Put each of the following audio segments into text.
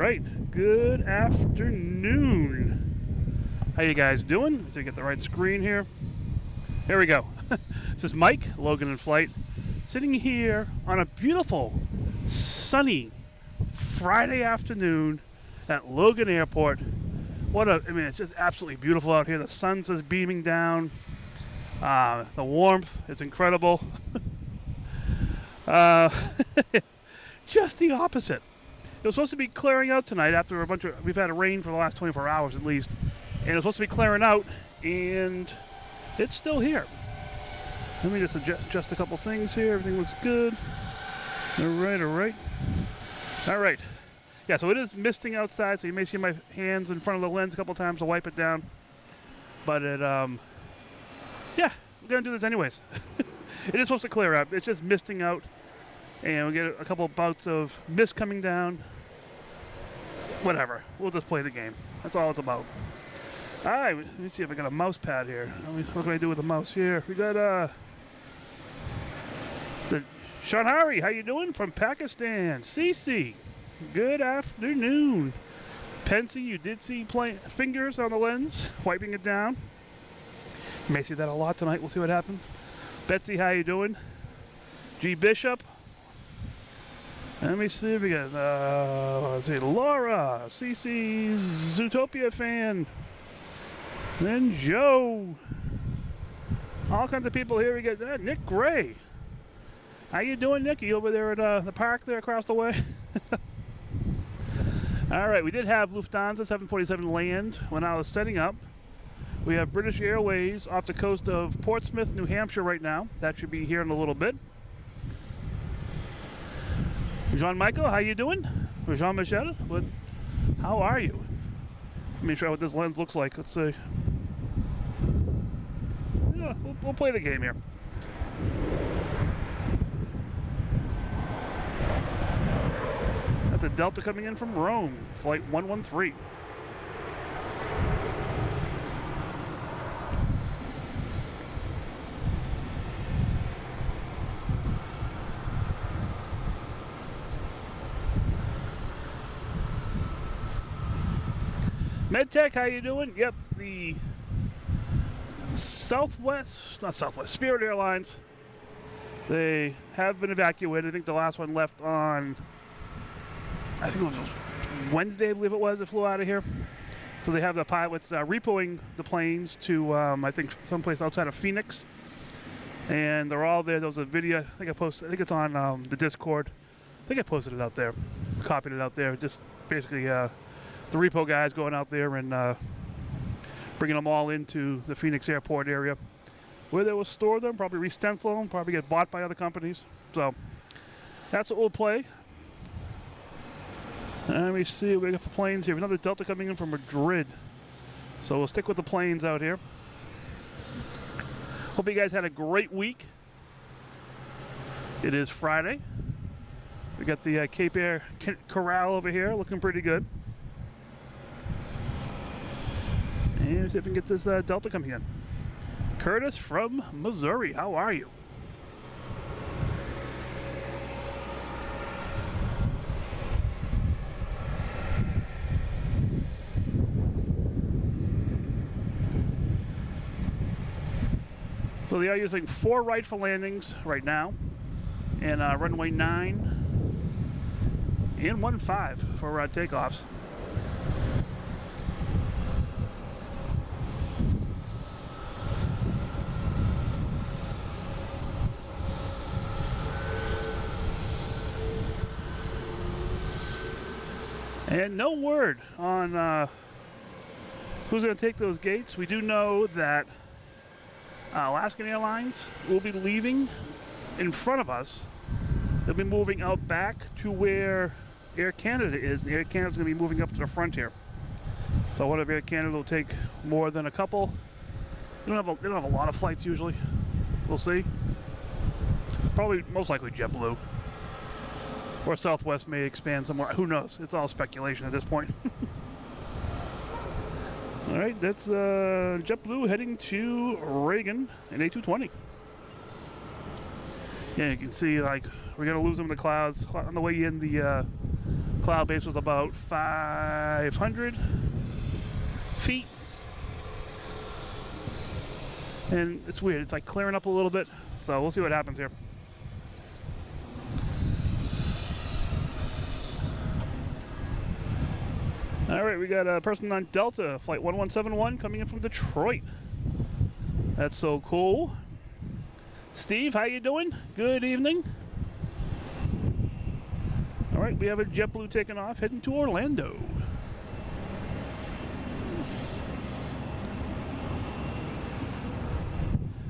right, good afternoon. How you guys doing? So you get the right screen here. Here we go. This is Mike, Logan in Flight, sitting here on a beautiful, sunny Friday afternoon at Logan Airport. It's just absolutely beautiful out here. The sun's just beaming down. The warmth is incredible. Just the opposite. It was supposed to be clearing out tonight after we've had a rain for the last 24 hours at least. And it was supposed to be clearing out, and it's still here. Let me just adjust a couple things here. Everything looks good. All right. Yeah, so it is misting outside, so you may see my hands in front of the lens a couple times to wipe it down. But yeah, we're going to do this anyways. It is supposed to clear up. It's just misting out, and we'll get a couple bouts of mist coming down. Whatever. We'll just play the game. That's all it's about. All right, let me see if I got a mouse pad here. What can I do with the mouse here? We got Shanhari, how you doing? From Pakistan. Cece, good afternoon. Pensy, you did see fingers on the lens, wiping it down. You may see that a lot tonight. We'll see what happens. Betsy, how you doing? G Bishop. Let me see if we got, let's see, Laura, Cece's Zootopia fan. Then Joe. All kinds of people here. We got Nick Gray. How you doing, Nick? You over there at the park there across the way? All right, we did have Lufthansa 747 land when I was setting up. We have British Airways off the coast of Portsmouth, New Hampshire right now. That should be here in a little bit. Jean-Michael, how you doing? Or Jean-Michel, how are you? Let me show you what this lens looks like. Let's see. Yeah, we'll play the game here. That's a Delta coming in from Rome, flight 113. MedTech, how you doing? Yep, the Spirit Airlines, they have been evacuated. I think the last one left on, I think it was Wednesday, I believe it was, it flew out of here. So they have the pilots repoing the planes to, I think, someplace outside of Phoenix. And they're all there. There was a video, I think it's on the Discord. I think I posted it out there, copied it out there. Just basically, the repo guys going out there and bringing them all into the Phoenix airport area where they will store them, probably re-stencil them, probably get bought by other companies. So that's what we'll play. Let me see what we got for planes here. Another Delta coming in from Madrid. So we'll stick with the planes out here. Hope you guys had a great week. It is Friday. We got the Cape Air Corral over here looking pretty good. And see if we can get this Delta coming in. Curtis from Missouri, how are you? So they are using 4 right for landings right now, and runway 9 and 15 for takeoffs. And no word on who's going to take those gates. We do know that Alaskan Airlines will be leaving in front of us. They'll be moving out back to where Air Canada is, and Air Canada's going to be moving up to the front here. So one of Air Canada will take more than a couple. They don't have a lot of flights usually. We'll see. Probably, most likely JetBlue. Or Southwest may expand somewhere. Who knows? It's all speculation at this point. All right, that's JetBlue heading to Reagan in A220. Yeah, you can see like we're gonna lose them in the clouds on the way in. The Cloud base was about 500 feet. And it's weird, it's like clearing up a little bit. So we'll see what happens here. All right, we got a person on Delta, flight 1171, coming in from Detroit. That's so cool. Steve, how you doing? Good evening. All right, we have a JetBlue taking off, heading to Orlando.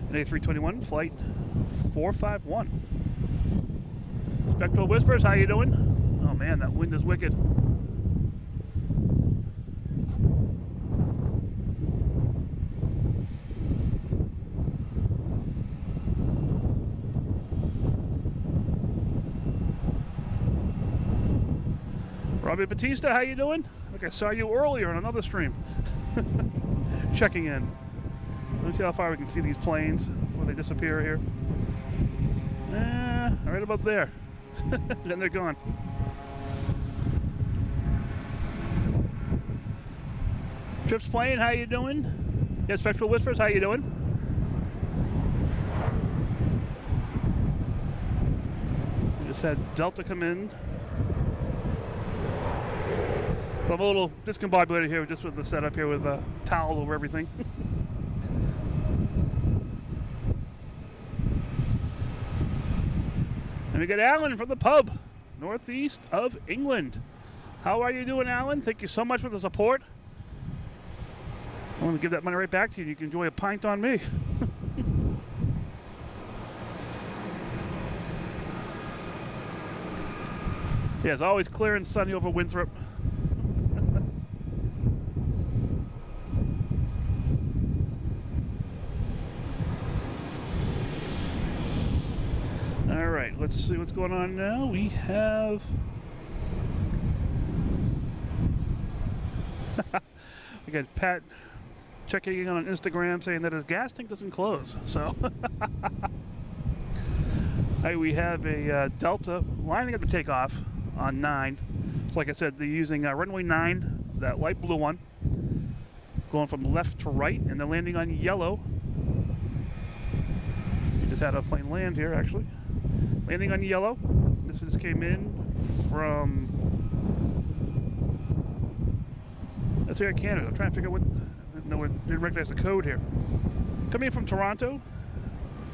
An A321, flight 451. Spectral Whispers, how you doing? Oh man, that wind is wicked. Robbie Batista, how you doing? Like I saw you earlier on another stream. Checking in. So let me see how far we can see these planes before they disappear here. Right about there. Then they're gone. Trips plane, how you doing? Yeah, Spectral Whispers, how you doing? We just had Delta come in. So I'm a little discombobulated here just with the setup here with towels over everything. And we got Alan from the pub, northeast of England. How are you doing, Alan? Thank you so much for the support. I want to give that money right back to you. You can enjoy a pint on me. Yeah, it's always clear and sunny over Winthrop. All right, let's see what's going on now. We have... we got Pat checking in on Instagram saying that his gas tank doesn't close. So, hey, we have a Delta lining up to take off on 9. So like I said, they're using runway 9, that light blue one, going from left to right, and they're landing on yellow. We just had a plane land here, actually. Landing on yellow. This just came in from... That's Air Canada. I'm trying to figure out what... No, I didn't recognize the code here. Coming in from Toronto,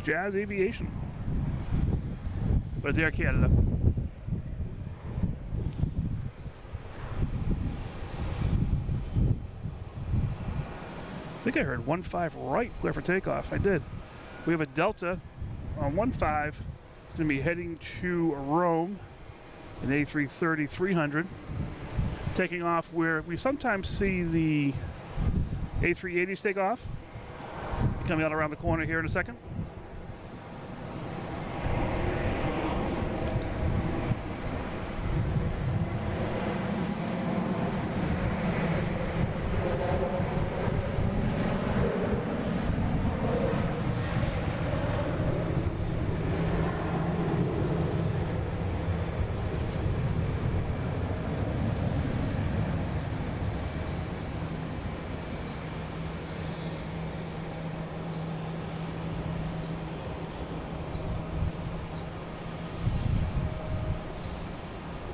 Jazz Aviation. But it's Air Canada. I think I heard 15 right, clear for takeoff. I did. We have a Delta on 15. It's going to be heading to Rome, an A330-300. Taking off where we sometimes see the A380s take off. Coming out around the corner here in a second.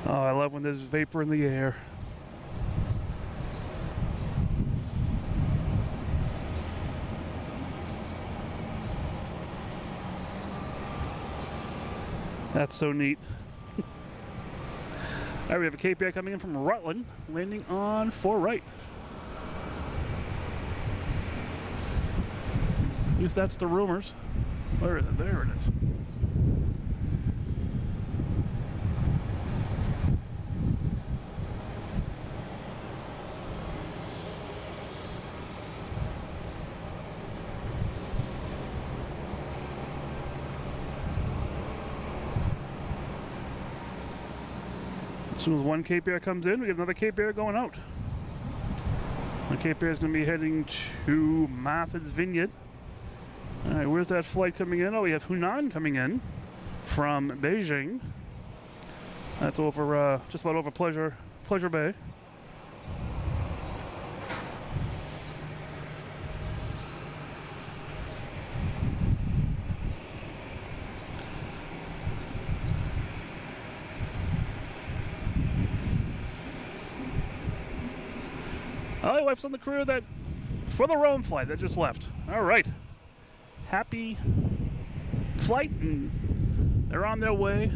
Oh, I love when there's vapor in the air. That's so neat. All right, we have a KPI coming in from Rutland, landing on 4 right. At least that's the rumors. Where is it? There it is. As soon as one Cape Air comes in, we get another Cape Air going out. The Cape Air is going to be heading to Martha's Vineyard. All right, where's that flight coming in? Oh, we have Hunan coming in from Beijing. That's over, just about over Pleasure Bay. My wife's on the crew that for the Rome flight that just left. All right, happy flight, and they're on their way.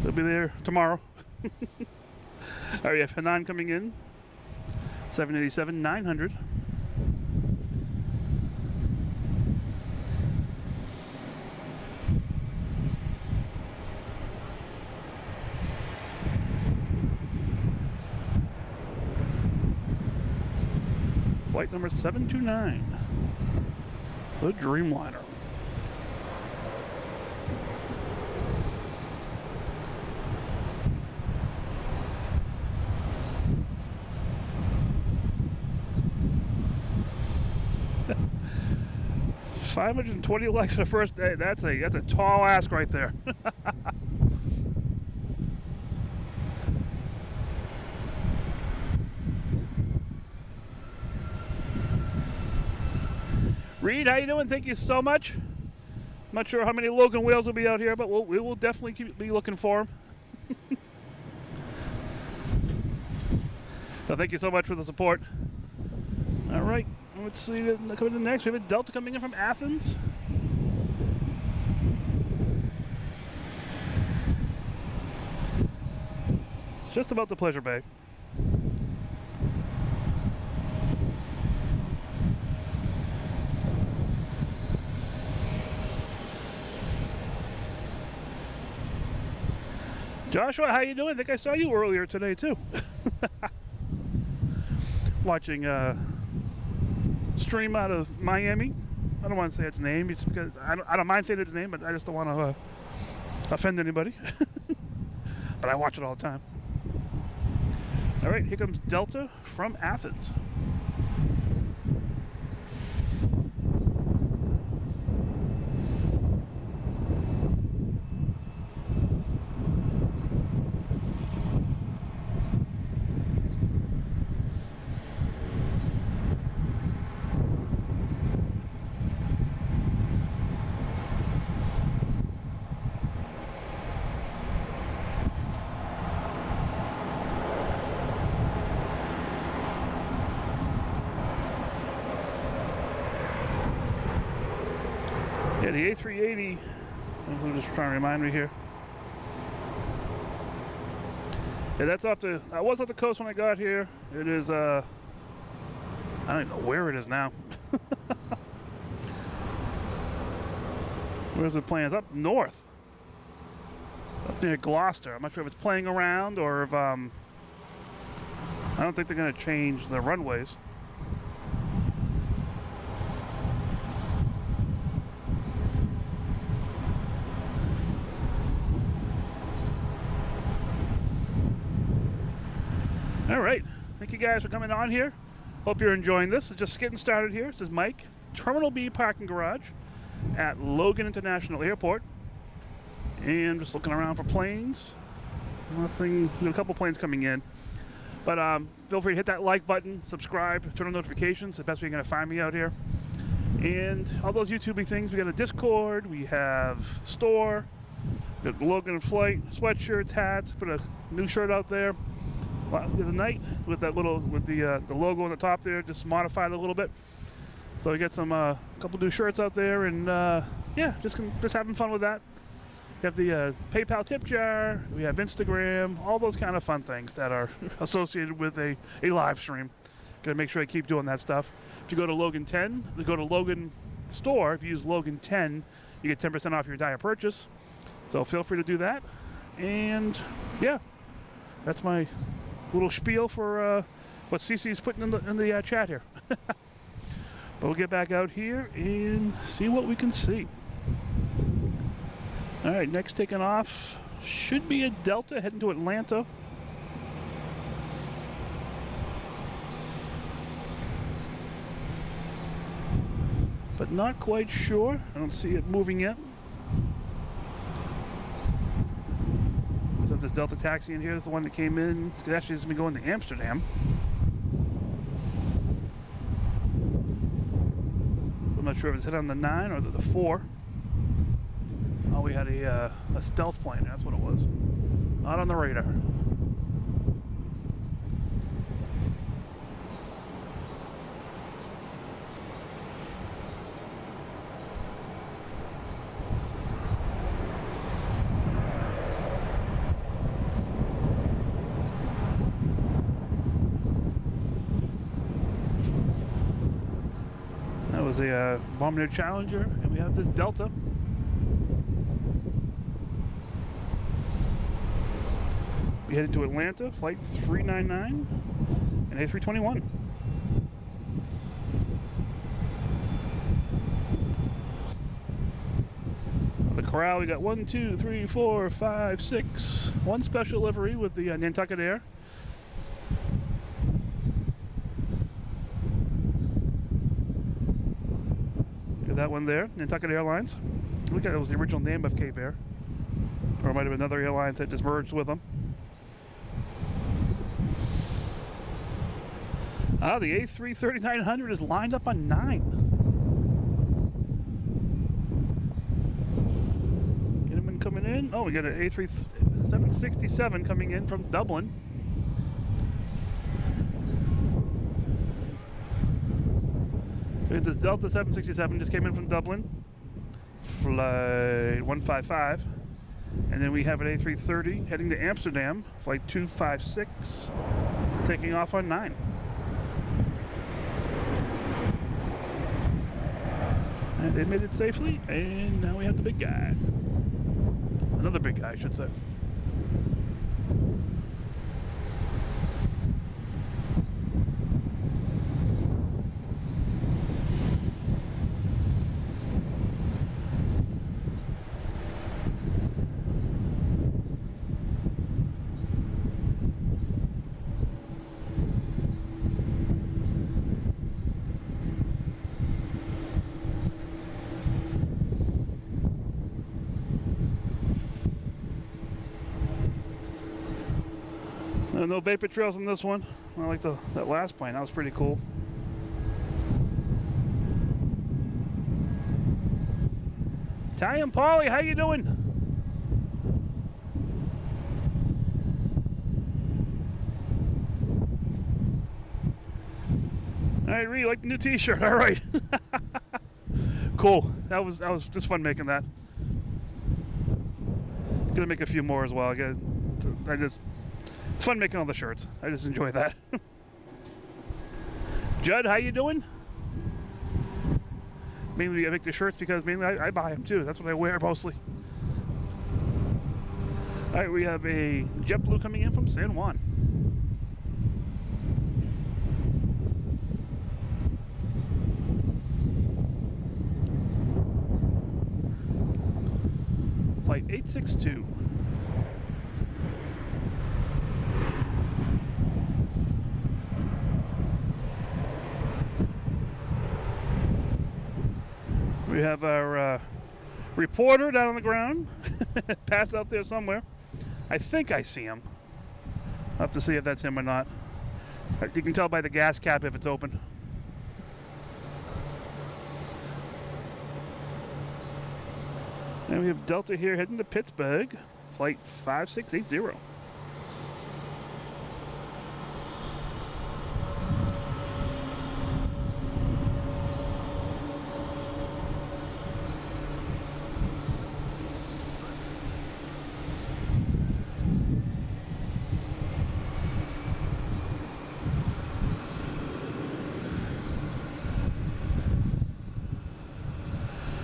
They'll be there tomorrow. All right, Hanan coming in, 787-900. Flight number 729, the Dreamliner. $520 likes for the first day. That's a tall ask right there. Reed, how you doing? Thank you so much. Not sure how many Logan whales will be out here, but we will definitely be looking for them. So thank you so much for the support. All right, let's see. Coming in next, we have a Delta coming in from Athens. It's just about the Pleasure Bay. Joshua, how you doing? I think I saw you earlier today too. Watching stream out of Miami. I don't want to say its name. It's because I don't mind saying its name, but I just don't want to offend anybody. But I watch it all the time. All right, here comes Delta from Athens. Yeah, the A380, I'm just trying to remind me here. Yeah, that's off the, I was off the coast when I got here. It is, I don't even know where it is now. Where's it playing? It's up north. Up near Gloucester. I'm not sure if it's playing around or if, I don't think they're going to change the runways. All right, thank you guys for coming on here. Hope you're enjoying this. It's just getting started here. This is Mike, Terminal B parking garage at Logan International Airport. And just looking around for planes. Nothing, a couple planes coming in. But feel free to hit that like button, subscribe, turn on notifications. The best way you're gonna find me out here. And all those YouTubing things. We got a Discord, we have store, we got loganinflight, sweatshirts, hats, put a new shirt out there. The other night with that little the logo on the top there, just modified a little bit. So we got some couple new shirts out there, and yeah, just having fun with that. We have the PayPal tip jar, we have Instagram, all those kind of fun things that are associated with a live stream. Gotta make sure I keep doing that stuff. If you go to Logan 10, you go to Logan store. If you use Logan 10, you get 10% off your entire purchase. So feel free to do that. And yeah, that's my little spiel for what CC's putting in the chat here. But we'll get back out here and see what we can see. All right, next taking off should be a Delta heading to Atlanta. But not quite sure. I don't see it moving yet. So this Delta taxi in here is the one that came in. It's actually going to be going to Amsterdam. So I'm not sure if it's hit on the 9 or the 4. Oh, we had a stealth plane. That's what it was. Not on the radar. That was a Bombardier Challenger, and we have this Delta. We headed to Atlanta, flight 399, and A321. The corral, we got 1, 2, 3, 4, 5, 6. One special livery with the Nantucket Air. That one there, Nantucket Airlines. I think that was the original name of Cape Air. Or it might have been another airlines that just merged with them. Ah, the A330-900 is lined up on 9. Anyone coming in? Oh, we got an A3767 coming in from Dublin. So this Delta 767 just came in from Dublin, flight 155, and then we have an A330 heading to Amsterdam, flight 256, taking off on 9. And they made it safely, and now we have the big guy. Another big guy, I should say. No vapor trails on this one. I like that last plane. That was pretty cool. Italian Paulie, how you doing? All right, Ree, like the new T-shirt. All right. Cool. That was just fun making that. Gonna make a few more as well. It's fun making all the shirts. I just enjoy that. Judd, how you doing? Mainly I make the shirts because mainly I buy them too. That's what I wear mostly. All right, we have a JetBlue coming in from San Juan. Flight 862. We have our reporter down on the ground, passed out there somewhere. I think I see him. I'll have to see if that's him or not. You can tell by the gas cap if it's open. And we have Delta here heading to Pittsburgh, flight 5680.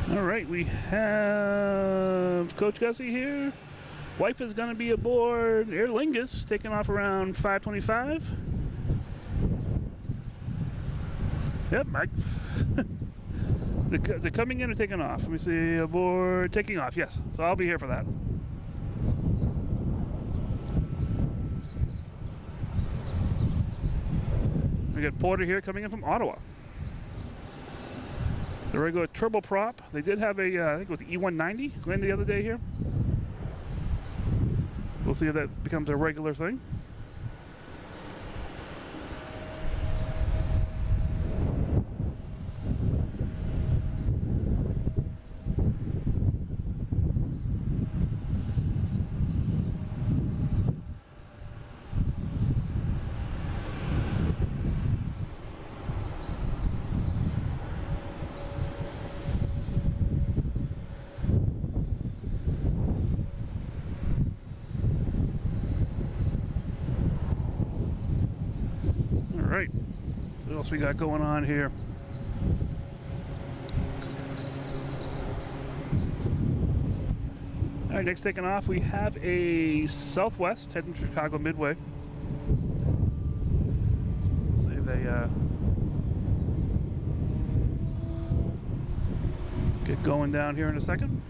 All right, we have Coach Gussie here. Wife is going to be aboard Aer Lingus, taking off around 5:25. Yep, they're coming in or taking off. Let me see, aboard, taking off, yes. So I'll be here for that. We got Porter here coming in from Ottawa. The regular turboprop. They did have a, I think it was the E190 landed the other day here. We'll see if that becomes a regular thing. Alright, so what else we got going on here? Alright, next taking off, we have a Southwest heading to Chicago Midway. See if they get going down here in a second.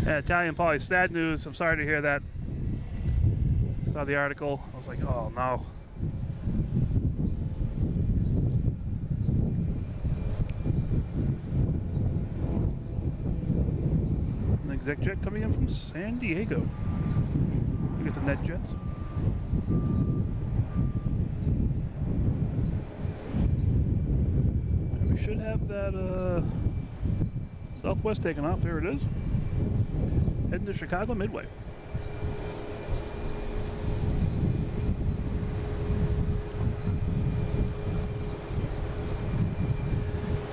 Yeah, Italian Poly, sad news. I'm sorry to hear that. Saw the article. I was like, oh no. An exec jet coming in from San Diego. I think it's a net jets. And we should have that Southwest taken off. There it is. Heading to Chicago Midway.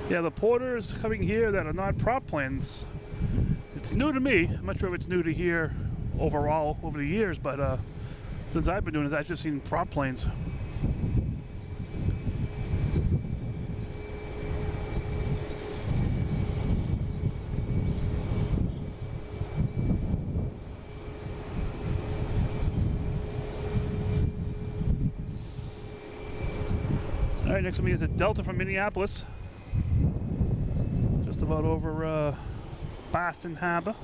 Yeah, the porters coming here that are not prop planes, it's new to me. I'm not sure if it's new to here overall over the years, but since I've been doing it, I've just seen prop planes. All right, next to me is a Delta from Minneapolis. Just about over Boston Harbor.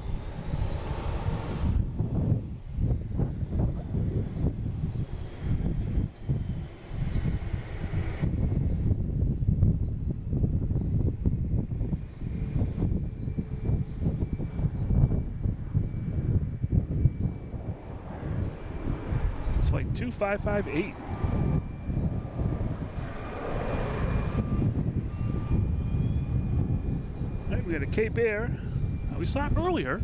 This is flight 2558. We got a Cape Air that we saw earlier,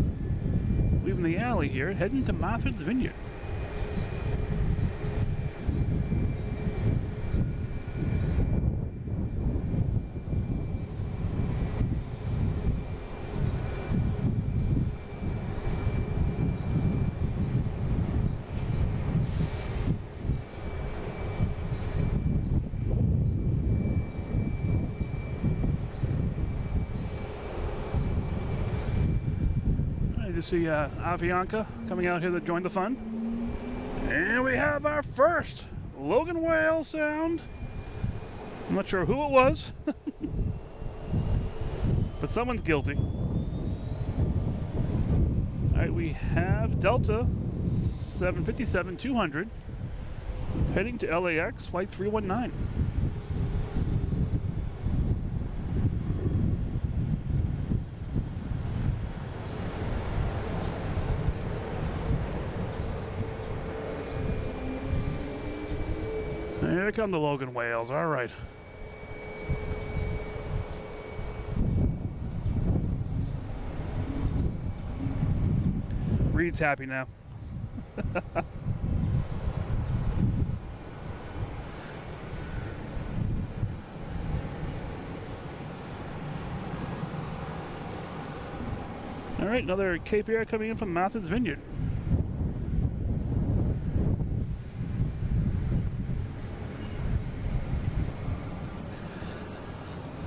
leaving the alley here, heading to Martha's Vineyard. See Avianca coming out here to join the fun. And we have our first Logan whale sound. I'm not sure who it was, but someone's guilty. Alright, we have Delta 757-200 heading to LAX, flight 319. Here come the Logan whales, all right. Reed's happy now. All right, another Cape Air coming in from Martha's Vineyard.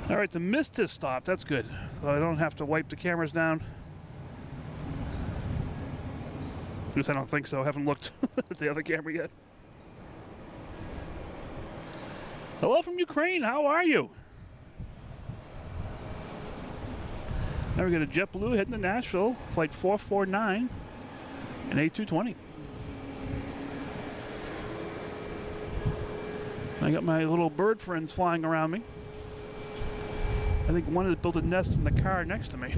All right, the mist has stopped. That's good. So I don't have to wipe the cameras down. At least I don't think so. I haven't looked at the other camera yet. Hello from Ukraine. How are you? Now we got a JetBlue heading to Nashville, flight 449, and A220. I got my little bird friends flying around me. I think one has built a nest in the car next to me.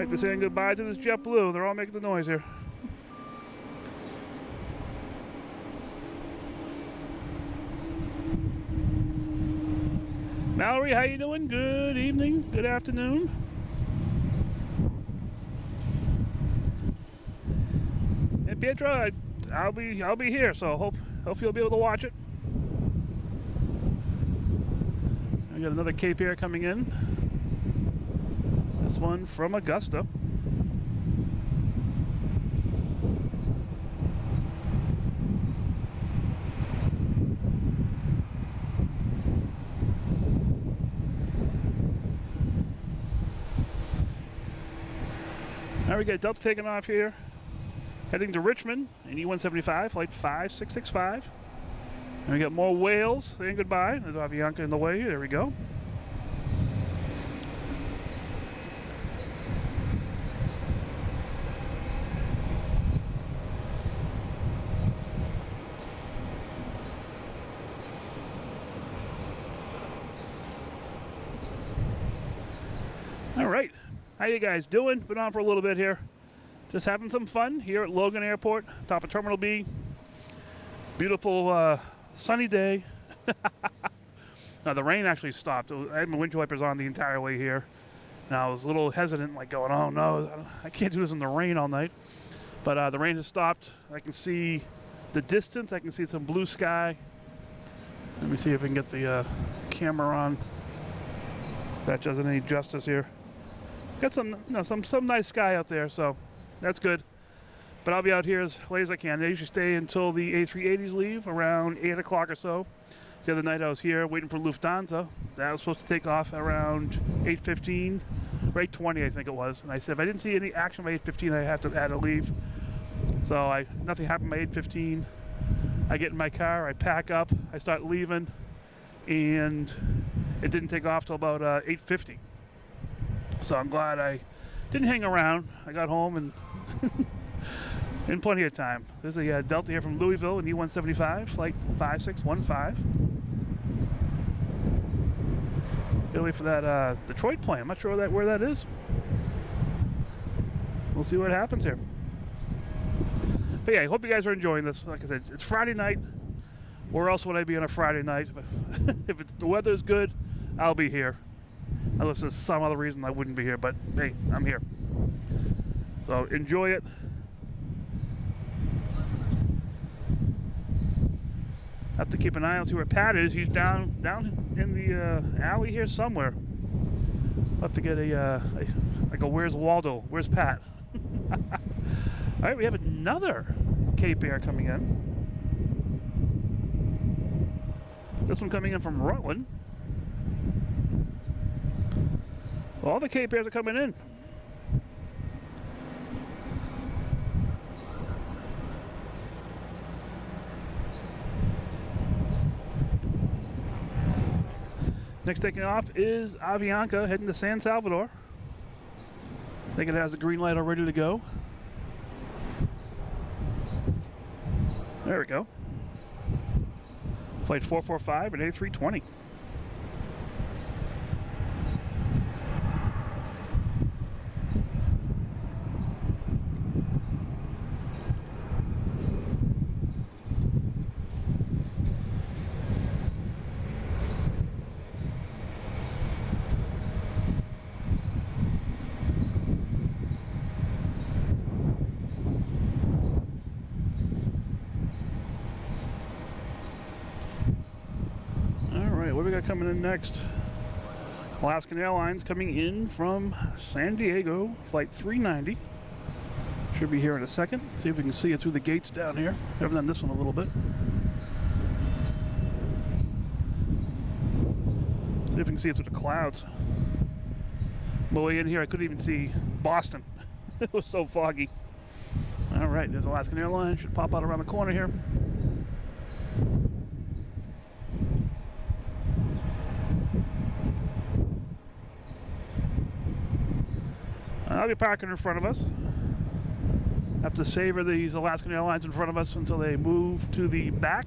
like they're saying goodbye to this JetBlue. They're all making the noise here. Mallory, how you doing? Good evening, good afternoon. And Pietro, I'll be here, so hope you'll be able to watch it. I got another Cape Air coming in. This one from Augusta. Now we got Delta taking off here, heading to Richmond in E175, flight 5665. And we got more whales saying goodbye. There's Avianca in the way. There we go. All right. How you guys doing? Been on for a little bit here. Just having some fun here at Logan Airport, top of Terminal B. Beautiful sunny day. Now the rain actually stopped. I had my windshield wipers on the entire way here. And I was a little hesitant, like going, oh no, I can't do this in the rain all night. But the rain has stopped. I can see the distance. I can see some blue sky. Let me see if I can get the camera on. If that does any justice here. Got some nice sky out there, so that's good. But I'll be out here as late as I can. They usually stay until the A380s leave around 8 o'clock or so. The other night I was here waiting for Lufthansa. That was supposed to take off around 8:15, or 8:20 I think it was. And I said if I didn't see any action by 8:15, I had to leave. So nothing happened by 8:15. I get in my car, I pack up, I start leaving, and it didn't take off till about 8:50. So I'm glad I didn't hang around. I got home and in plenty of time. There's a Delta here from Louisville in E175, flight 5615. Gotta wait for that Detroit plane. I'm not sure where that is. We'll see what happens here. But yeah, I hope you guys are enjoying this. Like I said, it's Friday night. Where else would I be on a Friday night? If the weather's good, I'll be here. Unless there's some other reason I wouldn't be here, but hey, I'm here. So enjoy it. Have to keep an eye on, see where Pat is. He's down in the alley here somewhere. I'll have to get a where's Waldo? Where's Pat? All right, we have another Cape Air coming in. This one coming in from Rutland. All the Cape Airs are coming in. Next taking off is Avianca heading to San Salvador. I think it has a green light all ready to go. There we go. Flight 445 at A320. What do we got coming in next? Alaskan Airlines coming in from San Diego, flight 390. Should be here in a second. See if we can see it through the gates down here. Haven't done this one a little bit. See if we can see it through the clouds. On my way in here, I couldn't even see Boston. It was so foggy. All right, there's Alaskan Airlines. Should pop out around the corner here. I'll be parking in front of us. Have to savor these Alaskan Airlines in front of us until they move to the back.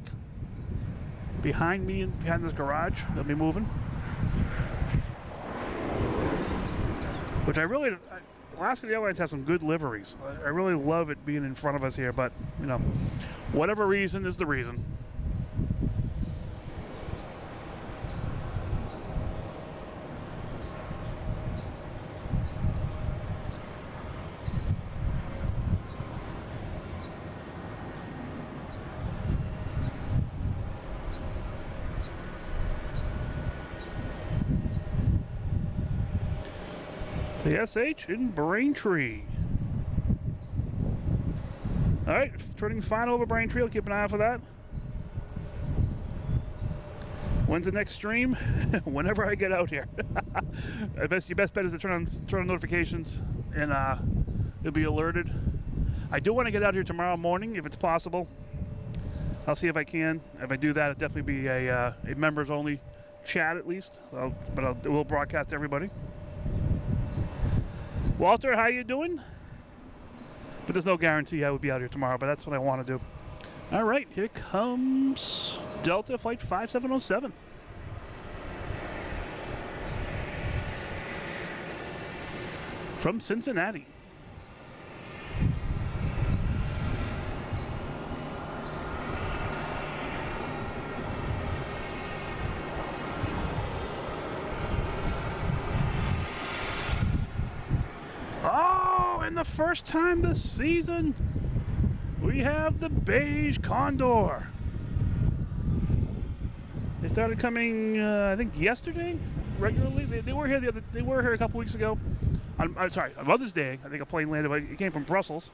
Behind me, behind this garage, they'll be moving. Which Alaska Airlines has some good liveries. I really love it being in front of us here, but, you know, whatever reason is the reason. The SH in Braintree. All right, turning final over Braintree. I'll keep an eye out for that. When's the next stream? Whenever I get out here. Your best bet is to turn on notifications, and you'll be alerted. I do want to get out here tomorrow morning if it's possible. I'll see if I can. If I do that, it'll definitely be a members only chat at least. We'll broadcast to everybody. Walter, how you doing? But there's no guarantee I would be out here tomorrow, but that's what I want to do. All right, here comes Delta Flight 5707. From Cincinnati. And the first time this season, we have the beige Condor. They started coming, I think, yesterday regularly. They were here they were here a couple weeks ago. I'm sorry, on Mother's Day. I think a plane landed, but it came from Brussels.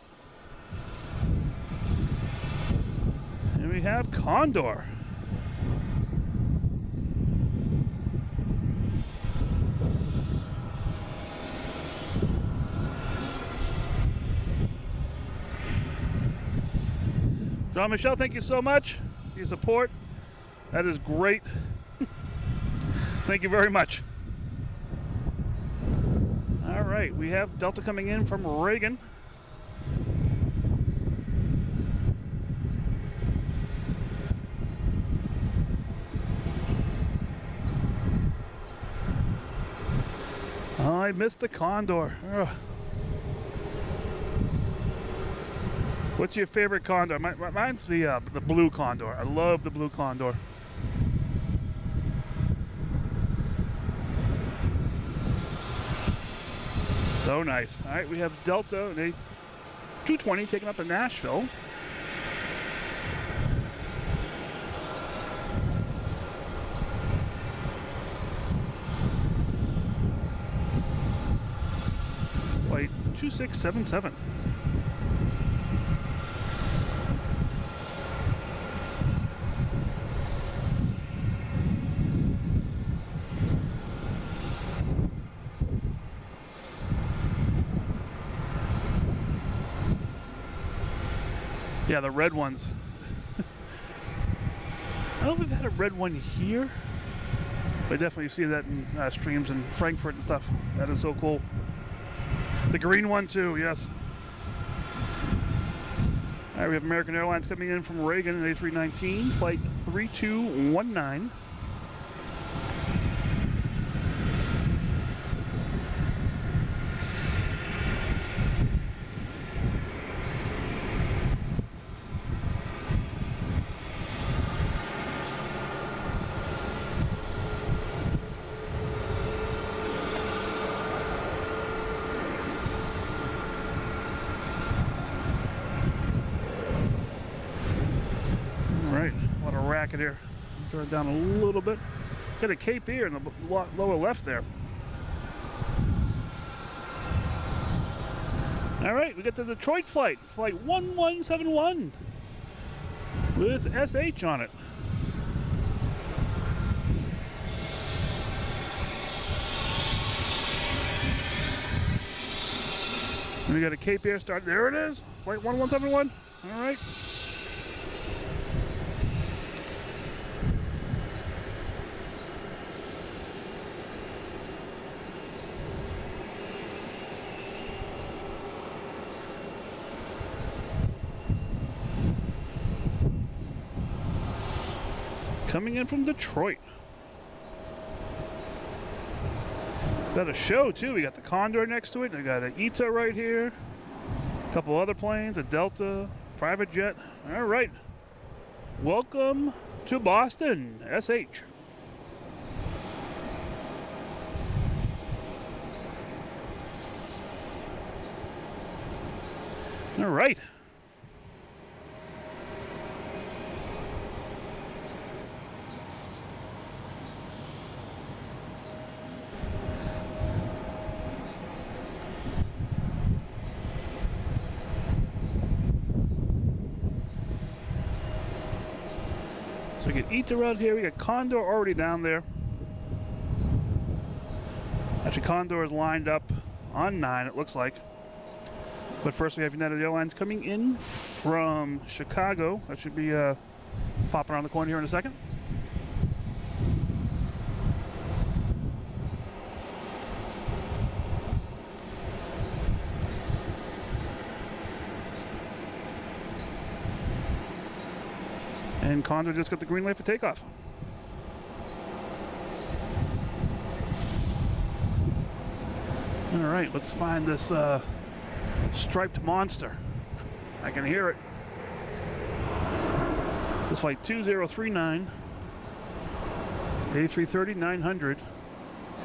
And we have Condor. Jean-Michel, thank you so much for your support. That is great. Thank you very much. All right, we have Delta coming in from Reagan. Oh, I missed the Condor. Ugh. What's your favorite Condor? Mine's the blue Condor. I love the blue Condor. So nice. All right, we have Delta and A220 taking up to Nashville. Flight 2677. Yeah, the red ones. I don't know if we've had a red one here, but definitely see that in streams in Frankfurt and stuff. That is so cool. The green one too, yes. All right, we have American Airlines coming in from Reagan at A319, flight 3219. Here, turn it down a little bit. Got a Cape here in the lower left there. All right, we got the Detroit flight, flight 1171 with SH on it. And we got a Cape Air start. There it is, flight 1171. All right. Coming in from Detroit. Got a show too. We got the Condor next to it. We got an ITA right here. A couple other planes, a Delta, private jet. All right. Welcome to Boston, SH. All right. So we get ITA out here. We got Condor already down there. Actually, Condor is lined up on 9, it looks like. But first we have United Airlines coming in from Chicago. That should be popping around the corner here in a second. And Condor just got the green light for takeoff. All right, let's find this striped monster. I can hear it. This is flight 2039, A330-900,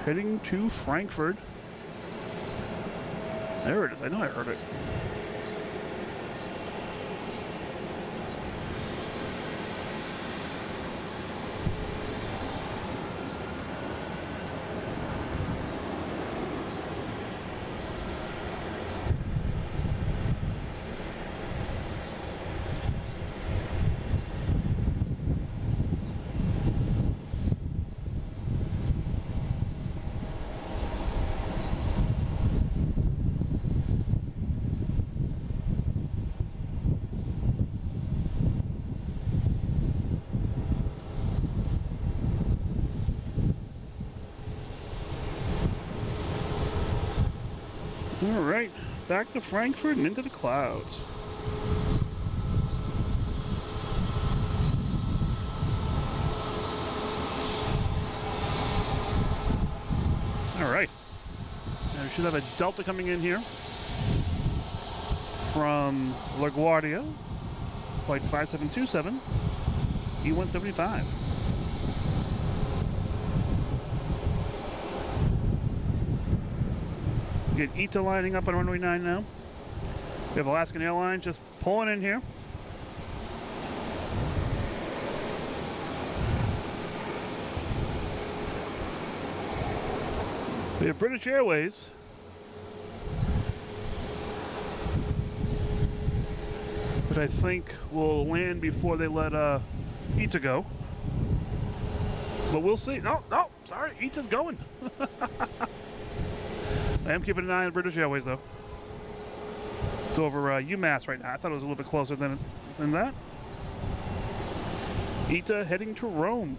heading to Frankfurt. There it is. I know I heard it. All right, back to Frankfurt and into the clouds. All right, now we should have a Delta coming in here from LaGuardia, flight 5727, E175. We get ITA lining up on runway 9 now. We have Alaskan Airlines just pulling in here. We have British Airways. Which I think will land before they let ITA go. But we'll see. No, sorry, ITA's going. I am keeping an eye on British Airways, though. It's over UMass right now. I thought it was a little bit closer than that. ITA heading to Rome.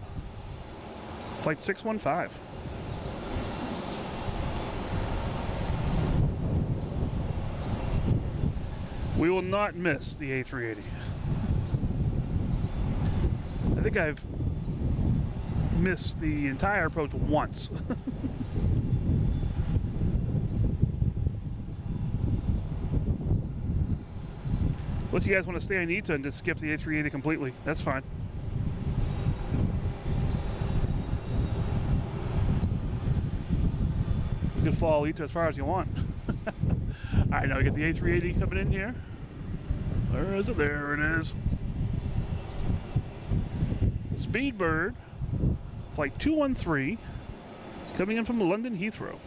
Flight 615. We will not miss the A380. I think I've missed the entire approach once. Unless you guys want to stay on ITA and just skip the A380 completely, that's fine. You can follow ITA as far as you want. All right, now we get the A380 coming in here. Where is it? There it is. Speedbird, flight 213, coming in from London Heathrow.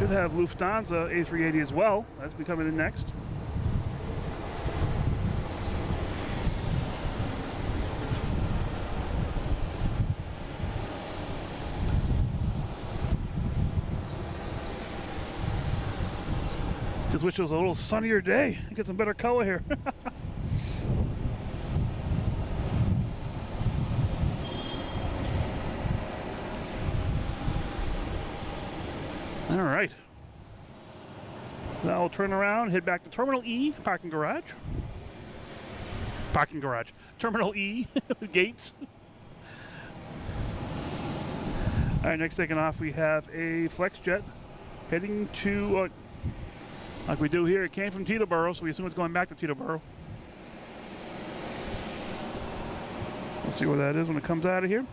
should have Lufthansa A380 as well. That's be coming in next. Just wish it was a little sunnier day. Get some better color here. All right. Now we'll turn around, head back to Terminal E, parking garage. Parking garage. Terminal E with gates. All right, next taking off, we have a flex jet heading to, like we do here, it came from Teterboro, so we assume it's going back to Teterboro. We'll see where that is when it comes out of here.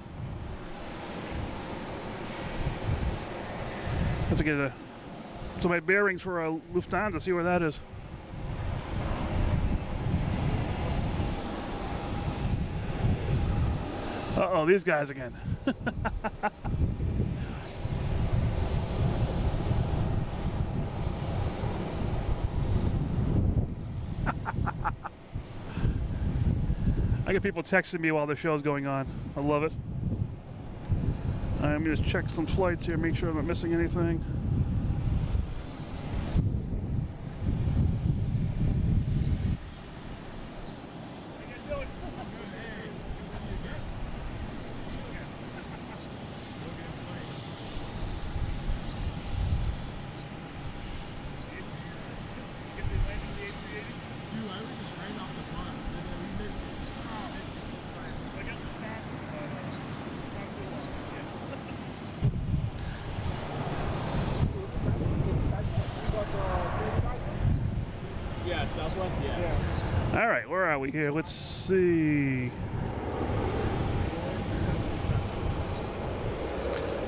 Have to get some of my bearings for Lufthansa, see where that is. Uh-oh, these guys again. I get people texting me while the show's going on. I love it. Let me just check some flights here, make sure I'm not missing anything. Yeah, Southwest, yeah. All right, where are we here? Let's see.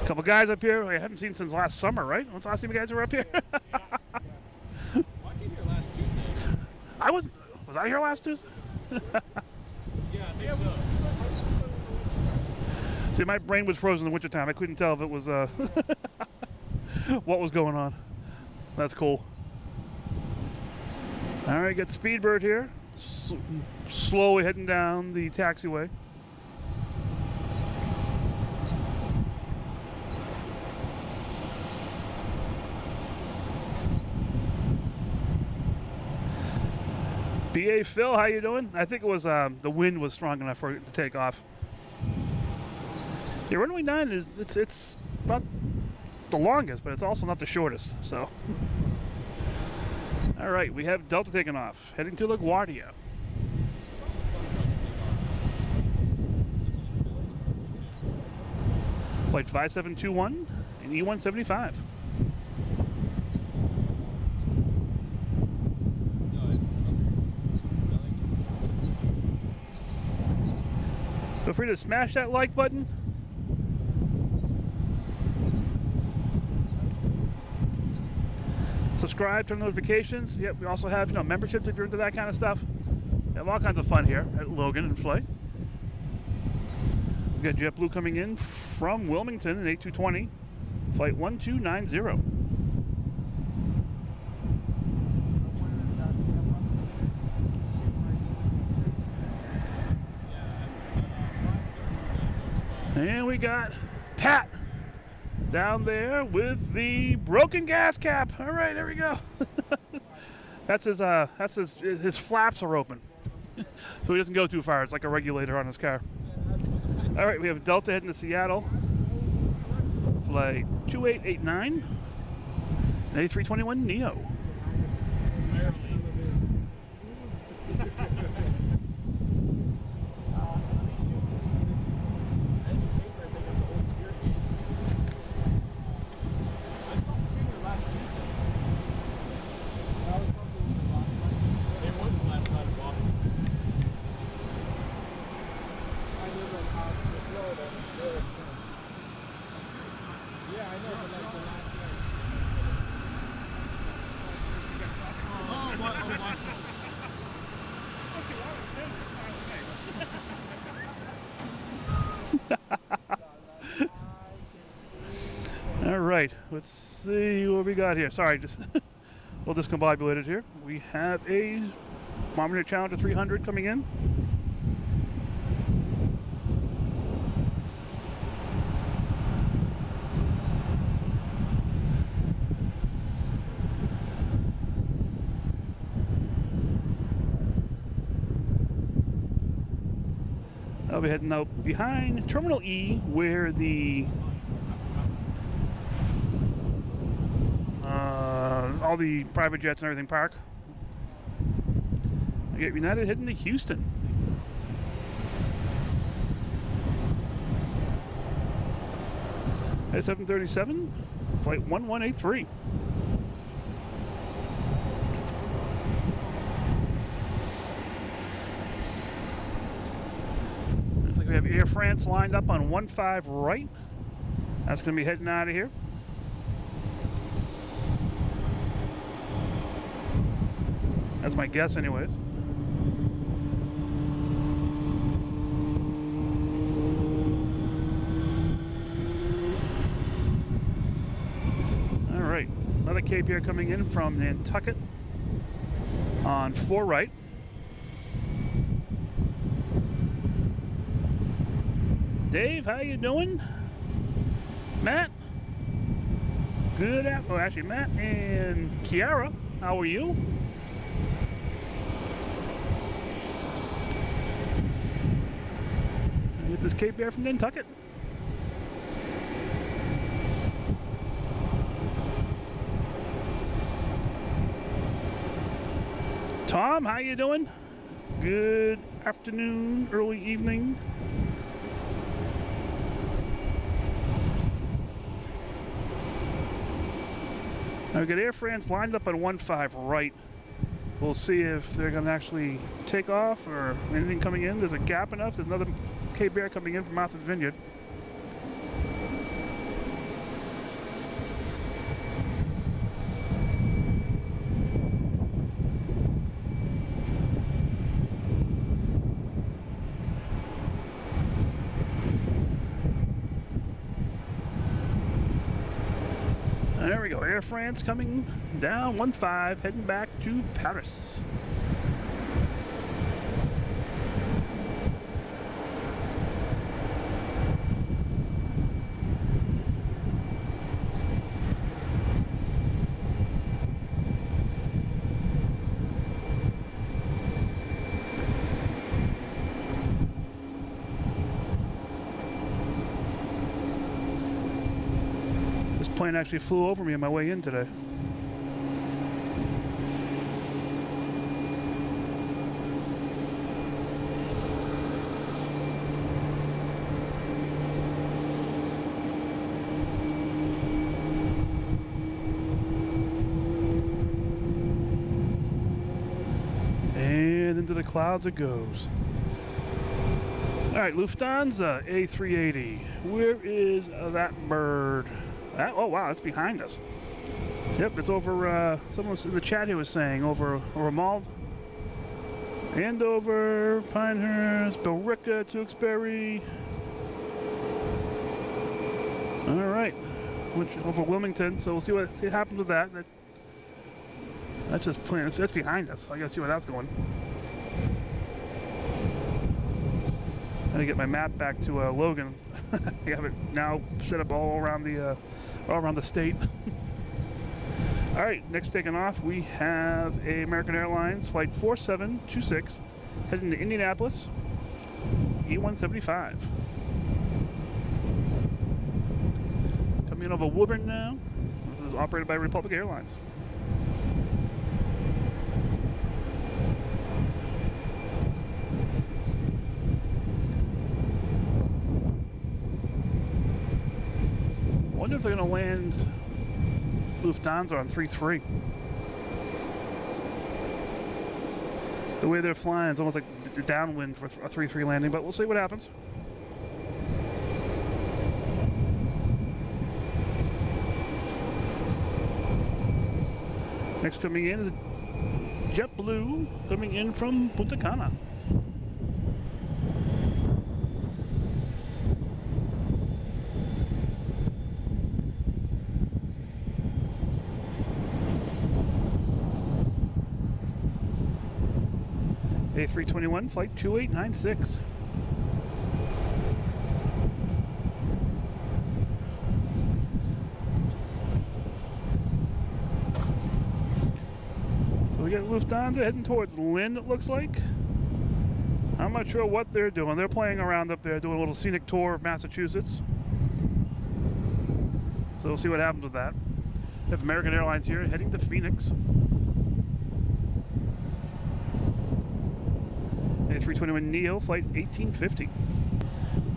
A couple guys up here I haven't seen since last summer, right? When's the last time you guys were up here? Well, I came here last Tuesday. Was I here last Tuesday? Yeah, I think so. See, my brain was frozen in the wintertime. I couldn't tell if it was what was going on. That's cool. All right, got Speedbird here, slowly heading down the taxiway. BA Phil, how you doing? I think it was the wind was strong enough for it to take off. Yeah, Runway 9 is it's not the longest, but it's also not the shortest. So. All right, we have Delta taking off, heading to LaGuardia. Flight 5721 and E175. Feel free to smash that like button. Subscribe, turn notifications. Yep, we also have memberships if you're into that kind of stuff. We have all kinds of fun here at Logan and Flight. We got JetBlue coming in from Wilmington in A220, flight 1290. And we got Pat down there with the broken gas cap. All right, there we go. That's his flaps are open, so he doesn't go too far. It's like a regulator on his car. All right, we have Delta heading to Seattle, flight 2889, A321 Neo. right, let's see what we got here. Sorry, just a little discombobulated here. We have a Bombardier Challenger 300 coming in. I'll be heading out behind Terminal E, where the all the private jets and everything park. I get United heading to Houston. At 737, flight 1183. Looks like we have Air France lined up on 15 right. That's going to be heading out of here. That's my guess anyways. All right, another Cape here coming in from Nantucket on 4 right. Dave, how you doing? Matt? Good. Oh, actually, Matt and Kiara, how are you? Get this Cape Air from Nantucket. Tom, how you doing? Good afternoon, early evening. Now we got Air France lined up on 15 right. We'll see if they're going to actually take off or anything coming in. There's a gap enough. There's another Cape Air coming in from Martha's Vineyard. And there we go. Air France coming down 15, heading back to Paris. This plane actually flew over me on my way in today. And into the clouds it goes. All right, Lufthansa A380. Where is that bird? Oh wow, it's behind us. Yep, it's over. Someone in the chat here was saying over Mald, Andover, Pinehurst, Billerica, Tewksbury. All right, over Wilmington. So we'll see what happens with that. That's just plain. That's behind us. I gotta see where that's going. I gotta get my map back to Logan. I have it now set up all around the state. All right, next taking off, we have a American Airlines flight 4726 heading to Indianapolis, E175. Coming in over Woburn now. This is operated by Republic Airlines. I wonder if they're going to land Lufthansa on 3-3. The way they're flying, it's almost like downwind for a 3-3 landing, but we'll see what happens. Next coming in is JetBlue coming in from Punta Cana. A321, flight 2896. So we got Lufthansa heading towards Lynn, it looks like. I'm not sure what they're doing. They're playing around up there, doing a little scenic tour of Massachusetts. So we'll see what happens with that. We have American Airlines here heading to Phoenix. A321 Neo, flight 1850. I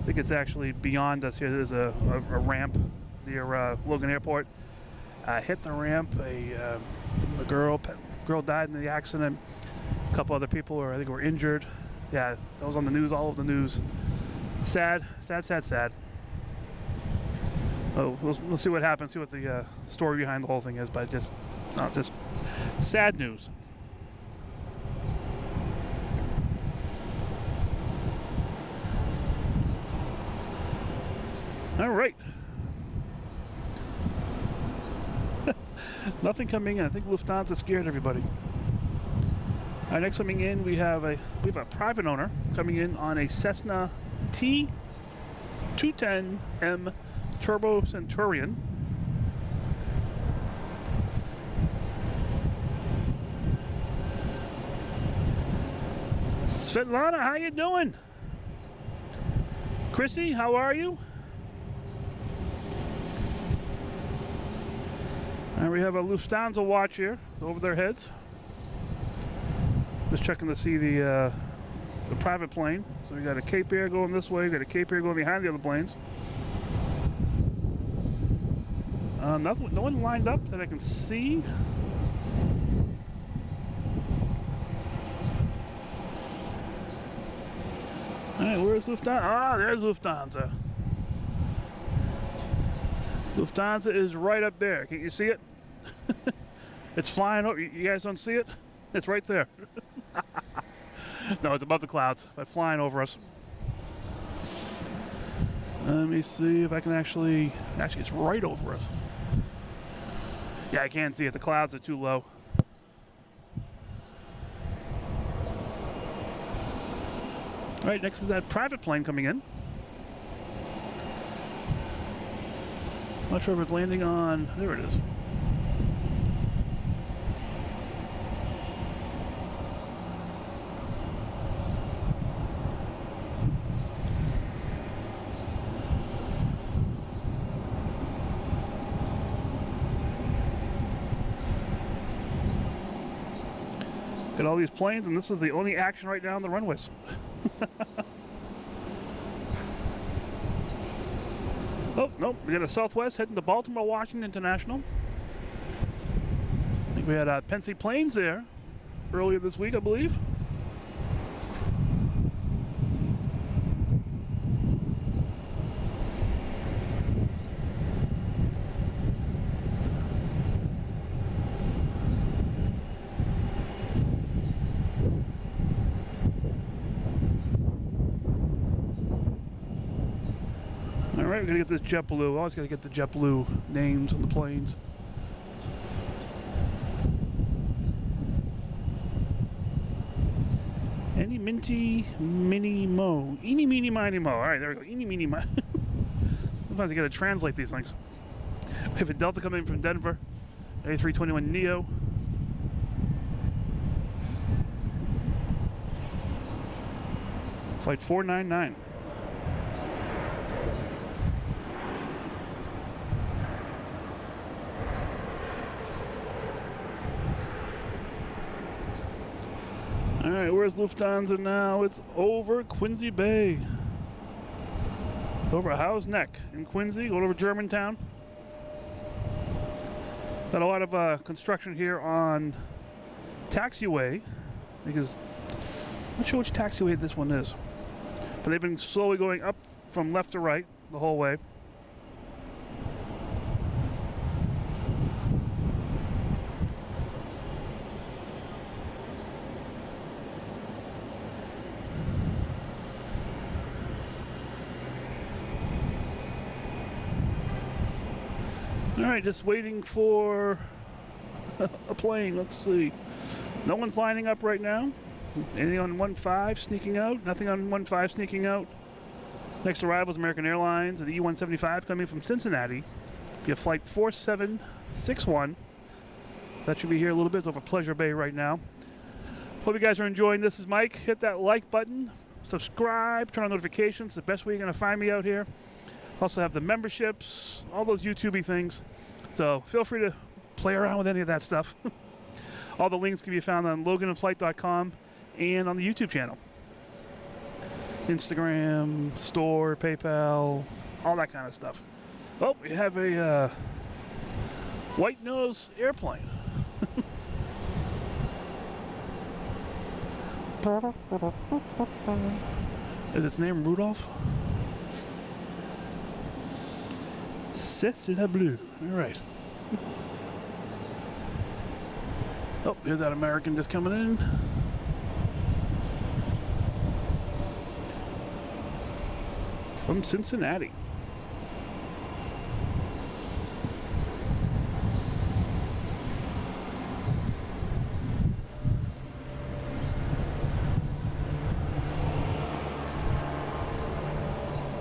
think it's actually beyond us here. There's a ramp near Logan Airport. Hit the ramp. A girl died in the accident. A couple other people I think were injured. Yeah, that was on the news, all of the news. Sad, sad, sad, sad. Oh, we'll see what happens, see what the story behind the whole thing is, but just sad news. All right. Nothing coming in. I think Lufthansa scared everybody. All right, next coming in, we have a private owner coming in on a Cessna T210M Turbo Centurion. Svetlana, how you doing? Chrissy, how are you? And we have a Lufthansa watch here over their heads. Just checking to see the private plane. So we got a Cape Air going this way. We got a Cape Air going behind the other planes. No one lined up that I can see. All right, where's Lufthansa? Ah, there's Lufthansa. Lufthansa is right up there. Can't you see it? It's flying over. You guys don't see it? It's right there. No, it's above the clouds, but flying over us. Let me see if I can actually it's right over us. Yeah, I can't see it. The clouds are too low. All right, next is that private plane coming in. Not sure if it's landing on. There it is. Got all these planes, and this is the only action right now on the runways. Oh, nope, we got a Southwest heading to Baltimore, Washington International. I think we had Pensy planes there earlier this week, I believe. All right, we're gonna get this JetBlue. Always gotta get the JetBlue names on the planes. Any minty mini mo. Eeny meeny miny mo. All right, there we go. Eeny meeny miny. Sometimes you gotta translate these things. We have a Delta coming in from Denver. A321 Neo. Flight 499. All right, where's Lufthansa now? It's over Quincy Bay. Over Howe's Neck in Quincy, going over Germantown. Got a lot of construction here on taxiway, because I'm not sure which taxiway this one is. But they've been slowly going up from left to right the whole way. All right, just waiting for a plane. Let's see. No one's lining up right now. Anything on 1-5 sneaking out? Nothing on 1-5 sneaking out. Next arrival is American Airlines and E175 coming from Cincinnati. Be a flight 4761. That should be here a little bit. It's over Pleasure Bay right now. Hope you guys are enjoying. This is Mike. Hit that like button, subscribe, turn on notifications. The best way you're going to find me out here. Also have the memberships, all those YouTube-y things. So feel free to play around with any of that stuff. All the links can be found on loganinflight.com and on the YouTube channel. Instagram, store, PayPal, all that kind of stuff. Oh, we have a white nose airplane. Is its name Rudolph? C'est la bleu. All right. Oh, here's that American just coming in. From Cincinnati.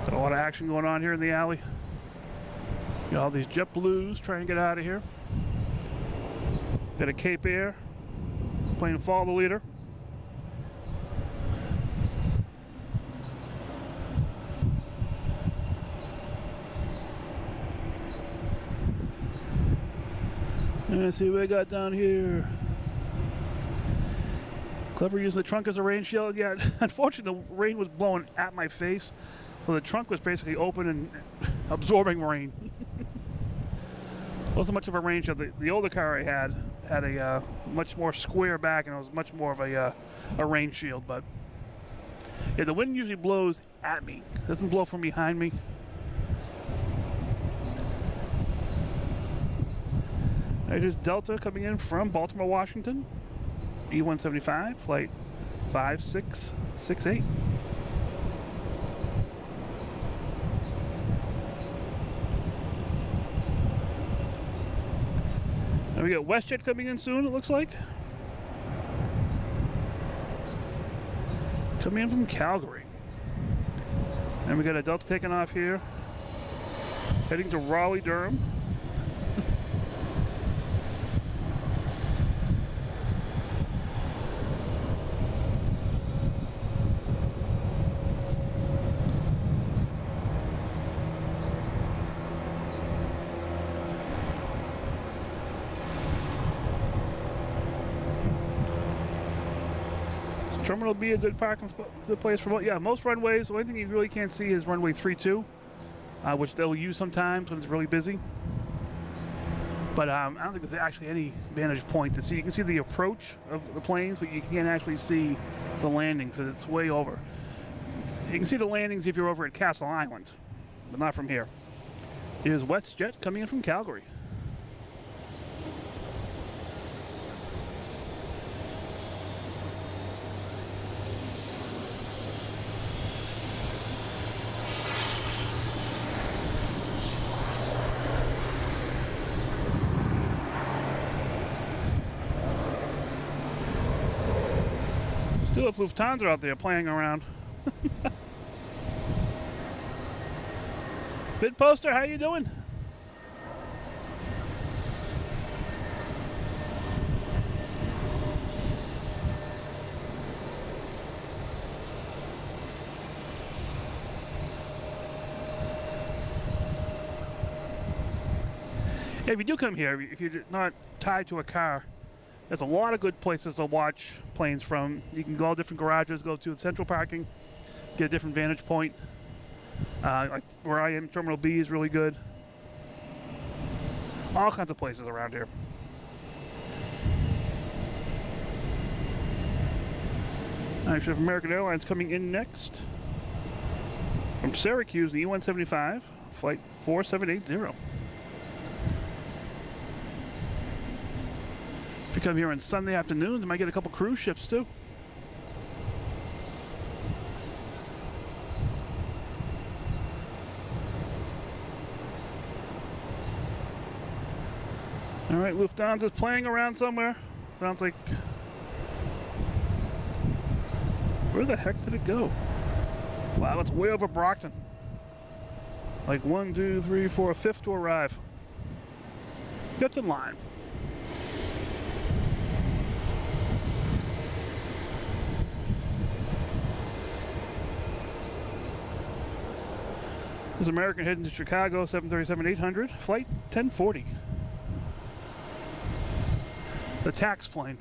Got a lot of action going on here in the alley. Got all these JetBlues trying to get out of here. Got a Cape Air playing Follow the Leader. Let's see what we got down here. Clever using the trunk as a rain shield. Yeah, unfortunately the rain was blowing at my face, so the trunk was basically open and absorbing rain. Wasn't much of a rain shield. The older car I had a much more square back, and it was much more of a rain shield. But yeah, the wind usually blows at me. It doesn't blow from behind me. There's Delta coming in from Baltimore, Washington. E175, flight 5668. And we got WestJet coming in soon, it looks like. Coming in from Calgary. And we got a Delta taking off here, heading to Raleigh, Durham. Terminal B a good parking spot, good place for most runways. The only thing you really can't see is runway 32, which they'll use sometimes when it's really busy. But I don't think there's actually any vantage point to see. You can see the approach of the planes, but you can't actually see the landings, so it's way over. You can see the landings if you're over at Castle Island, but not from here. Here's WestJet coming in from Calgary. Still have Lufthansa out there playing around. Bid Poster, how you doing? Yeah, if you do come here, if you're not tied to a car, there's a lot of good places to watch planes from. You can go all different garages, go to the central parking, get a different vantage point. Like where I am, Terminal B is really good. All kinds of places around here. Actually, have American Airlines coming in next. From Syracuse, the E175, flight 4780. If you come here on Sunday afternoons, you might get a couple cruise ships too. All right, Lufthansa's playing around somewhere. Sounds like Where the heck did it go? Wow, it's way over Brockton. Like 1, 2, 3, 4, fifth to arrive. Fifth in line. This is American heading to Chicago, 737-800, flight 1040. The tax plane.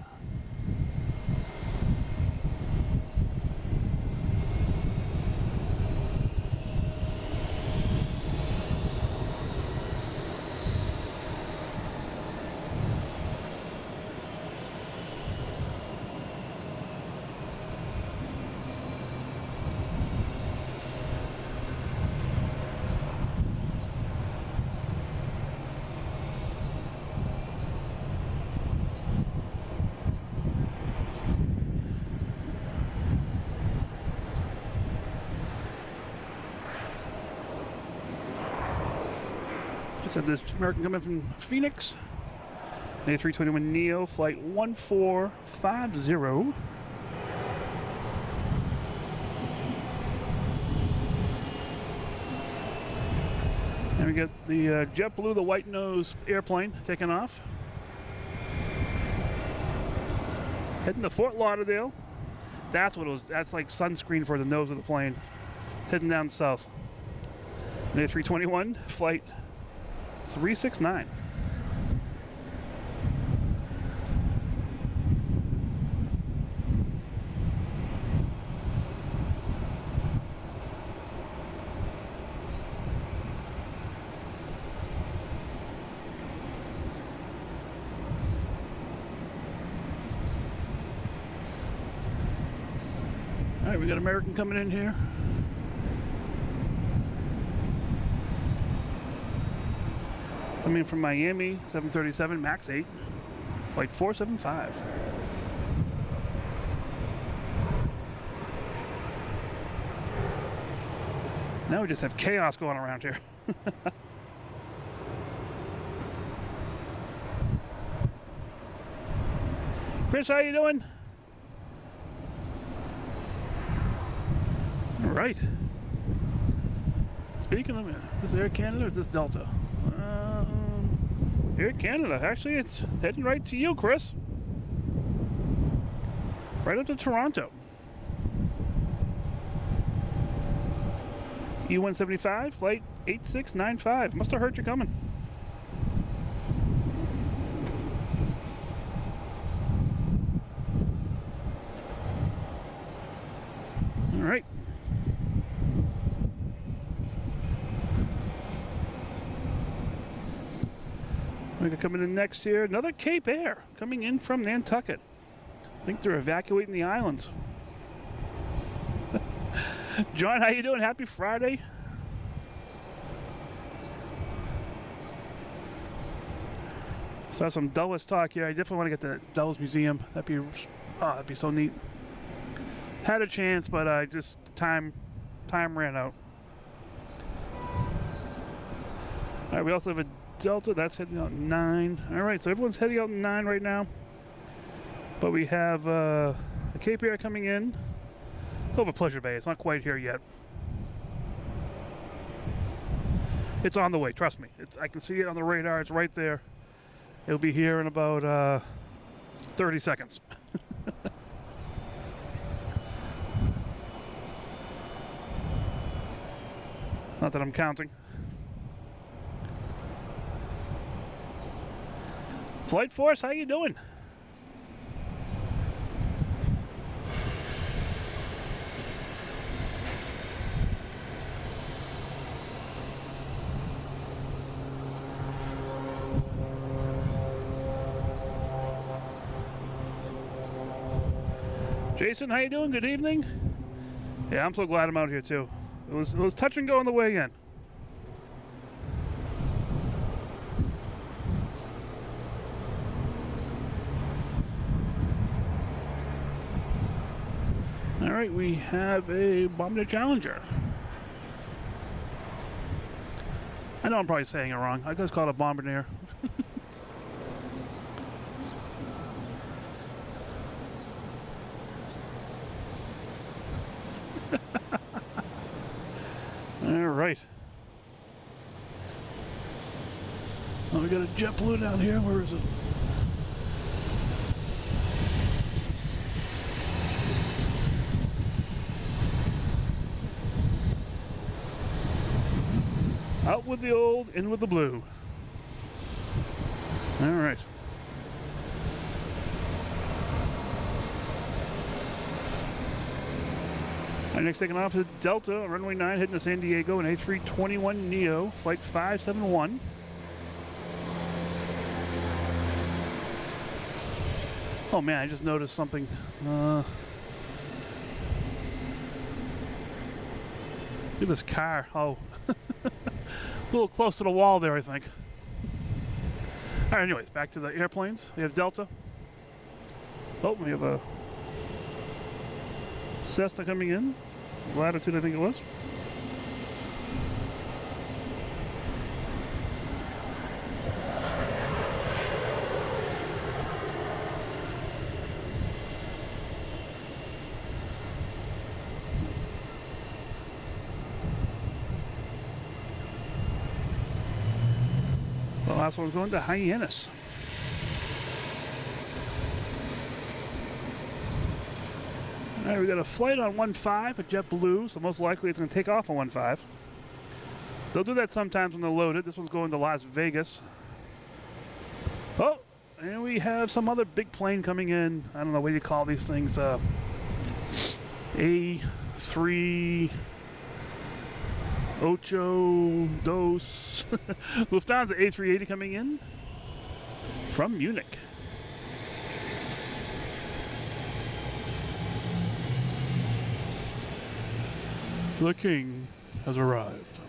Just had this American coming from Phoenix. A321neo, flight 1450. And we get the JetBlue, the white nose airplane, taking off. Heading to Fort Lauderdale. That's what it was. That's like sunscreen for the nose of the plane. Heading down south. An A321, flight 369. All right, we got American coming in here. Coming from Miami, 737 MAX 8, flight 475. Now we just have chaos going around here. Chris, how you doing? All right. Speaking of, is this Air Canada or is this Delta? Air Canada. Actually, it's heading right to you, Chris. Right up to Toronto. E175, flight 8695. Must have heard you coming. All right. We're coming in next here. Another Cape Air coming in from Nantucket. I think they're evacuating the islands. John, how you doing? Happy Friday. Saw some Dulles talk here. I definitely want to get to Dulles Museum. That'd be so neat. Had a chance, but just time ran out. All right, we also have a Delta, that's heading out 9. All right, so everyone's heading out 9 right now. But we have a Cape Air coming in over Pleasure Bay. It's not quite here yet. It's on the way, trust me. I can see it on the radar. It's right there. It'll be here in about 30 seconds. Not that I'm counting. Flight Force, how you doing? Jason, how you doing? Good evening. Yeah, I'm so glad I'm out here too. It was touch and go on the way in. All right, we have a Bombardier Challenger. I know I'm probably saying it wrong. I just call it a Bombardier. All right. Oh, we got a JetBlue down here. Where is it? Out with the old, in with the blue. All right. Our next taking off is Delta, runway 9, heading to San Diego, an A321 Neo, flight 571. Oh man, I just noticed something. Look at this car. Oh, a little close to the wall there, I think. All right, anyways, back to the airplanes. We have Delta. Oh, we have a Cessna coming in. Latitude, I think it was. The last one's going to Hyannis. All right, we got a flight on 1.5 at JetBlue, so most likely it's going to take off on 1.5. They'll do that sometimes when they're loaded. This one's going to Las Vegas. Oh, and we have some other big plane coming in. I don't know what you call these things. A380 Lufthansa A380 coming in from Munich. The king has arrived.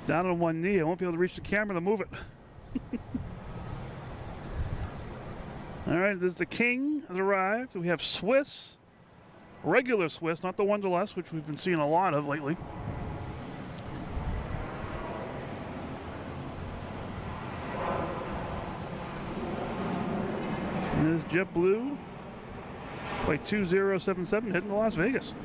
Down on one knee, I won't be able to reach the camera to move it. All right, this is the king has arrived. We have Swiss, regular Swiss, not the Wonderlust, which we've been seeing a lot of lately. And this is JetBlue, flight 2077, heading to Las Vegas.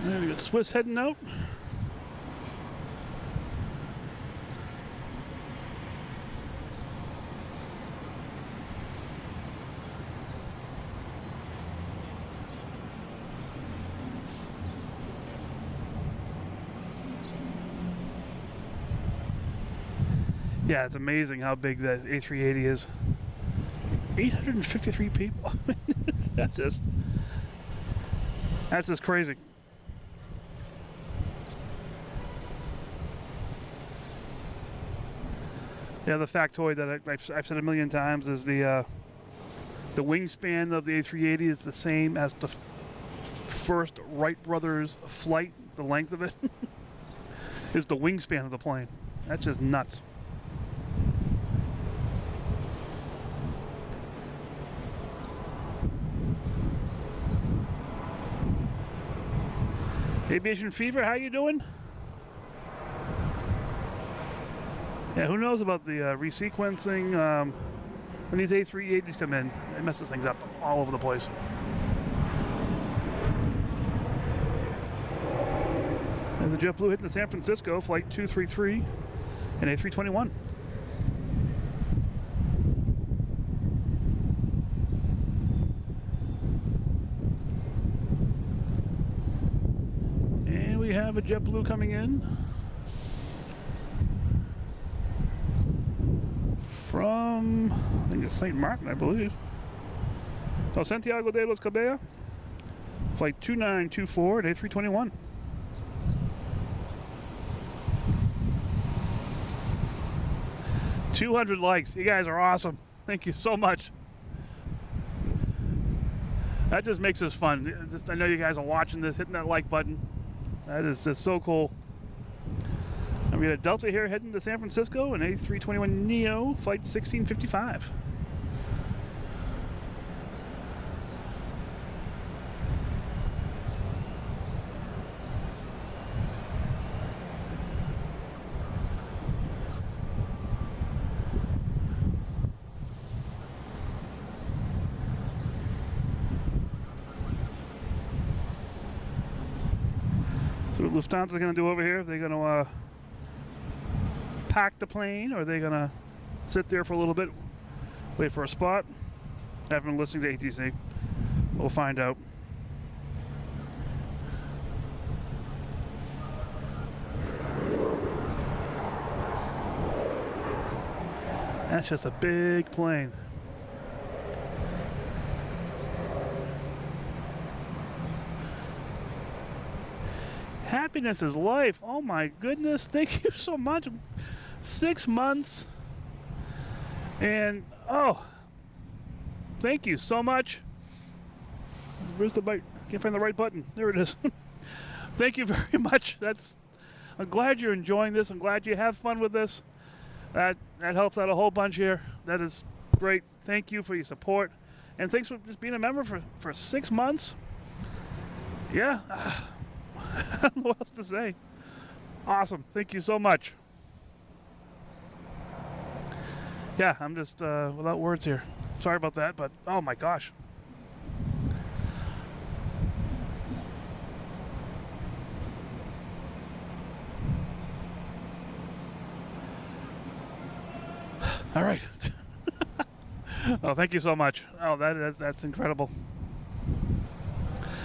And we got Swiss heading out. Yeah, it's amazing how big that A380 is. 853 people. That's just crazy. Yeah, the factoid that I've said a million times is the wingspan of the A380 is the same as the first Wright brothers flight. The length of it is the wingspan of the plane. That's just nuts. Aviation Fever, how you doing? Yeah, who knows about the resequencing? When these A380s come in, it messes things up all over the place. There's a JetBlue hitting the San Francisco, flight 233, and A321. And we have a JetBlue coming in from, I think it's St. Martin, I believe. Oh, Santiago de los Caballos. Flight 2924 at A321. $200 likes. You guys are awesome. Thank you so much. That just makes this fun. I know you guys are watching this, hitting that like button. That is just so cool. I'm going to Delta here, heading to San Francisco, an A321 Neo, flight 1655. So what Lufthansa going to do over here? They're going to pack the plane, or are they going to sit there for a little bit, wait for a spot? I haven't been listening to ATC. We'll find out. That's just a big plane. Happiness is life. Oh my goodness. Thank you so much. 6 months. And oh, thank you so much. Where's the right? Can't find the right button. There it is. Thank you very much. I'm glad you're enjoying this. I'm glad you have fun with this. That helps out a whole bunch here. That is great. Thank you for your support. And thanks for just being a member for 6 months. Yeah. I don't know what else to say. Awesome. Thank you so much. Yeah, I'm just without words here. Sorry about that, but oh my gosh. All right. Oh, thank you so much. Oh, that's incredible.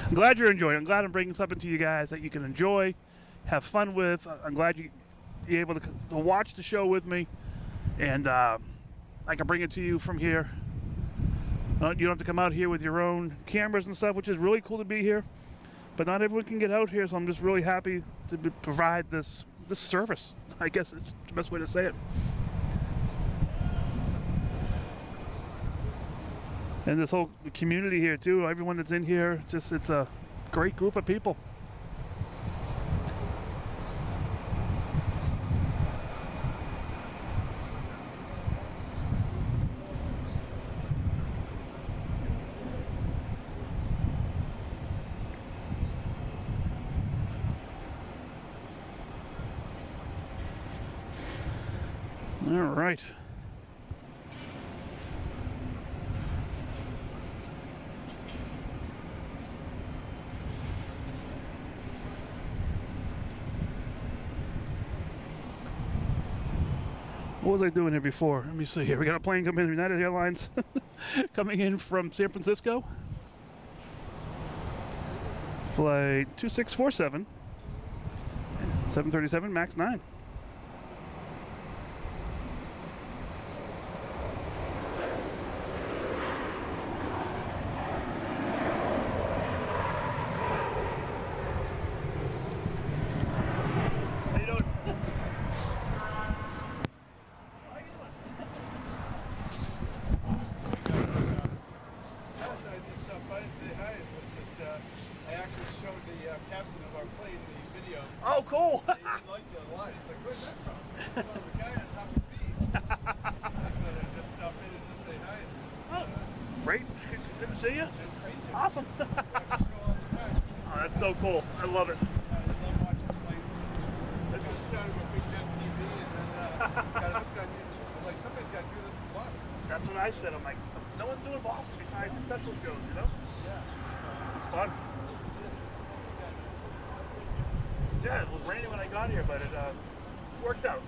I'm glad you're enjoying it. I'm glad I'm bringing something to you guys that you can enjoy, have fun with. I'm glad you're able to watch the show with me, and I can bring it to you from here. You don't have to come out here with your own cameras and stuff, which is really cool to be here. But not everyone can get out here, so I'm just really happy to provide this service. I guess it's the best way to say it. And this whole community here too, everyone that's in here, it's a great group of people. All right. What was I doing here before? Let me see here. We got a plane coming in, United Airlines, coming in from San Francisco. Flight 2647, 737 MAX 9. Oh, cool! He liked it a lot. He's like, "Where's that from?" Well, there's a guy on top of me. I just stop in and just say hi. Oh, great! It's good to see you. Nice to meet you. Awesome. Watch the show all the time. Oh, that's so cool. I love it. I love watching planes. I just started with Big Jet TV and then got hooked on you. Like, somebody's got to do this in Boston. That's what I said. I'm like, no one's doing Boston besides special shows, you know? Yeah. This is fun. Yeah, it was raining when I got here, but it worked out.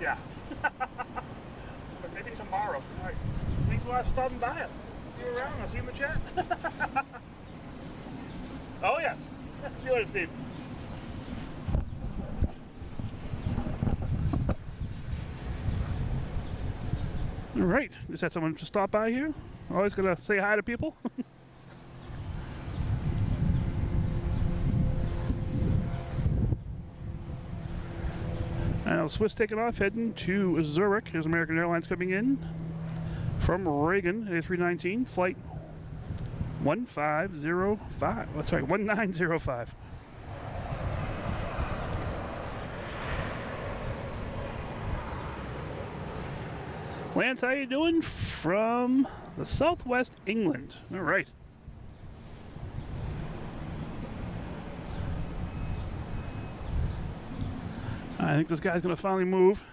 Yeah. But maybe tomorrow. All right. Thanks a lot for stopping by. See you around. I'll see you in the chat. Oh, yes. See you later, Steve. All right, just had someone to stop by here. Always gonna say hi to people. Now Swiss taking off, heading to Zurich. Here's American Airlines coming in from Reagan, A319, flight 1505. Oh, sorry, 1905. Lance, how you doing? From the Southwest England. All right. I think this guy's going to finally move.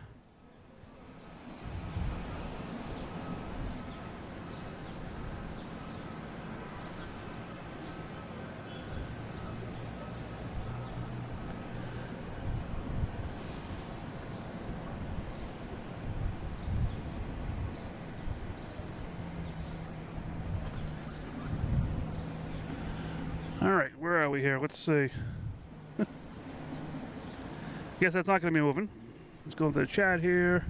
All right, where are we here? Let's see. Guess that's not going to be moving. Let's go into the chat here.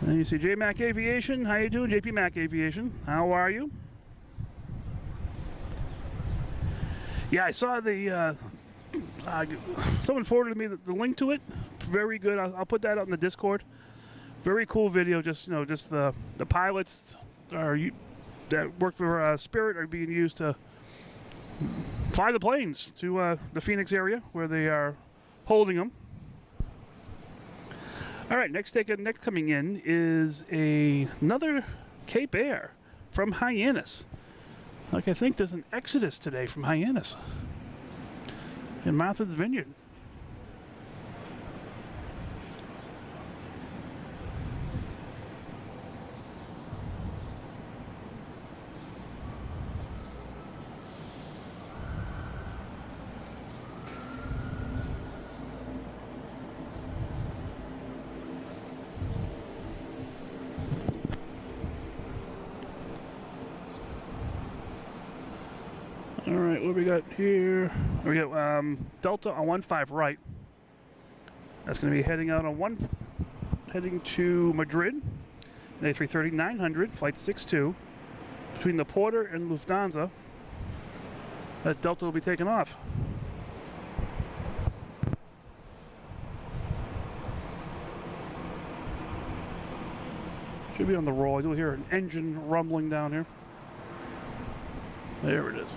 And you see J Mac Aviation. How you doing, JP Mac Aviation? How are you? Yeah, I saw the. Someone forwarded me the link to it. Very good. I'll put that out in the Discord. Very cool video. Just just the pilots that work for Spirit are being used to fly the planes to the Phoenix area where they are holding them. All right, next coming in is another Cape Air from Hyannis. Like, I think there's an exodus today from Hyannis in Martha's Vineyard. All right, what we got here? We got Delta on 15 right. That's going to be heading out on heading to Madrid. An A330-900, flight 62, between the Porter and Lufthansa. That Delta will be taking off. Should be on the roll. You'll hear an engine rumbling down here. There it is.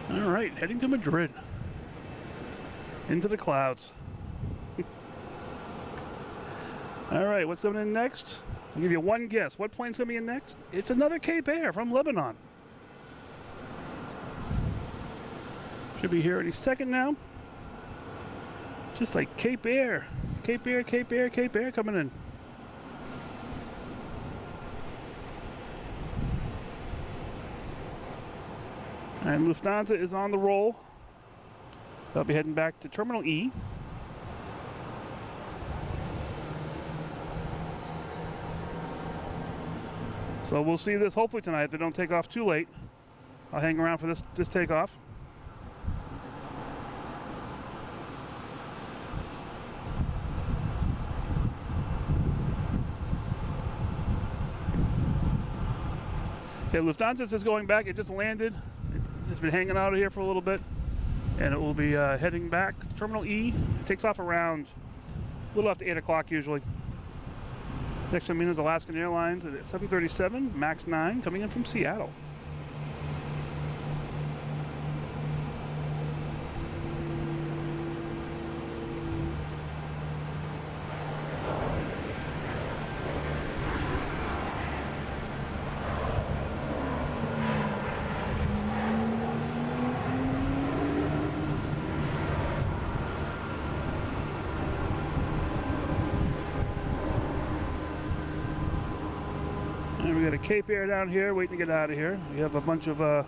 All right, heading to Madrid. Into the clouds. All right, what's coming in next? I'll give you one guess. What plane's coming in next? It's another Cape Air from Lebanon. Should be here any second now. Just like Cape Air. Cape Air, Cape Air, Cape Air coming in. And Lufthansa is on the roll. They'll be heading back to Terminal E. So we'll see this hopefully tonight if they don't take off too late. I'll hang around for this takeoff. Yeah, Lufthansa is going back. It just landed. It's been hanging out here for a little bit, and it will be heading back to Terminal E. It takes off around a little after 8 o'clock usually. Next coming in is Alaskan Airlines at 737 MAX 9 coming in from Seattle. And we got a Cape Air down here waiting to get out of here. We have a bunch of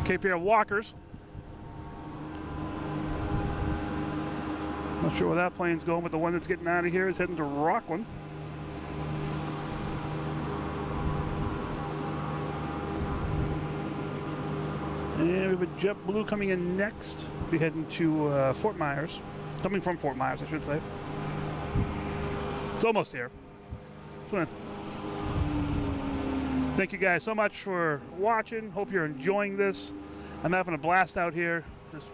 Cape Air walkers. Not sure where that plane's going, but the one that's getting out of here is heading to Rockland. And we have a JetBlue coming in next. Be heading to Fort Myers. Coming from Fort Myers, I should say. It's almost here. Just want to thank you guys so much for watching. Hope you're enjoying this. I'm having a blast out here. Just,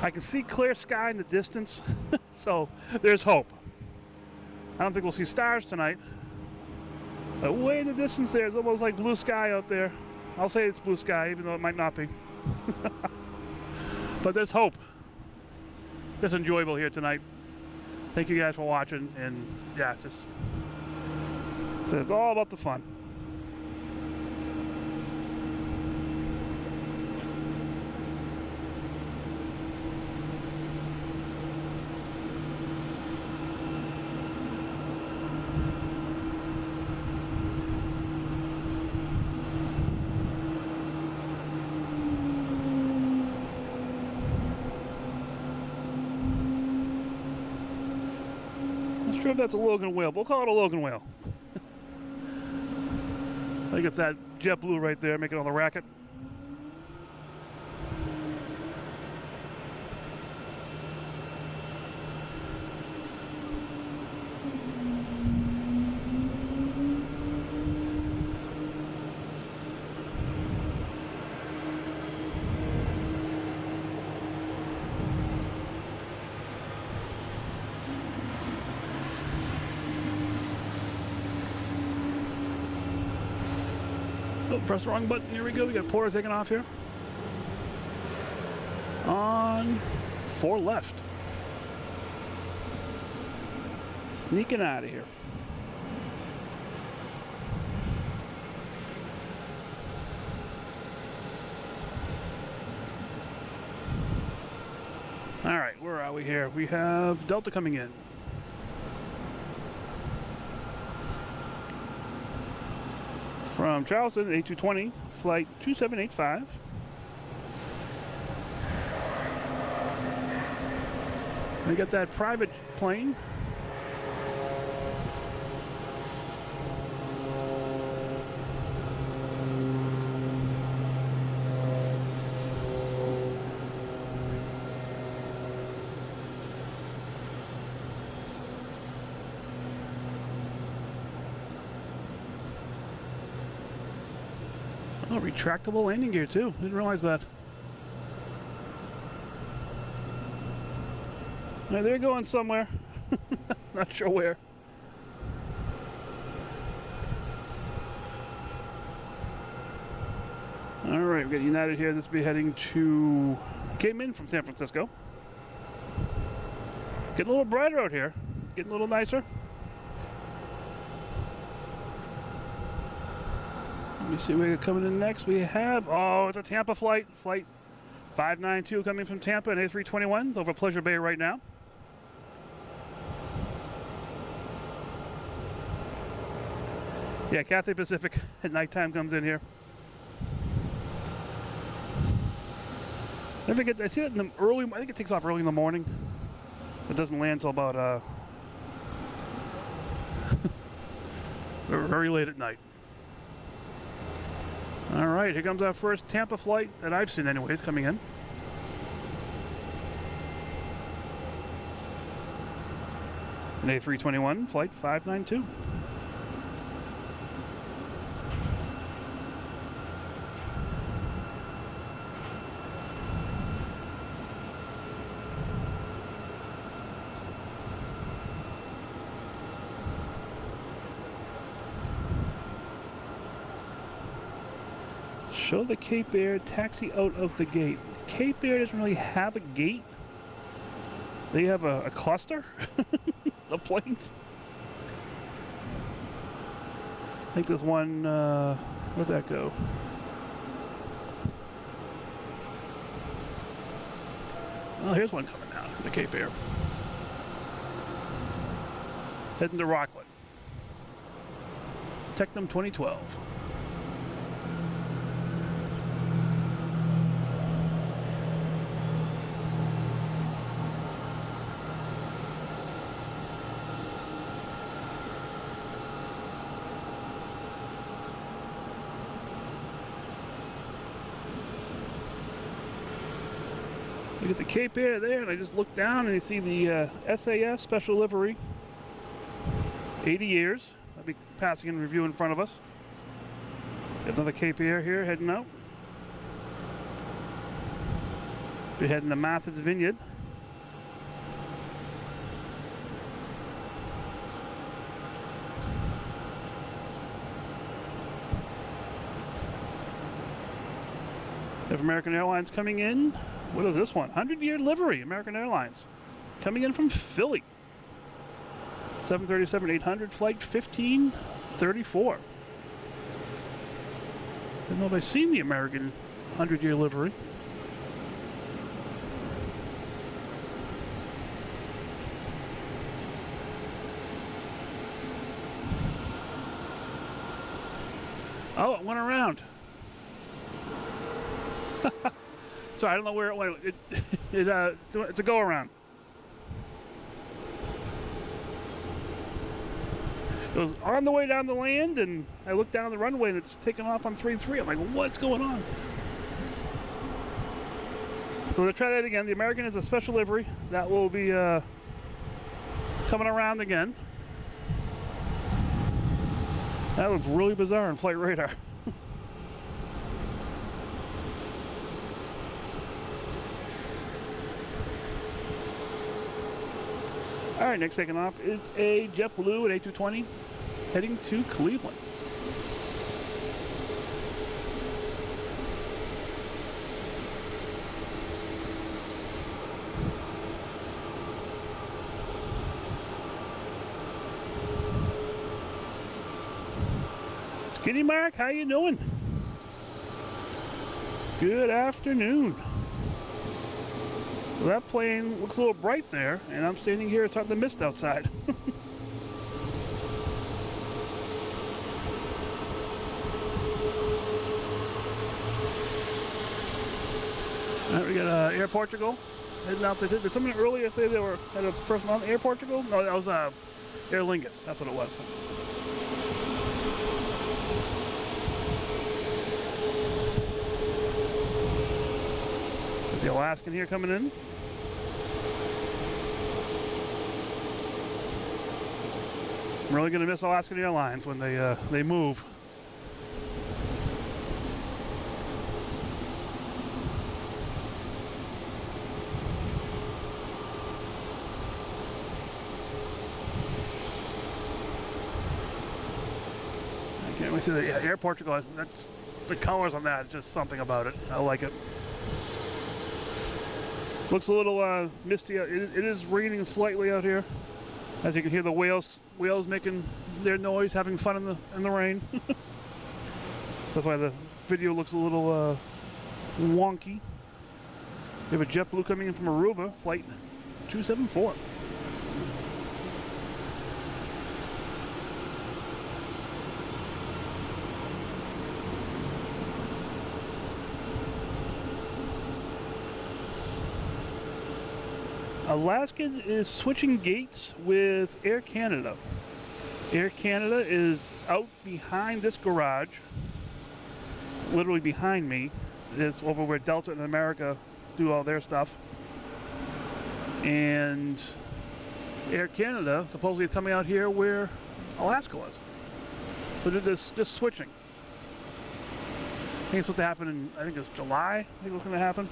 I can see clear sky in the distance, so there's hope. I don't think we'll see stars tonight, but way in the distance there's almost like blue sky out there. I'll say it's blue sky, even though it might not be. But there's hope. It's enjoyable here tonight. Thank you guys for watching, and yeah, just so it's all about the fun. Not sure if that's a Logan whale, but we'll call it a Logan whale. I think it's that JetBlue right there making all the racket. Oh, press the wrong button. Here we go. We got Porter taking off here. On 4 left. Sneaking out of here. All right, where are we here? We have Delta coming in. From Charleston, A220, flight 2785. We got that private plane. Oh, retractable landing gear too. Didn't realize that. Now they're going somewhere. Not sure where. All right, we got United here. This will be heading to came in from San Francisco. Getting a little brighter out here. Getting a little nicer. Let me see, we got coming in next. We have, oh, it's a Tampa flight. Flight 592 coming from Tampa, an A321. It's over Pleasure Bay right now. Yeah, Cathay Pacific at nighttime comes in here. I see it in the early, I think it takes off early in the morning. It doesn't land until about very late at night. All right, here comes our first Tampa flight that I've seen anyways coming in. An A321, flight 592. Show the Cape Air taxi out of the gate. Cape Air doesn't really have a gate. They have a cluster of planes. I think there's one, where'd that go? Oh, here's one coming down, the Cape Air. Heading to Rockland. Technam 2012. You get the Cape Air there, and I just look down and you see the SAS special livery. 80 years. That'll be passing in review in front of us. Got another Cape Air here heading out. We're heading to Martha's Vineyard. We have American Airlines coming in. What is this one? 100-year livery, American Airlines. Coming in from Philly. 737-800, flight 1534. Didn't know if I've seen the American 100-year livery. Oh, it went around. Sorry, I don't know where it went. It's a go-around. It was on the way down to land, and I looked down the runway, and it's taking off on 3-3. I'm like, what's going on? So we'll try that again. The American is a special livery. That will be coming around again. That looks really bizarre on flight radar. All right, next taking off is a JetBlue at A220 heading to Cleveland. Skinny Mark, how you doing? Good afternoon. So that plane looks a little bright there, and I'm standing here, it's starting to mist outside. All right, we got Air Portugal heading out there. Did someone earlier say they had a person on Air Portugal? No, that was Aer Lingus. That's what it was. Got the Alaskan here coming in. I'm really going to miss Alaskan Airlines when they move. We see the Air Portugal. That's the colors on that. It's just something about it. I like it. Looks a little misty. It is raining slightly out here, as you can hear the whales making their noise, having fun in the rain. That's why the video looks a little wonky. We have a JetBlue coming in from Aruba, flight 274. Alaskan is switching gates with Air Canada. Air Canada is out behind this garage, literally behind me. It's over where Delta and America do all their stuff. And Air Canada supposedly is coming out here where Alaska was. So they're just switching. I think it's supposed to happen in, I think it's July, I think it's going to happen.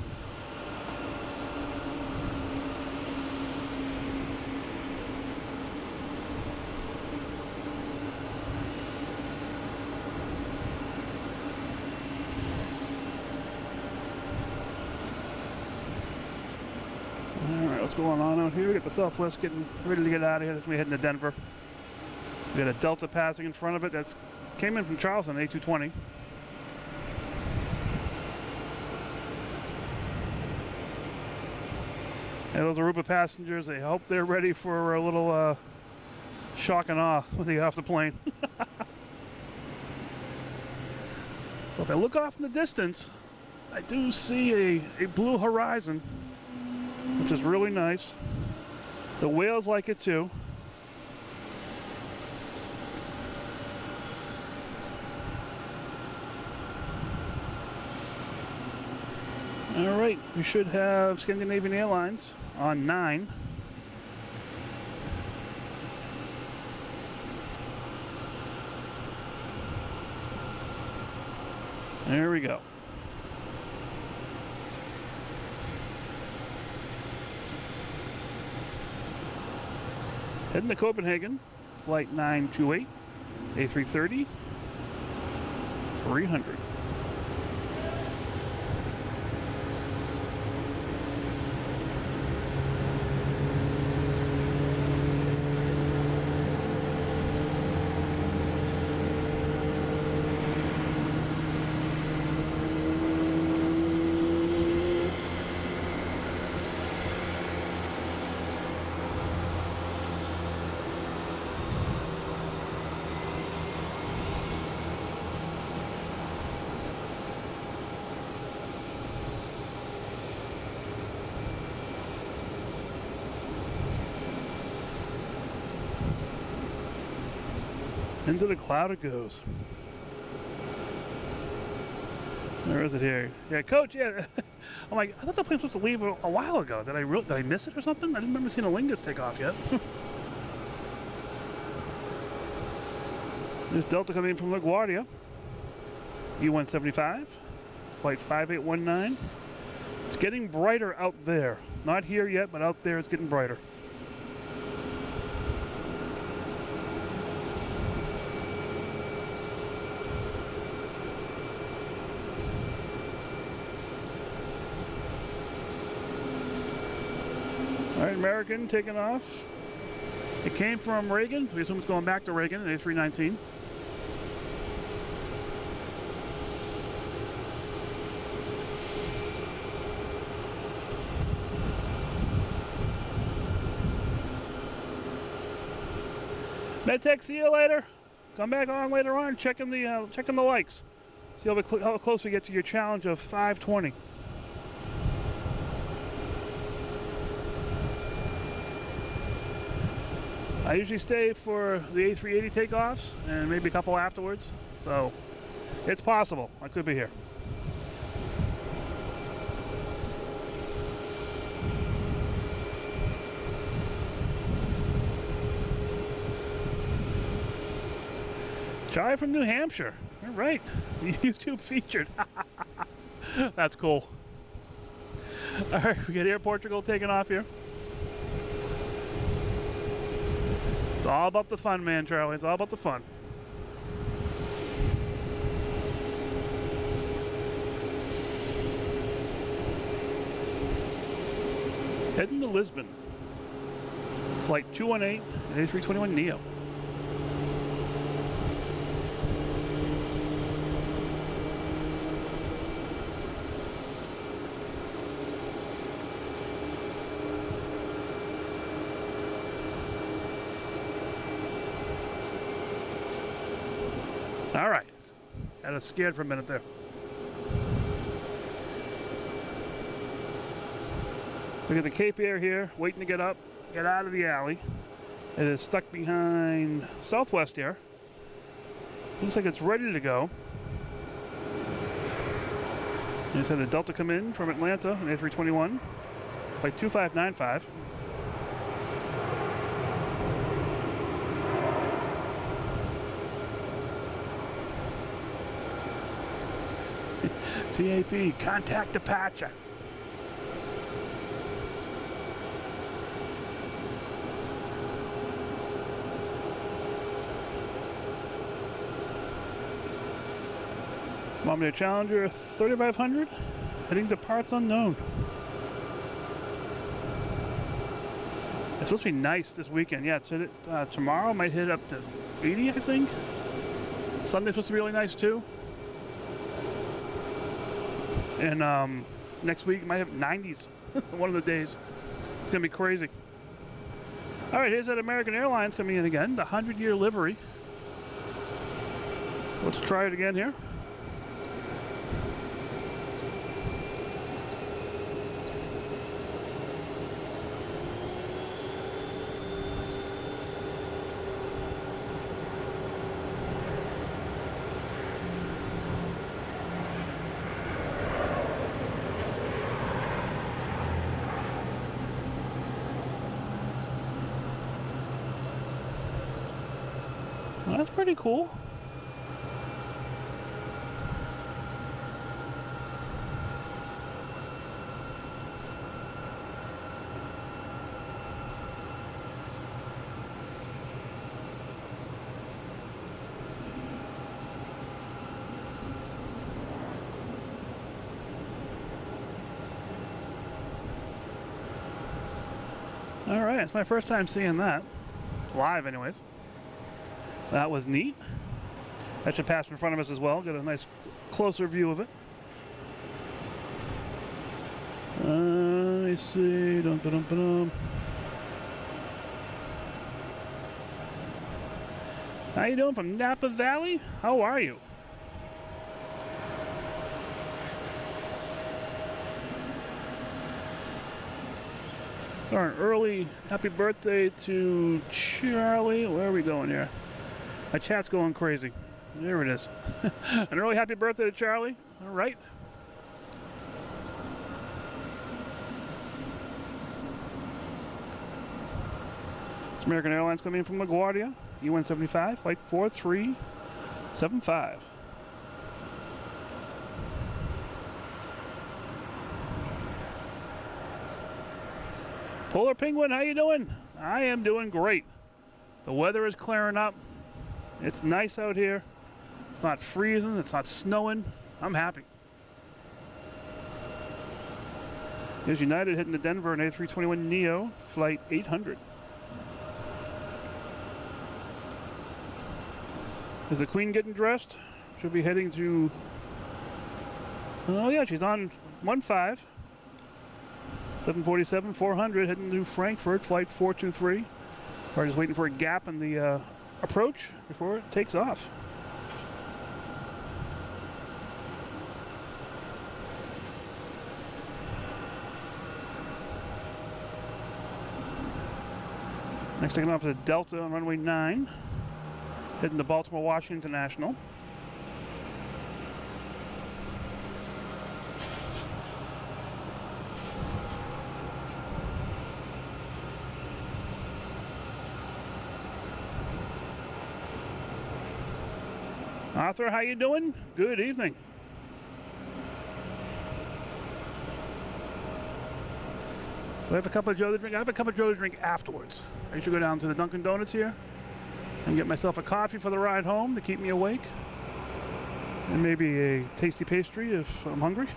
Alright, what's going on out here? We got the Southwest getting ready to get out of here. That's me heading to Denver. We got a Delta passing in front of it. That's came in from Charleston, A220. And those Aruba passengers, I hope they're ready for a little shock and awe when they get off the plane. So if I look off in the distance, I do see a blue horizon, which is really nice. The whales like it too. All right, we should have Scandinavian Airlines on 9. There we go. Heading to Copenhagen, flight 928, A330, 300. Into the cloud it goes. Where is it here? Yeah, coach, yeah. I'm like, I thought the plane was supposed to leave a while ago. Did I miss it or something? I didn't remember seeing a Lingus take off yet. There's Delta coming in from LaGuardia. E175, flight 5819. It's getting brighter out there. Not here yet, but out there it's getting brighter. All right, American taking off. It came from Reagan, so we assume it's going back to Reagan, an A319. MedTech, see you later. Come back on later on, checking the likes. See how close we get to your challenge of 520. I usually stay for the A380 takeoffs and maybe a couple afterwards, so it's possible. I could be here. Chai from New Hampshire. All right, YouTube featured. That's cool. All right, we got Air Portugal taking off here. It's all about the fun, man, Charlie. It's all about the fun. Heading to Lisbon. Flight 218, A321neo. All right. Got us scared for a minute there. Look at the Cape Air here, waiting to get out of the alley. It is stuck behind Southwest Air. Looks like it's ready to go. We just had a Delta come in from Atlanta, an A321, flight 2595. TAP, contact departure. Bombardier Challenger 3500, heading to parts unknown. It's supposed to be nice this weekend. Yeah, tomorrow might hit up to 80, I think. Sunday's supposed to be really nice too. And next week might have 90s one of the days. It's gonna be crazy. All right, here's that American Airlines coming in again, the 100-year livery. Let's try it again here. Well, that's pretty cool. All right, it's my first time seeing that. Live, anyways. That was neat. That should pass in front of us as well. Get a nice closer view of it. Let me see. Dum-ba-dum-ba-dum. How you doing from Napa Valley? How are you? So an early happy birthday to Charlie. Where are we going here? My chat's going crazy. There it is. An early happy birthday to Charlie. All right. It's American Airlines coming in from LaGuardia. UN 75, flight 4375. Polar Penguin, how you doing? I am doing great. The weather is clearing up. It's nice out here. It's not freezing. It's not snowing. I'm happy. Here's United heading to Denver, an A321 Neo, flight 800. Is the Queen getting dressed? She'll be heading to... Oh yeah, she's on 1-5. 747-400 heading to Frankfurt, flight 423. We're just waiting for a gap in the approach before it takes off. Next taking off is a Delta on runway 9, heading to Baltimore, Washington International. Arthur, how you doing? Good evening. Do I have a cup of Joe to drink? I have a cup of Joe to drink afterwards. I usually go down to the Dunkin' Donuts here and get myself a coffee for the ride home to keep me awake. And maybe a tasty pastry if I'm hungry.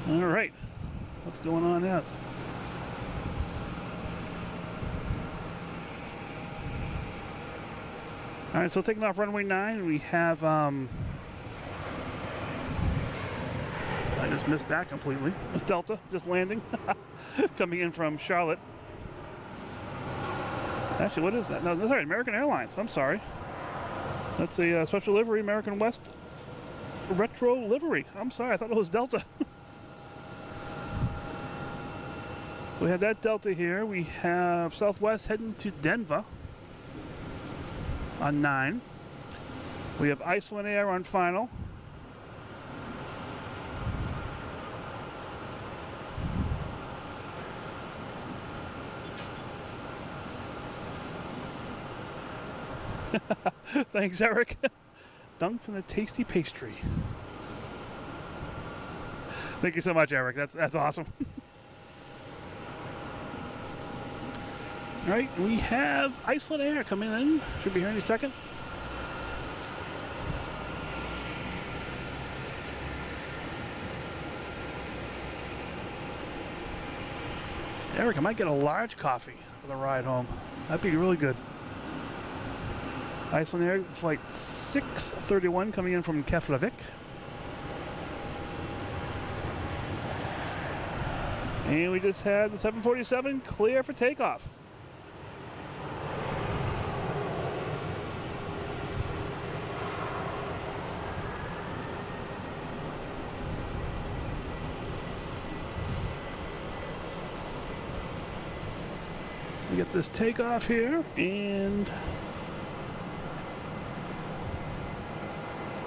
All right, what's going on now? All right, so taking off runway 9, we have, I just missed that completely. Delta just landing, coming in from Charlotte. Actually, what is that? No, that's right, American Airlines, I'm sorry. That's a special livery, American West retro livery. I'm sorry, I thought it was Delta. So we have that Delta here. We have Southwest heading to Denver on 9. We have Iceland Air on final. Thanks, Eric. Dunks and a tasty pastry. Thank you so much, Eric. That's awesome. All right, we have Iceland Air coming in. Should be here any second. Eric, I might get a large coffee for the ride home. That'd be really good. Iceland Air, flight 631 coming in from Keflavik. And we just had the 747 clear for takeoff. We get this takeoff here, and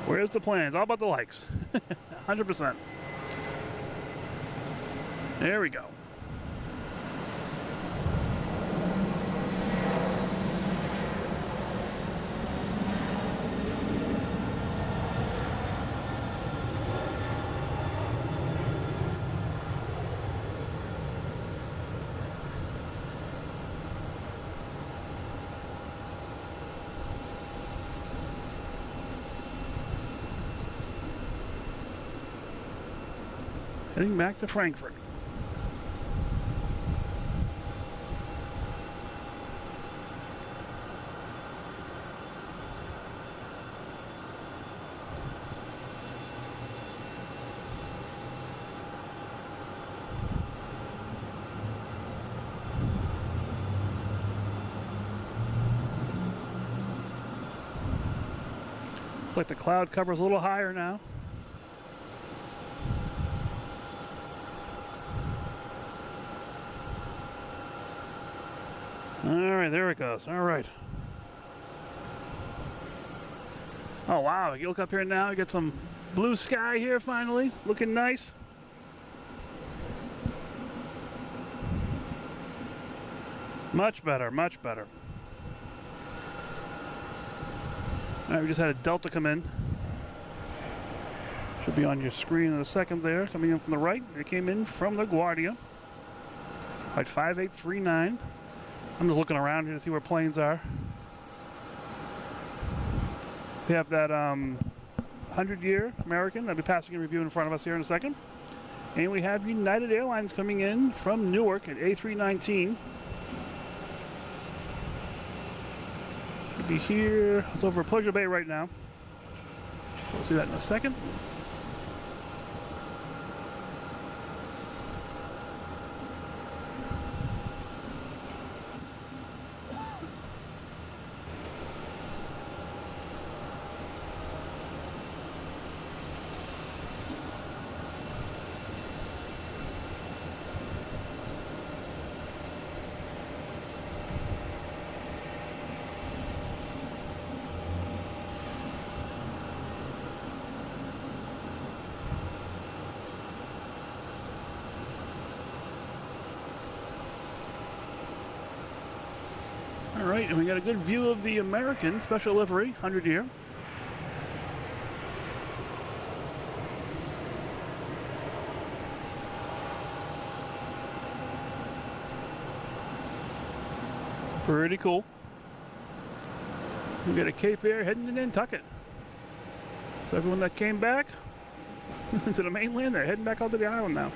Where's the plan? It's all about the likes. 100%. There we go. Heading back to Frankfurt. Looks like the cloud cover's a little higher now. All right, there it goes. All right. Oh, wow. You look up here now, you get some blue sky here finally. Looking nice. Much better, much better. All right, we just had a Delta come in. Should be on your screen in a second there. Coming in from the right. It came in from LaGuardia. At 5839. I'm just looking around here to see where planes are. We have that 100-year American that'll be passing in review in front of us here in a second. And we have United Airlines coming in from Newark at A319. Should be here. It's over at Pleasure Bay right now. We'll see that in a second. All right, and we got a good view of the American special livery, 100-year. Pretty cool. We got a Cape Air heading to Nantucket. So everyone that came back to the mainland, they're heading back out to the island now.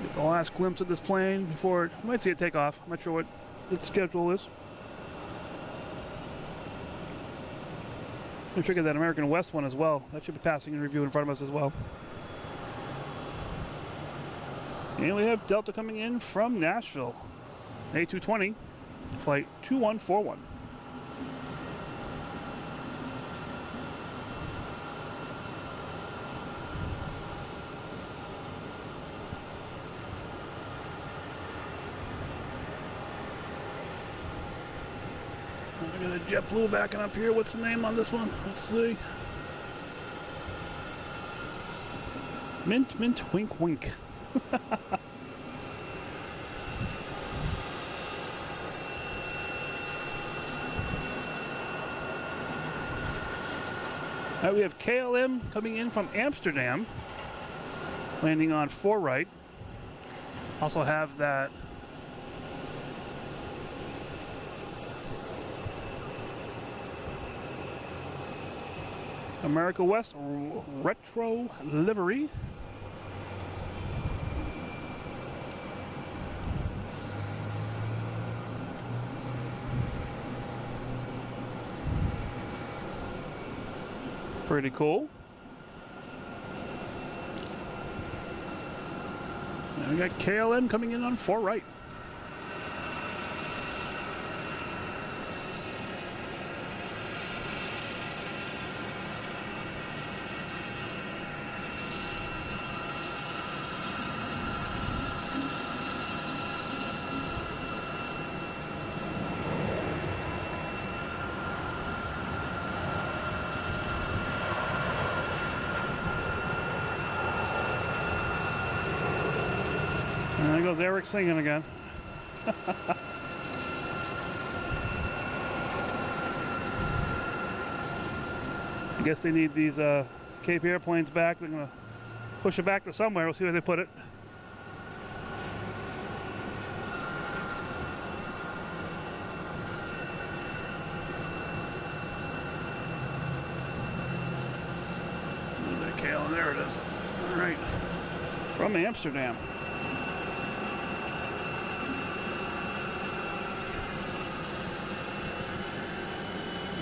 Get the last glimpse of this plane before you might see it take off. I'm not sure what its schedule is. I'm sure get that American West one as well. That should be passing in review in front of us as well. And we have Delta coming in from Nashville. A220, flight 2141. We got a JetBlue backing up here. What's the name on this one? Let's see. Mint, mint, wink, wink. All right, we have KLM coming in from Amsterdam, landing on 4 right. Also have that America West retro livery. Pretty cool. And we got KLM coming in on 4 right. There goes Eric singing again. I guess they need these Cape airplanes back. They're going to push it back to somewhere. We'll see where they put it. Where's that Kale? There it is. All right. From Amsterdam.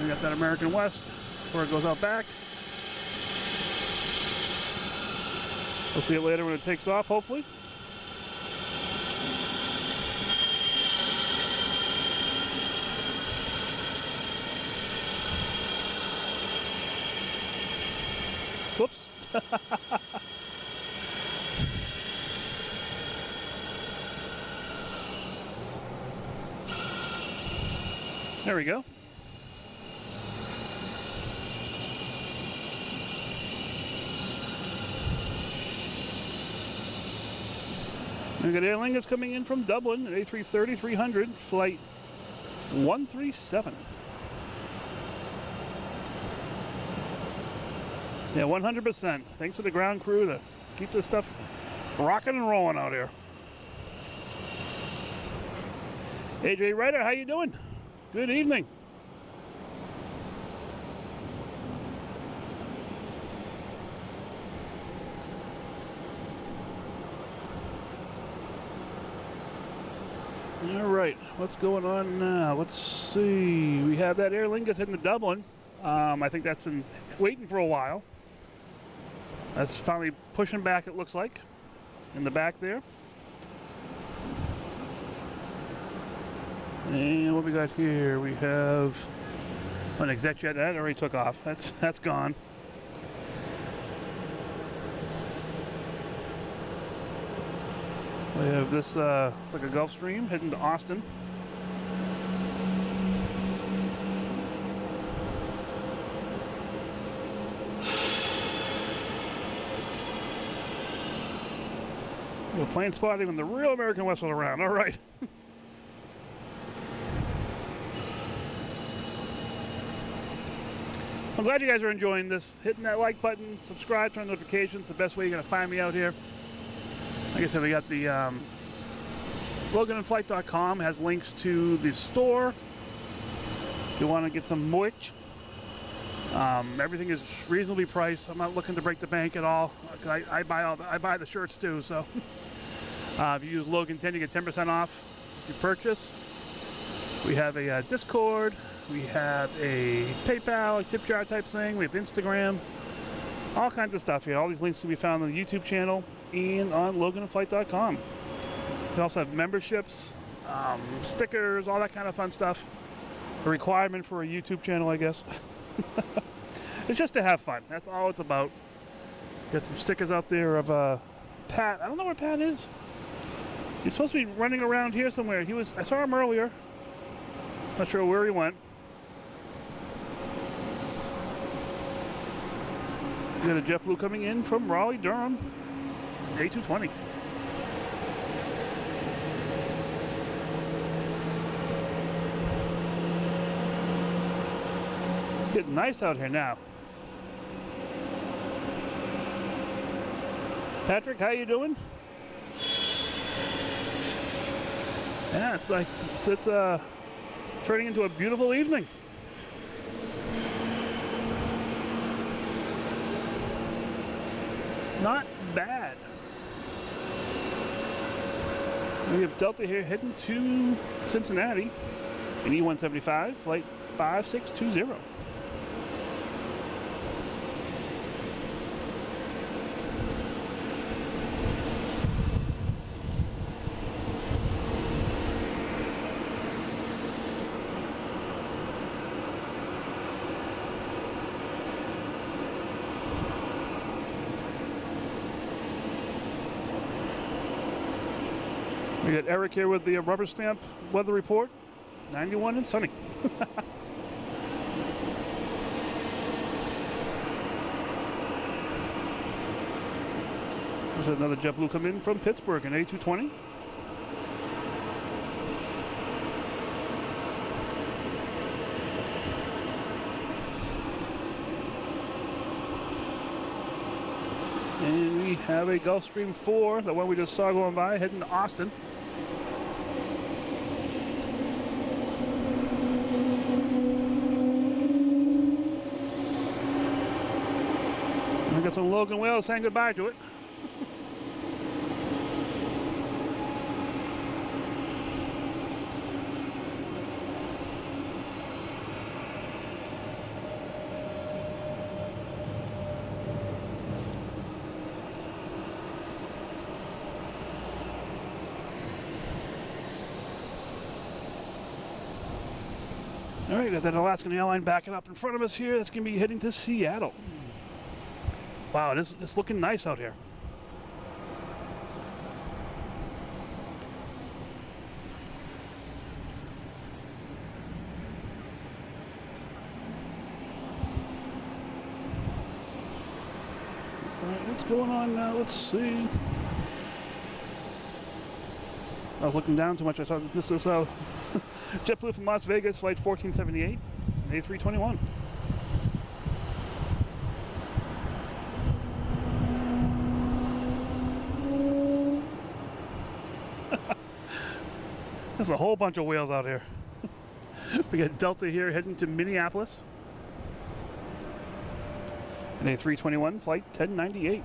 We got that American West before it goes out back. We'll see it later when it takes off, hopefully. Whoops. There we go. We got Aer Lingus coming in from Dublin, an A330-300, flight 137. Yeah, 100%. Thanks to the ground crew to keep this stuff rocking and rolling out here. AJ Ryder, how you doing? Good evening. All right, what's going on now? Let's see. We have that Aer Lingus heading to Dublin. I think that's been waiting for a while. That's finally pushing back, it looks like, in the back there. And what we got here? We have an exec jet that already took off. That's gone. We have this, it's like a Gulfstream heading to Austin. We're plane spotting when the real American West was around. All right. I'm glad you guys are enjoying this. Hitting that like button, subscribe, turn on notifications. The best way you're going to find me out here. Like I said, we got the loganinflight.com has links to the store. If you want to get some merch, everything is reasonably priced. I'm not looking to break the bank at all. I buy the shirts too. So if you use Logan 10, you get 10% off your purchase. We have a Discord. We have a PayPal, a tip jar type thing. We have Instagram. All kinds of stuff here. All these links can be found on the YouTube channel and on loganinflight.com. We also have memberships, stickers, all that kind of fun stuff. A requirement for a YouTube channel, I guess. It's just to have fun. That's all it's about. Got some stickers out there of Pat. I don't know where Pat is. He's supposed to be running around here somewhere. I saw him earlier. Not sure where he went. We got a JetBlue coming in from Raleigh, Durham, A220. It's getting nice out here now. Patrick, how you doing? Yeah, it's like it's turning into a beautiful evening. Not bad. We have Delta here heading to Cincinnati in E175, flight 5620. We got Eric here with the rubber stamp weather report. 91 and sunny. There's another JetBlue come in from Pittsburgh, an A220. have a Gulfstream 4, the one we just saw going by, heading to Austin. I got some Logan whales saying goodbye to it. All right, got that Alaskan airline backing up in front of us here. That's going to be heading to Seattle. Wow, it's looking nice out here. All right, what's going on now? Let's see. I was looking down too much. I saw this is JetBlue from Las Vegas, flight 1478, A321. There's a whole bunch of whales out here. We got Delta here heading to Minneapolis. An A321, flight 1098.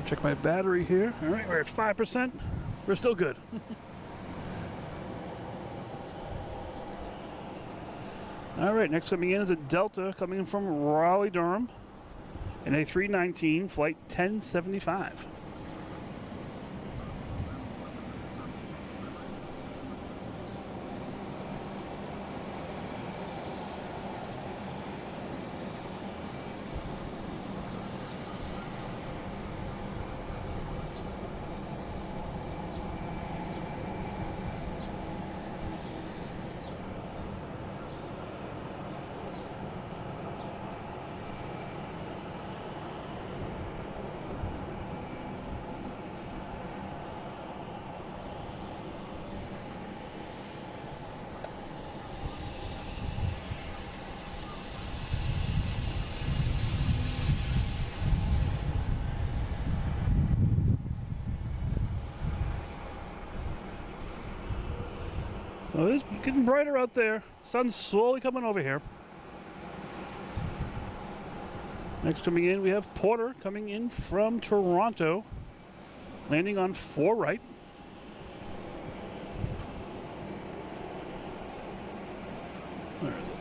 Check my battery here. All right, we're at 5%. We're still good. All right, next coming in is a Delta coming in from Raleigh-Durham, an A319, flight 1075. So it is getting brighter out there. Sun's slowly coming over here. Next coming in, we have Porter coming in from Toronto, landing on 4 right. Where is it?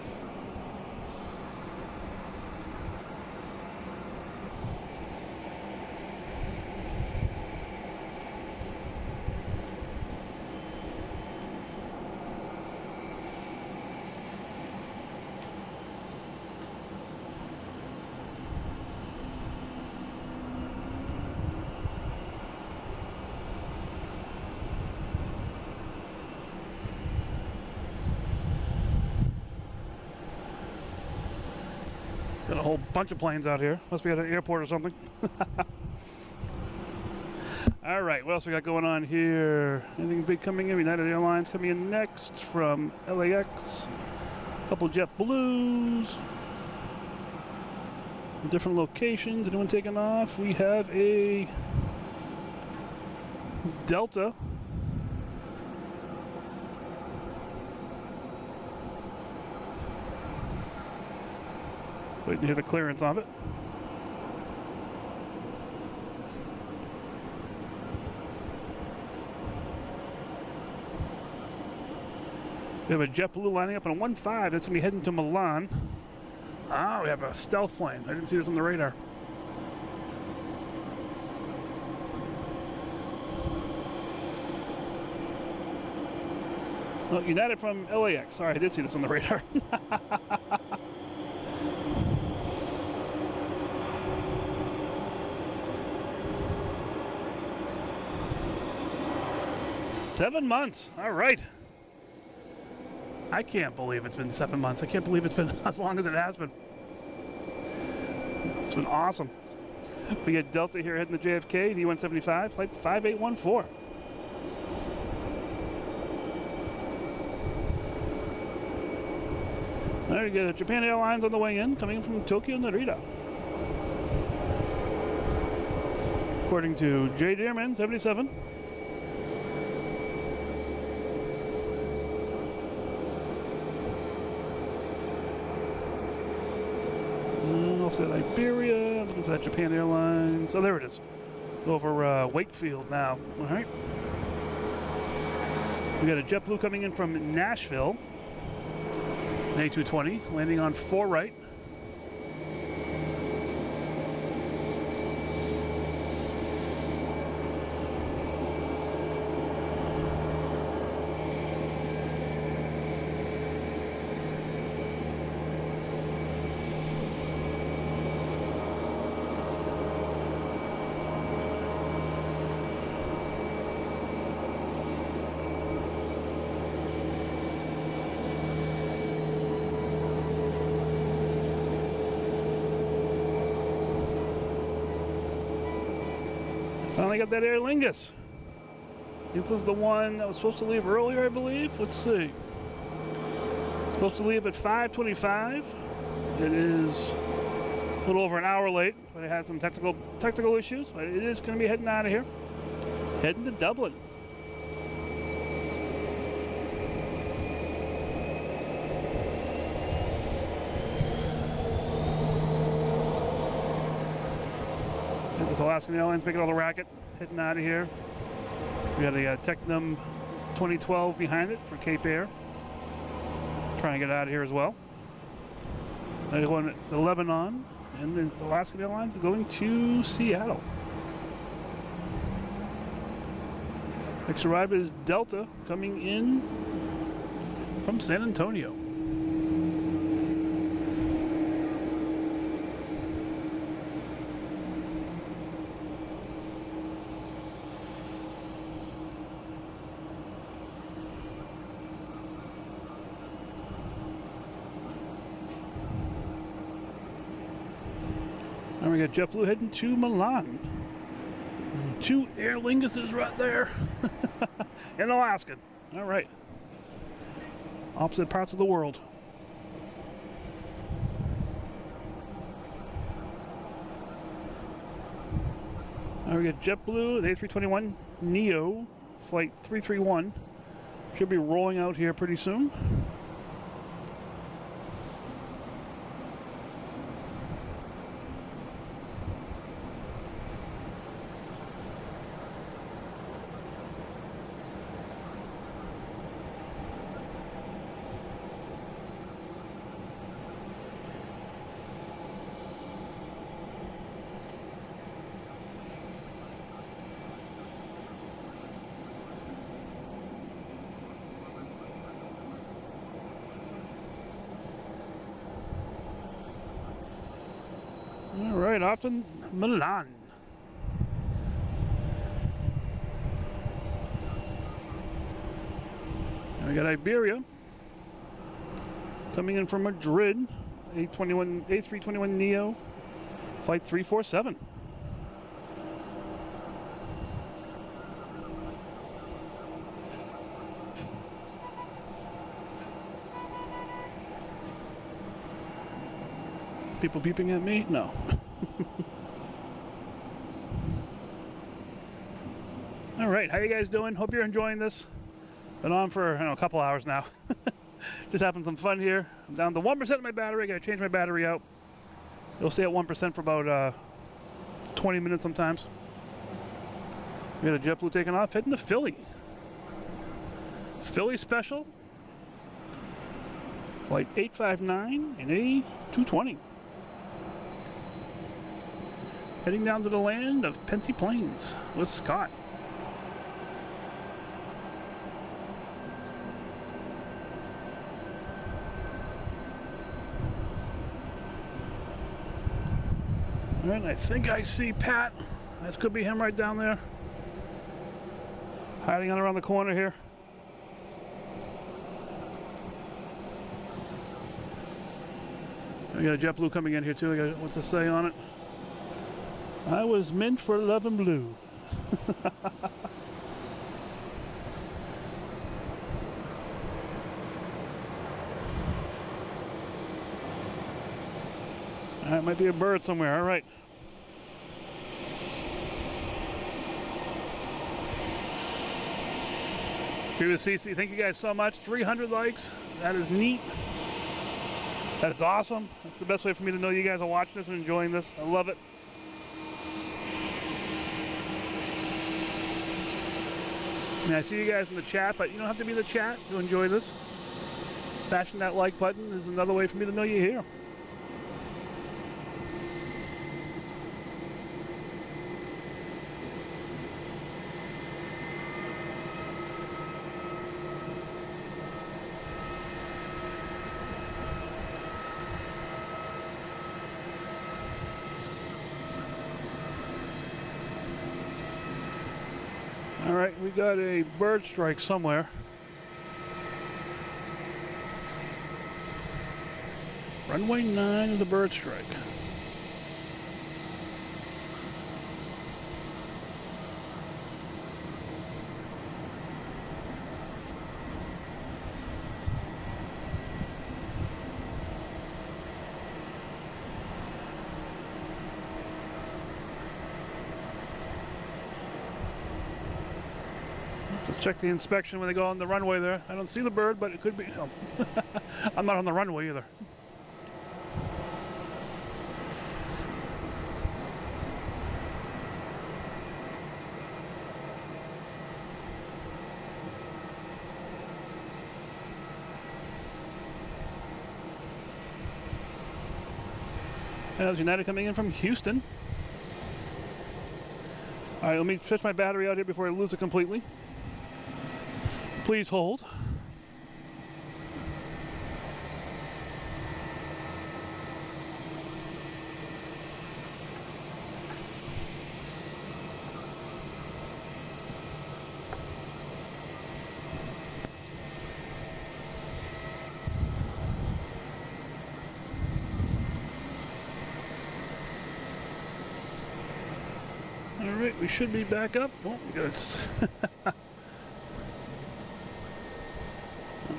Got a whole bunch of planes out here. Must be at an airport or something. All right, what else we got going on here? Anything big coming in? United Airlines coming in next from LAX. A couple JetBlues. Different locations. Anyone taking off? We have a Delta. Waiting to hear the clearance of it. We have a JetBlue lining up on a 1-5. That's going to be heading to Milan. Ah, we have a stealth plane. I didn't see this on the radar. Well, United from LAX. Sorry, I did see this on the radar. 7 months. All right. I can't believe it's been 7 months. I can't believe it's been as long as it has been. It's been awesome. We get Delta here heading to JFK, D175, flight 5814. There you go, Japan Airlines on the way in, coming in from Tokyo, Narita. According to J. Dearman, 77. Let's go to Iberia, looking for that Japan Airlines. Oh, there it is. Over Wakefield now. All right. We got a JetBlue coming in from Nashville. An A220, landing on 4 right. Finally got that Aer Lingus. This is the one that was supposed to leave earlier, I believe. Let's see. Supposed to leave at 5:25. It is a little over an hour late, but it had some technical issues. But it is going to be heading out of here, heading to Dublin. This Alaskan Airlines making all the racket, heading out of here. We got a Tecnam 2012 behind it for Cape Air. Trying to get out of here as well. They're going to Lebanon, and the Alaskan Airlines is going to Seattle. Next arrival is Delta coming in from San Antonio. And we got JetBlue heading to Milan. And 2 Aer Linguses right there in Alaska. All right. Opposite parts of the world. Now we got JetBlue, the A321 Neo, flight 331. Should be rolling out here pretty soon. All right, off to Milan. And we got Iberia coming in from Madrid, A321 Neo, flight 347. People beeping at me? No. All right, how you guys doing? Hope you're enjoying this. Been on for a couple hours now. Just having some fun here. I'm down to 1% of my battery. Got to change my battery out. It'll stay at 1% for about 20 minutes sometimes. We got a JetBlue taking off, heading to Philly. Philly special. Flight 859 and A220. Heading down to the land of Pensy Plains with Scott. All right, I think I see Pat. This could be him right down there. Hiding on around the corner here. I got a JetBlue coming in here too. I got, what's it say on it? I was meant for love and blue. That might be a bird somewhere. All right. Here with CC. Thank you guys so much. 300 likes. That is neat. That's awesome. That's the best way for me to know you guys are watching this and enjoying this. I love it. I mean, I see you guys in the chat, but you don't have to be in the chat to enjoy this. Smashing that like button is another way for me to know you're here. All right, we got a bird strike somewhere. Runway 9 is a bird strike. Just check the inspection when they go on the runway there. I don't see the bird, but it could be. Oh. I'm not on the runway either. There's United coming in from Houston. All right, let me switch my battery out here before I lose it completely. Please hold. All right, we should be back up. Oh, we got it.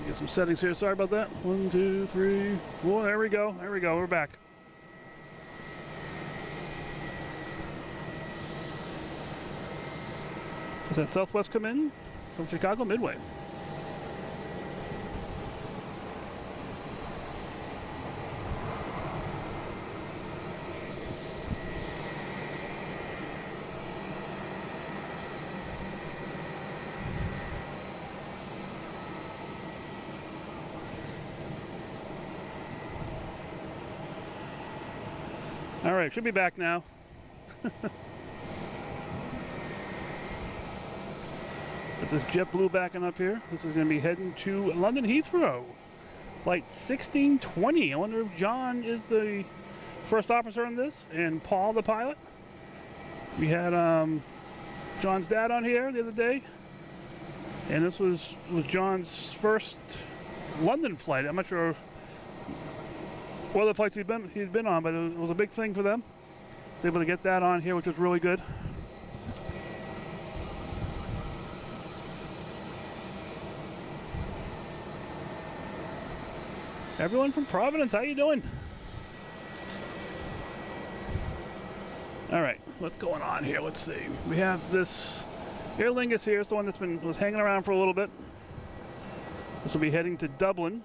Get some settings here. Sorry about that. 1, 2, 3, 4. There we go. There we go. We're back. Does that Southwest come in from Chicago Midway? All right, should be back now. Got this JetBlue backing up here. This is going to be heading to London Heathrow. Flight 1620. I wonder if John is the first officer on this and Paul the pilot. We had John's dad on here the other day. And this was John's first London flight. I'm not sure what other flights he'd been on, but it was a big thing for them. I was able to get that on here, which was really good. Everyone from Providence, how you doing? All right, what's going on here? Let's see. We have this Aer Lingus here. It's the one that's was hanging around for a little bit. This will be heading to Dublin.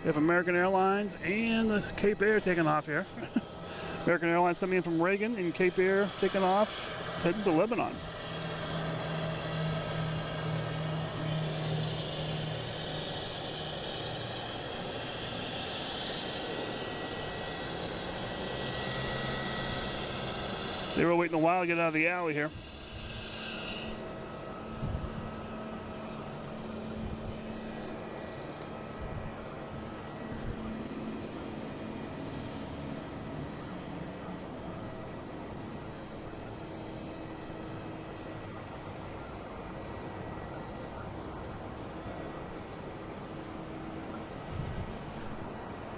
We have American Airlines and the Cape Air taking off here. American Airlines coming in from Reagan and Cape Air taking off, heading to Lebanon. They were waiting a while to get out of the alley here.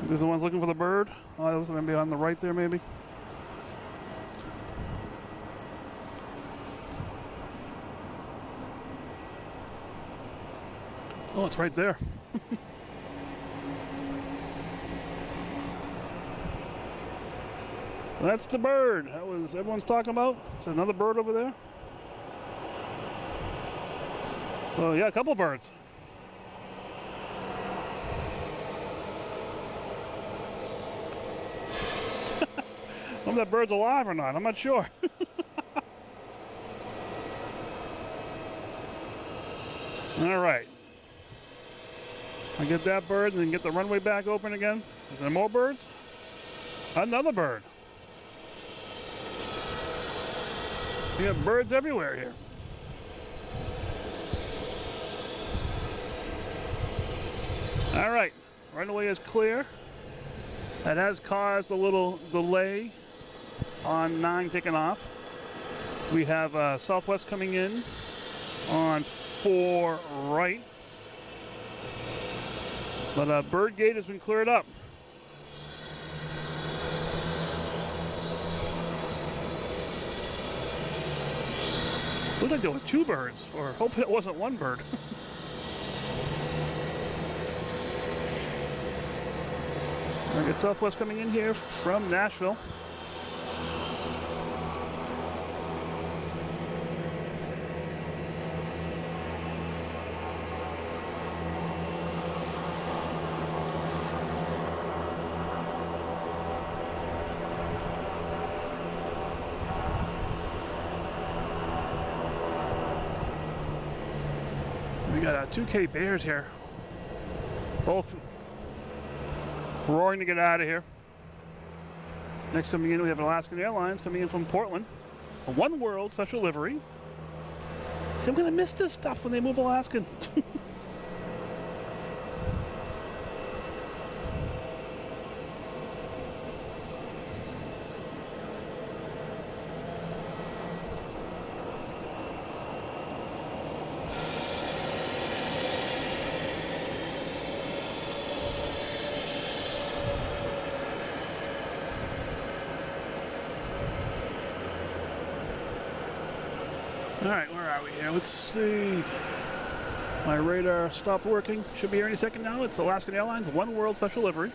This is the one's looking for the bird. Oh, that was going to be on the right there, maybe. Oh, it's right there. That's the bird. That was everyone's talking about. There's another bird over there. So yeah, a couple birds. I don't know if that bird's alive or not. I'm not sure. All right. I get that bird and then get the runway back open again. Is there more birds? Another bird. We got birds everywhere here. All right, runway is clear. That has caused a little delay on 9 taking off. We have Southwest coming in on 4 right. But bird gate has been cleared up. Looks like there were 2 birds, or hopefully it wasn't 1 bird. I get Southwest coming in here from Nashville. We got 2K Bears here, both roaring to get out of here. Next coming in, we have Alaskan Airlines coming in from Portland. A One World special livery. See, I'm gonna miss this stuff when they move Alaskan. All right, where are we here? Let's see. My radar stopped working. Should be here any second now. It's Alaskan Airlines, One World special livery.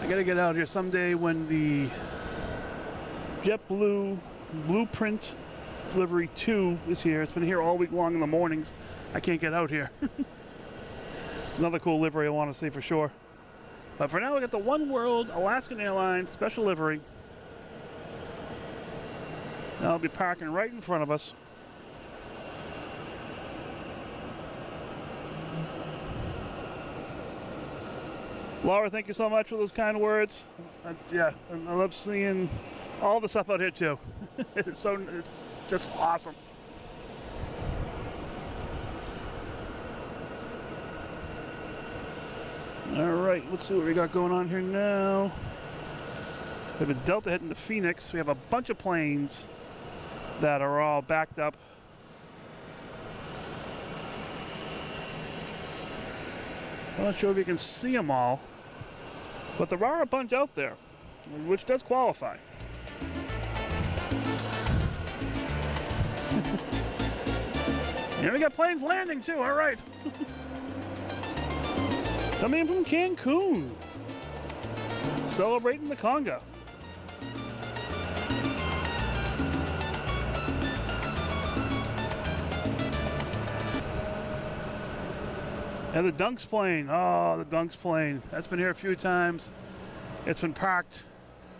I gotta get out here someday when the JetBlue Blueprint Delivery 2 is here. It's been here all week long in the mornings. I can't get out here. It's another cool livery I want to see for sure. But for now, we got the One World Alaskan Airlines special livery. That'll be parking right in front of us. Laura, thank you so much for those kind words. Yeah, I love seeing all the stuff out here too. It's just awesome. All right, let's see what we got going on here now. We have a Delta heading to Phoenix. We have a bunch of planes that are all backed up. I'm not sure if you can see them all, but there are a bunch out there, which does qualify. And we got planes landing too, all right. Coming in from Cancun, celebrating the conga. And the Dunks plane, oh, the Dunks plane. That's been here a few times. It's been parked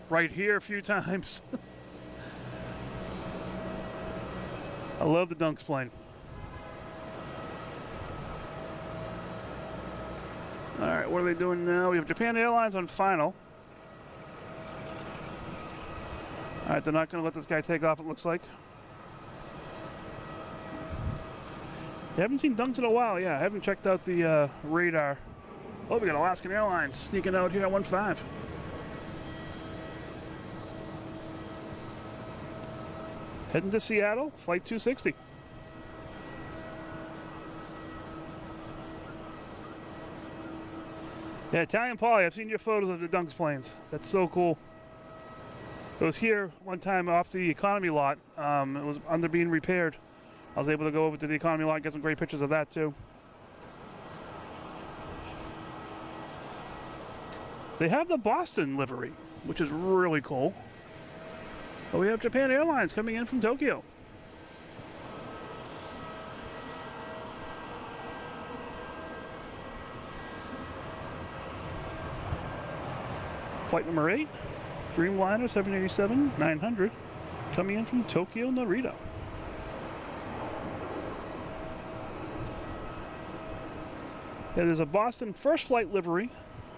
right here a few times. I love the Dunks plane. All right, what are they doing now? We have Japan Airlines on final. All right, they're not going to let this guy take off, it looks like. You haven't seen Dunks in a while, yeah. I haven't checked out the radar. Oh, we got Alaskan Airlines sneaking out here at 15. Heading to Seattle, flight 260. Yeah, Italian Poly, I've seen your photos of the Dunks planes. That's so cool. It was here one time off the economy lot. It was under being repaired. I was able to go over to the economy lot and get some great pictures of that too. They have the Boston livery, which is really cool. But we have Japan Airlines coming in from Tokyo. Flight number 8, Dreamliner 787-900, coming in from Tokyo Narita. Yeah, there's a Boston first flight livery,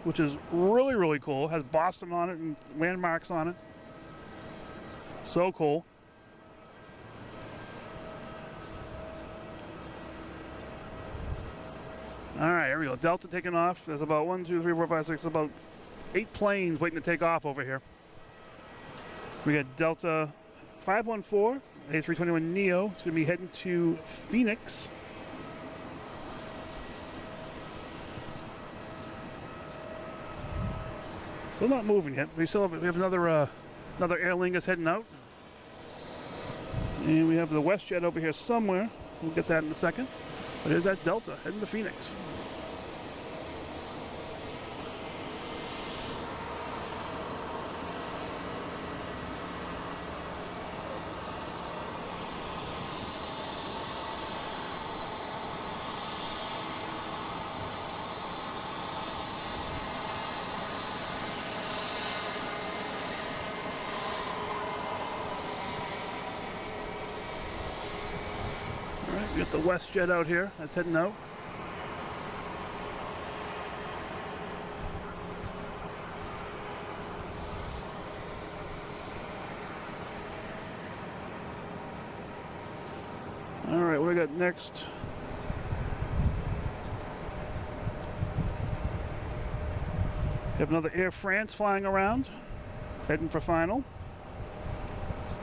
which is really, really cool. It has Boston on it and landmarks on it. So cool. All right, here we go. Delta taking off. There's about 1, 2, 3, 4, 5, 6, about 8 planes waiting to take off over here. We got Delta 514, A321neo. It's going to be heading to Phoenix. Still not moving yet. We have another Aer Lingus heading out. And we have the WestJet over here somewhere. We'll get that in a second. But here's that Delta heading to Phoenix. We got the WestJet out here. That's heading out. All right, what do we got next? We have another Air France flying around, heading for final.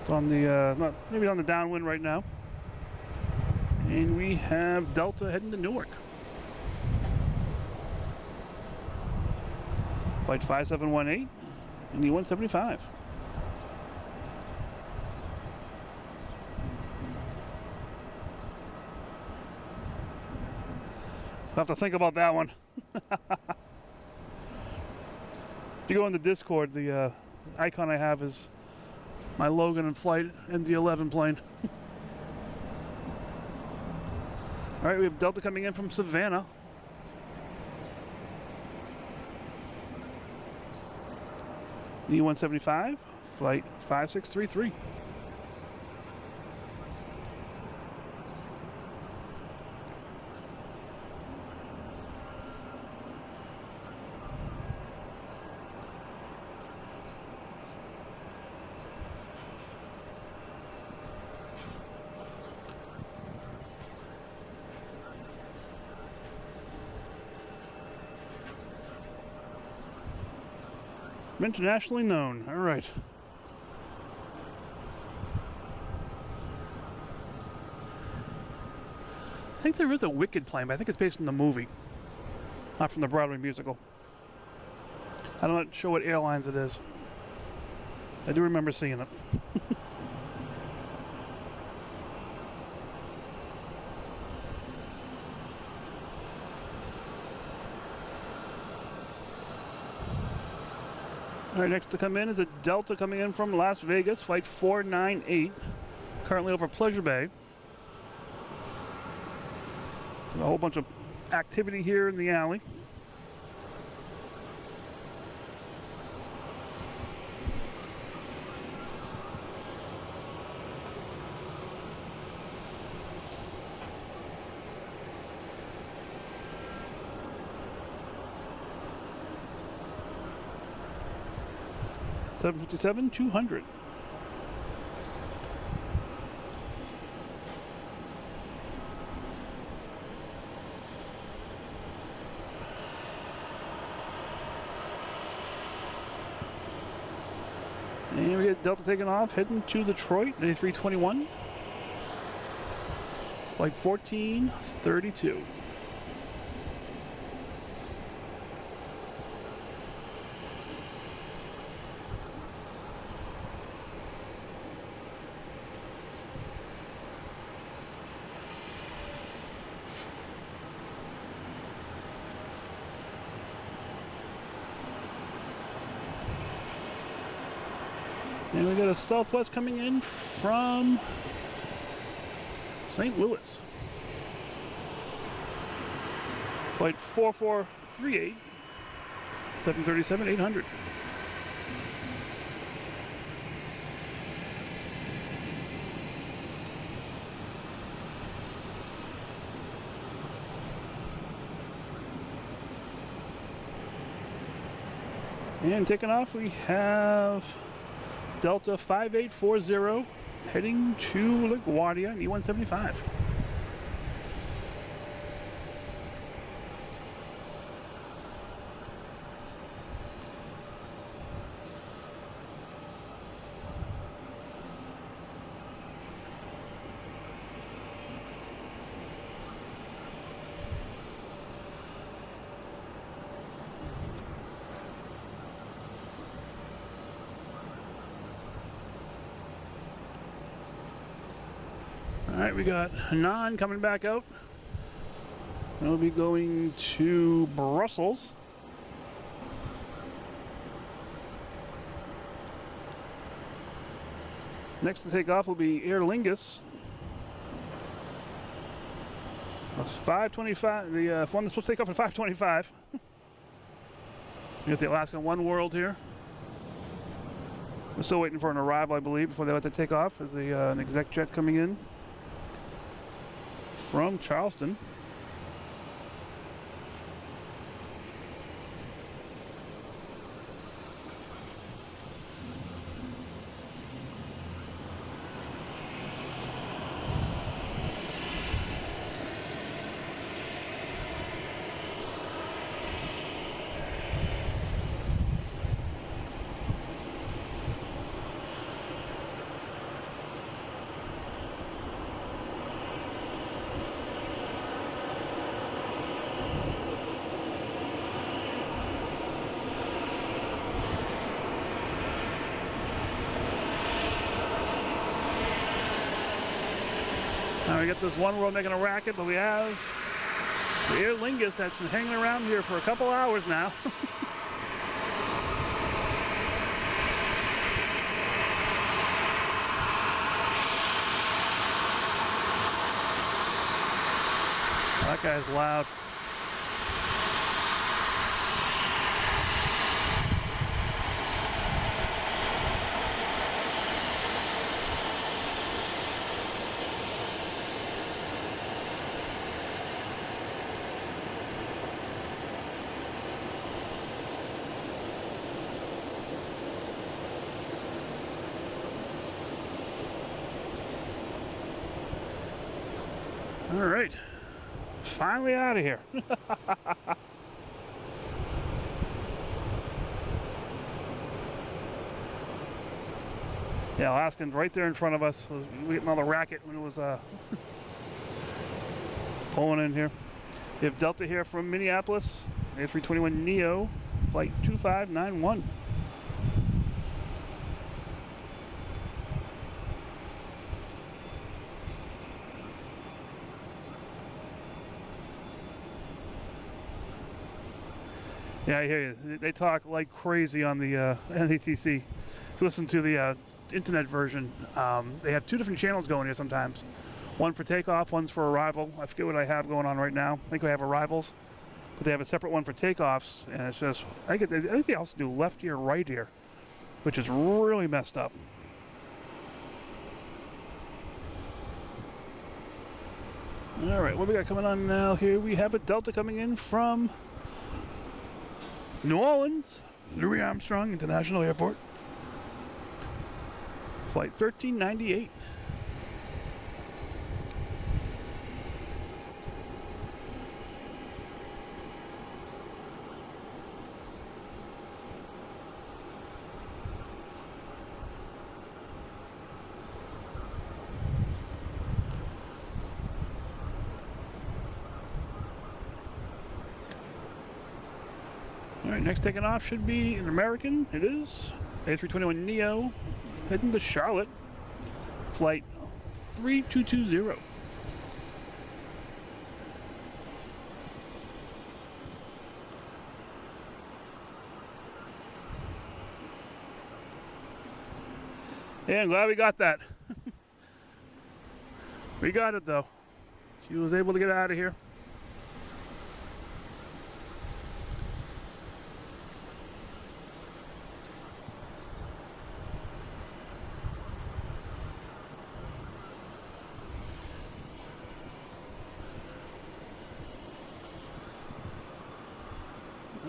It's on the maybe on the downwind right now. And we have Delta heading to Newark. Flight 5718 and the 175. I'll have to think about that one. If you go in the Discord, the icon I have is my Logan Inflight MD-11 plane. All right, we have Delta coming in from Savannah. E-175, flight 5633. Internationally known. All right. I think there is a Wicked plane, but I think it's based on the movie, not from the Broadway musical. I'm not sure what airlines it is. I do remember seeing it. All right, next to come in is a Delta coming in from Las Vegas, flight 498, currently over Pleasure Bay. A whole bunch of activity here in the alley. $757-200. And we get Delta taking off, heading to Detroit, 9321. Flight 1432. And we got a Southwest coming in from St. Louis. Flight 4438, 737-800. And taking off, we have Delta 5840 heading to LaGuardia, E175. All right, we got Hanan coming back out. We'll be going to Brussels. Next to take off will be Aer Lingus. 525, the one that's supposed to take off at 525. We got the Alaska One World here. We're still waiting for an arrival, I believe, before they let that take off. There's an exec jet coming in from Charleston. Now we got this One World making a racket, but we have the Aer Lingus that's been hanging around here for a couple hours now. That guy's loud. All right, finally out of here. Yeah, Alaskan's right there in front of us. We getting all the racket when it was pulling in here. We have Delta here from Minneapolis, A321neo, flight 2591. Yeah, I hear you. They talk like crazy on the NATC. To listen to the internet version, they have two different channels going here sometimes. One for takeoff, one's for arrival. I forget what I have going on right now. I think we have arrivals, but they have a separate one for takeoffs, and it's just, I think they also do left ear, right ear, which is really messed up. All right, what we got coming on now here? We have a Delta coming in from New Orleans, Louis Armstrong International Airport. Flight 1398. right, next taking off should be an American. It is A321neo heading to Charlotte. Flight 3220. Yeah, I'm glad we got that. We got it though. She was able to get out of here.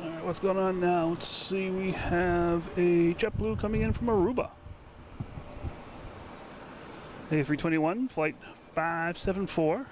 All right, what's going on now? Let's see, we have a JetBlue coming in from Aruba. A321, flight 574.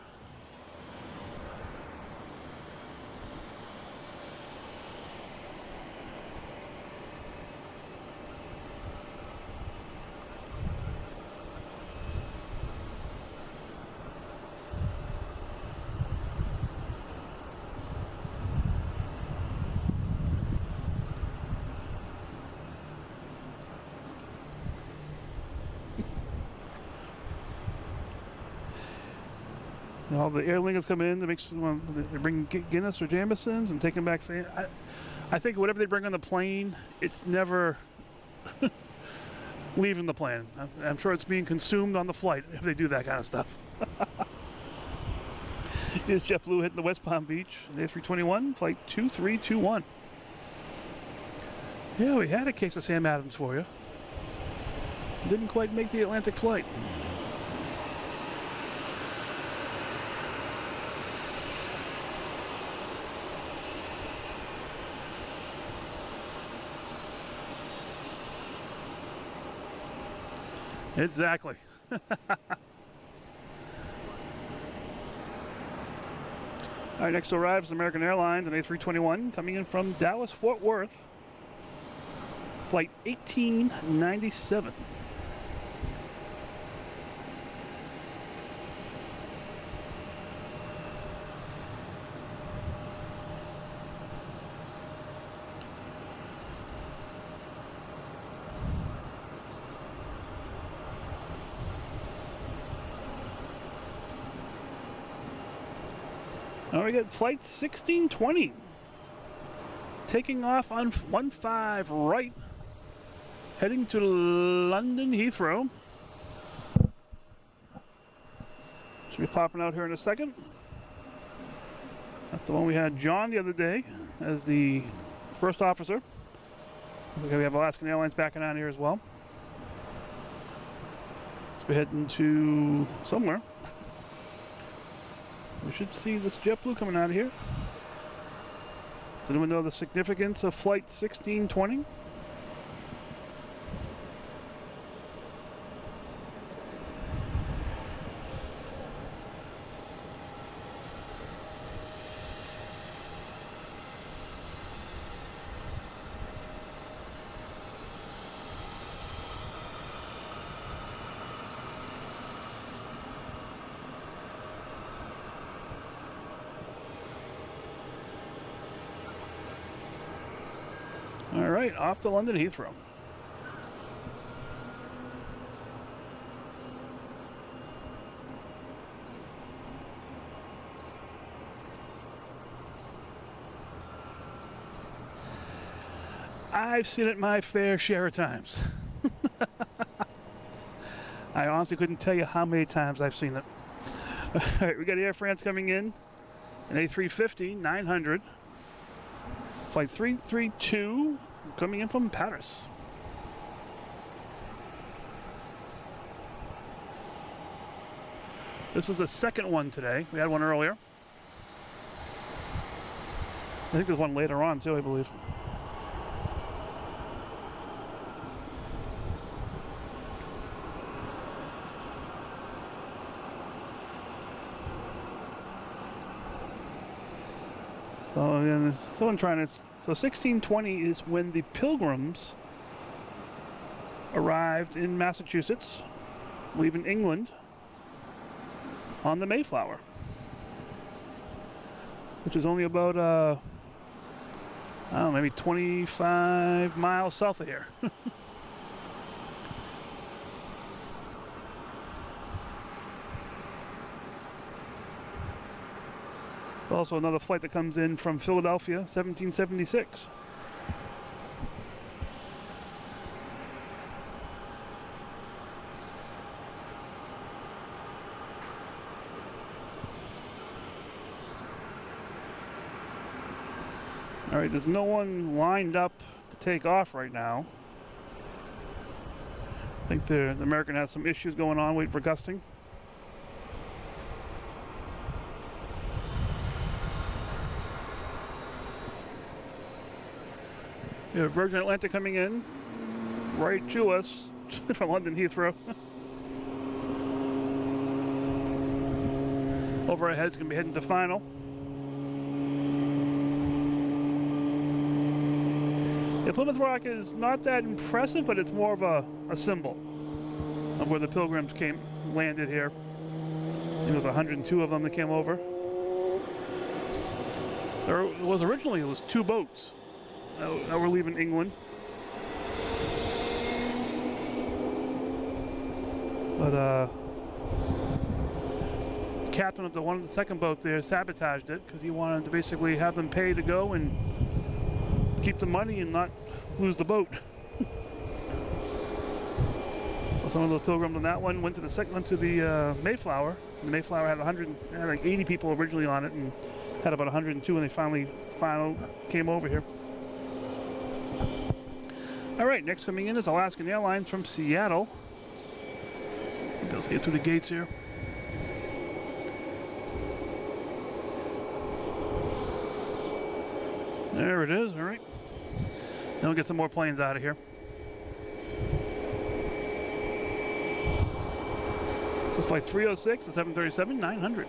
All the airliners come in, they bring Guinness or Jamesons and take them back. I think whatever they bring on the plane, it's never leaving the plane. I'm sure it's being consumed on the flight if they do that kind of stuff. Here's JetBlue hitting the West Palm Beach, A321, flight 2321. Yeah, we had a case of Sam Adams for you. Didn't quite make the Atlantic flight. Exactly. All right, next arrives American Airlines, an A321 coming in from Dallas, Fort Worth, flight 1897. All right, we got flight 1620 taking off on 15 right, heading to London Heathrow. Should be popping out here in a second. That's the one we had John the other day as the first officer. Looks like we have Alaskan Airlines backing on here as well. Let's be heading to somewhere. We should see this JetBlue coming out of here. Does anyone know the significance of flight 1620? All right, off to London Heathrow. I've seen it my fair share of times. I honestly couldn't tell you how many times I've seen it. All right, we got Air France coming in, an A350-900. Flight 332 coming in from Paris. This is the second one today. We had one earlier. I think there's one later on too, I believe. So again, someone trying to. So 1620 is when the Pilgrims arrived in Massachusetts, leaving England on the Mayflower, which is only about Oh, maybe 25 miles south of here. Also another flight that comes in from Philadelphia, 1776. All right, there's no one lined up to take off right now. I think the American has some issues going on, waiting for gusting. We have Virgin Atlantic coming in right to us from London Heathrow. Over our heads, going to be heading to final. The Plymouth Rock is not that impressive, but it's more of a symbol of where the Pilgrims landed here. I think it was 102 of them that came over. There was originally 2 boats that were leaving England. But the captain of the second boat there sabotaged it because he wanted to basically have them pay to go and keep the money and not lose the boat. So some of those Pilgrims on that one went to the Mayflower. The Mayflower had like 80 people originally on it and had about 102 when they finally came over here. All right, next coming in is Alaskan Airlines from Seattle. You'll see it through the gates here. There it is, all right. Then we'll get some more planes out of here. This is flight 306, the 737-900.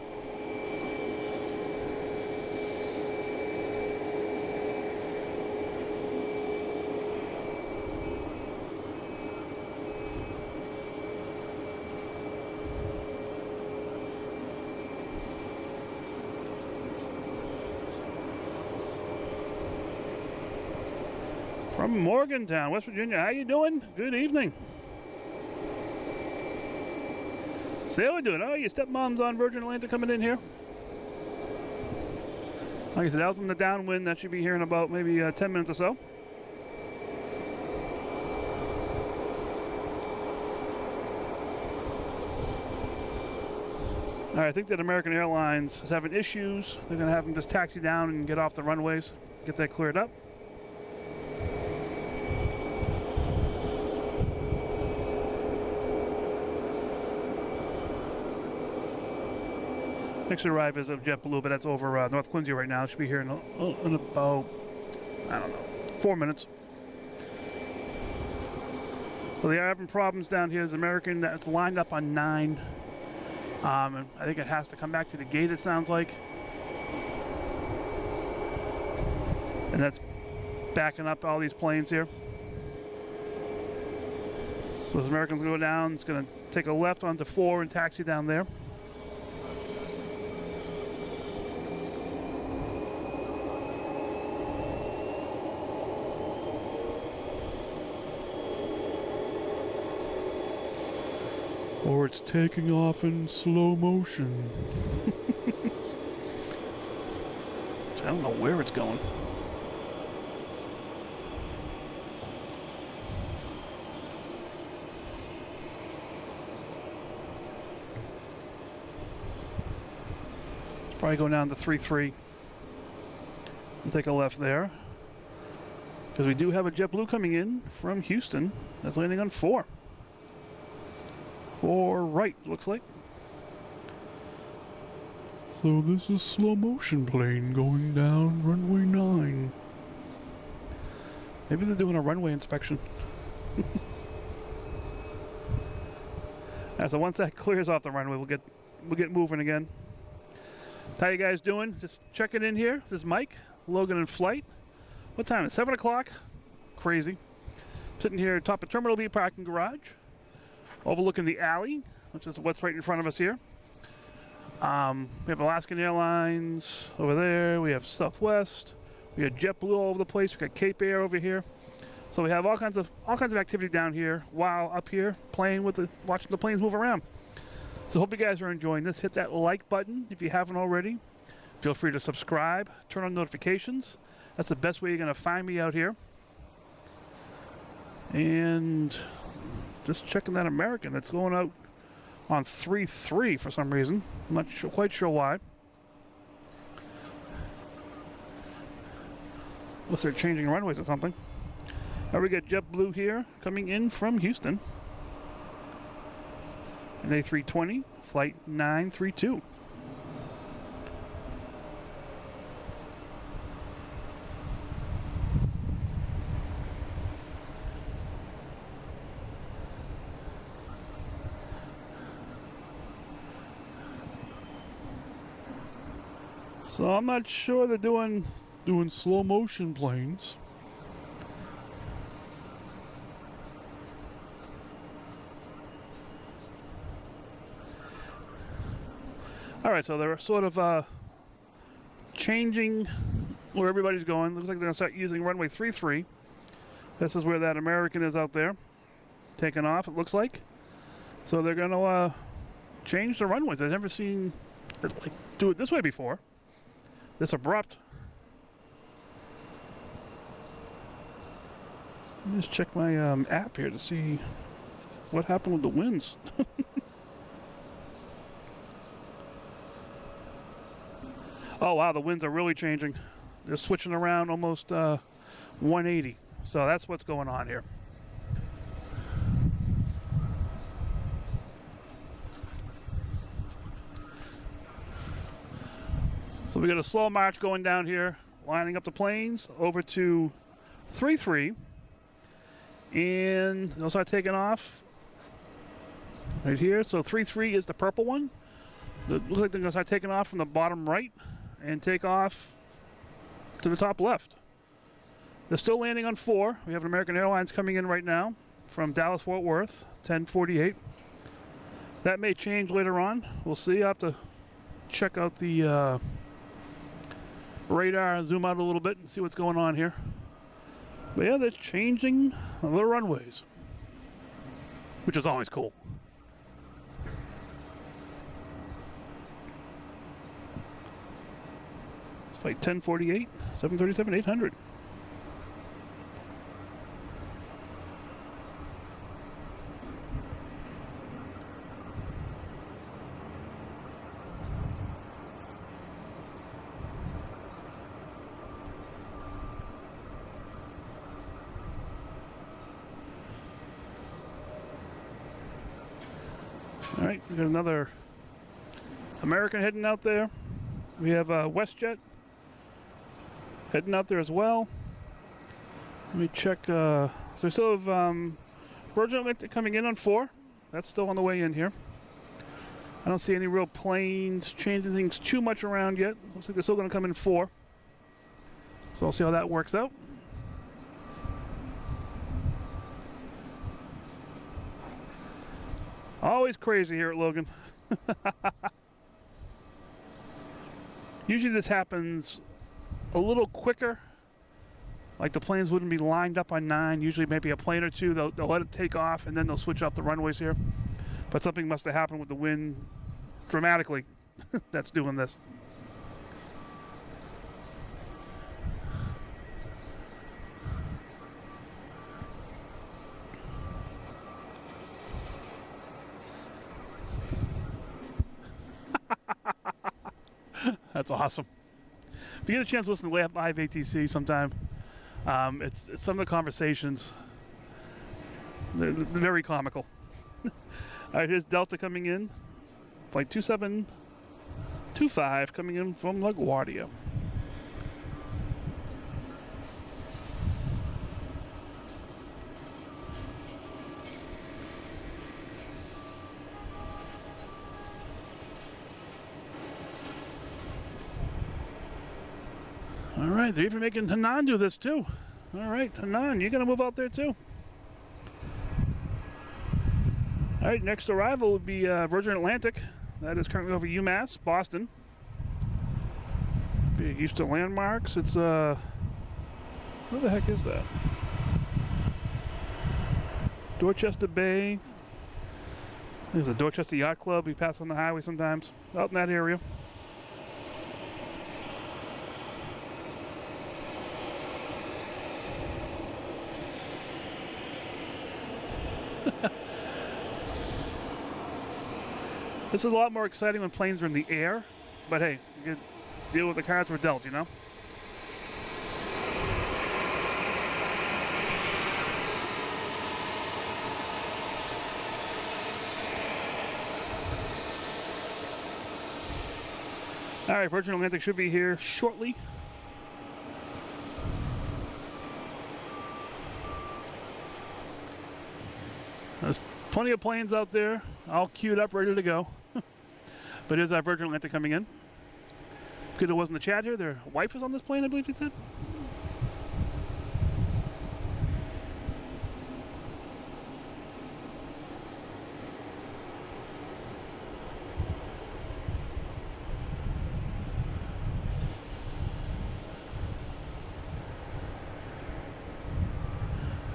From Morgantown, West Virginia. How you doing? Good evening. Say what doing. Oh, your stepmom's on Virgin Atlantic coming in here. Like I said, that was in the downwind. That should be here in about maybe 10 minutes or so. All right, I think that American Airlines is having issues. They're going to have them just taxi down and get off the runways, get that cleared up. Next to arrive is of JetBlue, but that's over North Quincy right now. It should be here in about, I don't know, 4 minutes. So they are having problems down here. There's American that's lined up on 9. And I think it has to come back to the gate, it sounds like. And that's backing up all these planes here. So as American's going to go down, it's going to take a left onto 4 and taxi down there. Or it's taking off in slow motion. I don't know where it's going. It's probably going down to 3-3 and take a left there. Because we do have a JetBlue coming in from Houston that's landing on 4. 4 right, looks like. So this is slow motion plane going down runway 9. Maybe they're doing a runway inspection. So once that clears off the runway, we'll get moving again. How you guys doing? Just checking in here. This is Mike, Logan in flight. What time is it? 7 o'clock? Crazy. Sitting here at top of Terminal B parking garage, overlooking the alley, which is what's right in front of us here. We have Alaskan Airlines over there. We have Southwest. We got JetBlue all over the place. We got Cape Air over here. So we have all kinds of activity down here while up here playing with watching the planes move around. So hope you guys are enjoying this. Hit that like button if you haven't already. Feel free to subscribe, turn on notifications. That's the best way you're going to find me out here. And just checking that American. It's going out on 3-3 for some reason. I'm not quite sure why. Unless they're changing runways or something. Now we got JetBlue here coming in from Houston. An A320, flight 932. So I'm not sure they're doing slow motion planes. All right, so they're sort of changing where everybody's going. Looks like they're gonna start using runway 33. This is where that American is out there, taking off. It looks like. So they're gonna change the runways. I've never seen it do it this way before. This abrupt. Let me just check my app here to see what happened with the winds. Oh wow, the winds are really changing. They're switching around almost 180. So that's what's going on here. So we got a slow march going down here, lining up the planes over to 3-3. And they'll start taking off right here. So 3-3 is the purple one. It looks like they're going to start taking off from the bottom right and take off to the top left. They're still landing on 4. We have an American Airlines coming in right now from Dallas-Fort Worth, 1048. That may change later on. We'll see. I'll have to check out the radar and zoom out a little bit and see what's going on here. But yeah, they're changing the runways, which is always cool. It's flight 1048, 737-800. All right, we got another American heading out there. We have WestJet heading out there as well. Let me check. So we still have Virgin Atlantic coming in on 4. That's still on the way in here. I don't see any real planes changing things too much around yet. Looks like they're still going to come in 4. So I'll see how that works out. Always crazy here at Logan. Usually this happens a little quicker. Like the planes wouldn't be lined up on 9. Usually maybe a plane or two, they'll let it take off and then they'll switch off the runways here. But something must have happened with the wind dramatically that's doing this. That's awesome. If you get a chance to listen to live ATC sometime, it's some of the conversations, they're very comical. All right, here's Delta coming in, flight 2725 coming in from LaGuardia. All right, they're even making Hanan do this too. All right, Hanan, you're gonna move out there too. All right, next arrival would be Virgin Atlantic. That is currently over UMass, Boston. If you're used to landmarks, it's Where the heck is that? Dorchester Bay. There's a Dorchester Yacht Club. We pass on the highway sometimes. Out in that area. This is a lot more exciting when planes are in the air, but hey, you can deal with the cards we're dealt, you know? All right, Virgin Atlantic should be here shortly. There's plenty of planes out there, all queued up, ready to go. But here's our Virgin Atlantic coming in. Good it wasn't the chat here. Their wife is on this plane, I believe he said.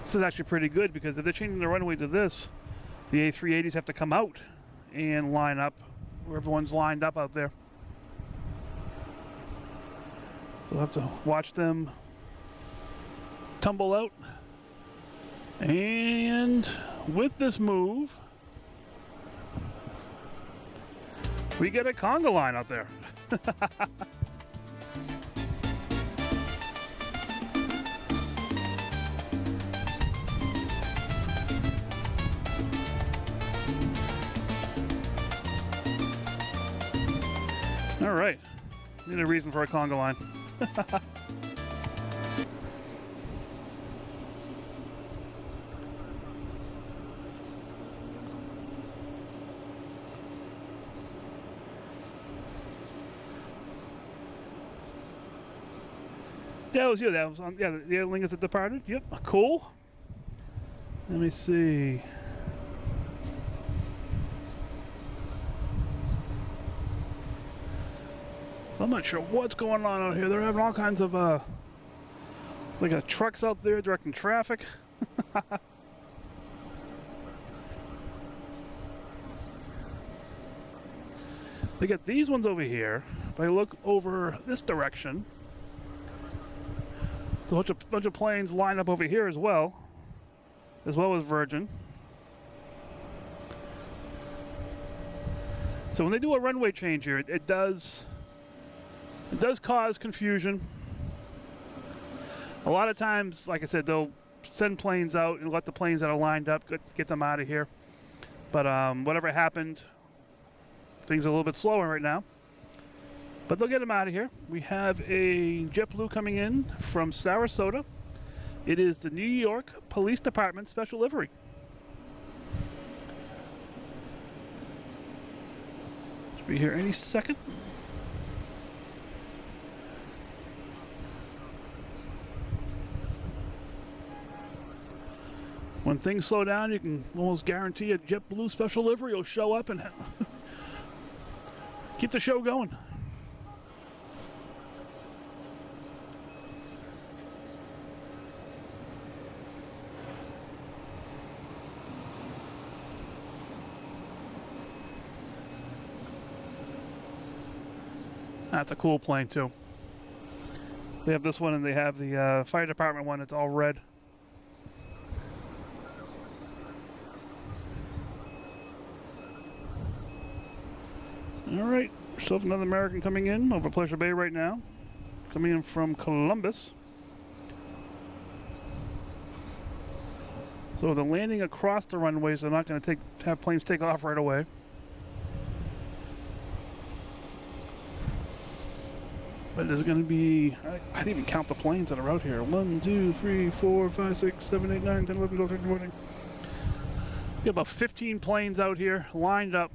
This is actually pretty good because if they're changing the runway to this, the A380s have to come out and line up where everyone's lined up out there. So we'll have to watch them tumble out. And with this move, we get a conga line out there. All right, need a reason for a conga line. Yeah, it was you. That was on. Yeah, the airlink that departed. Yep, cool. Let me see. So I'm not sure what's going on out here. They're having all kinds of it's like a trucks out there directing traffic. They got these ones over here. If I look over this direction, there's a bunch of planes lined up over here as well as Virgin. So when they do a runway change here, it does cause confusion. A lot of times, like I said, they'll send planes out and let the planes that are lined up get them out of here. But whatever happened, things are a little bit slower right now. But they'll get them out of here. We have a JetBlue coming in from Sarasota. It is the New York Police Department Special Livery. Should be here any second. When things slow down, you can almost guarantee a JetBlue Special Livery will show up and keep the show going. That's a cool plane too. They have this one and they have the fire department one. It's all red. All right, so another American coming in over Pleasure Bay right now. Coming in from Columbus. So they're landing across the runways. They're not going to have planes take off right away. But there's going to be, I didn't even count the planes that are out here. 1, 2, 3, 4, 5, 6, 7, 8, 9, 10, 11, 12, 13, 14. We got about 15 planes out here lined up,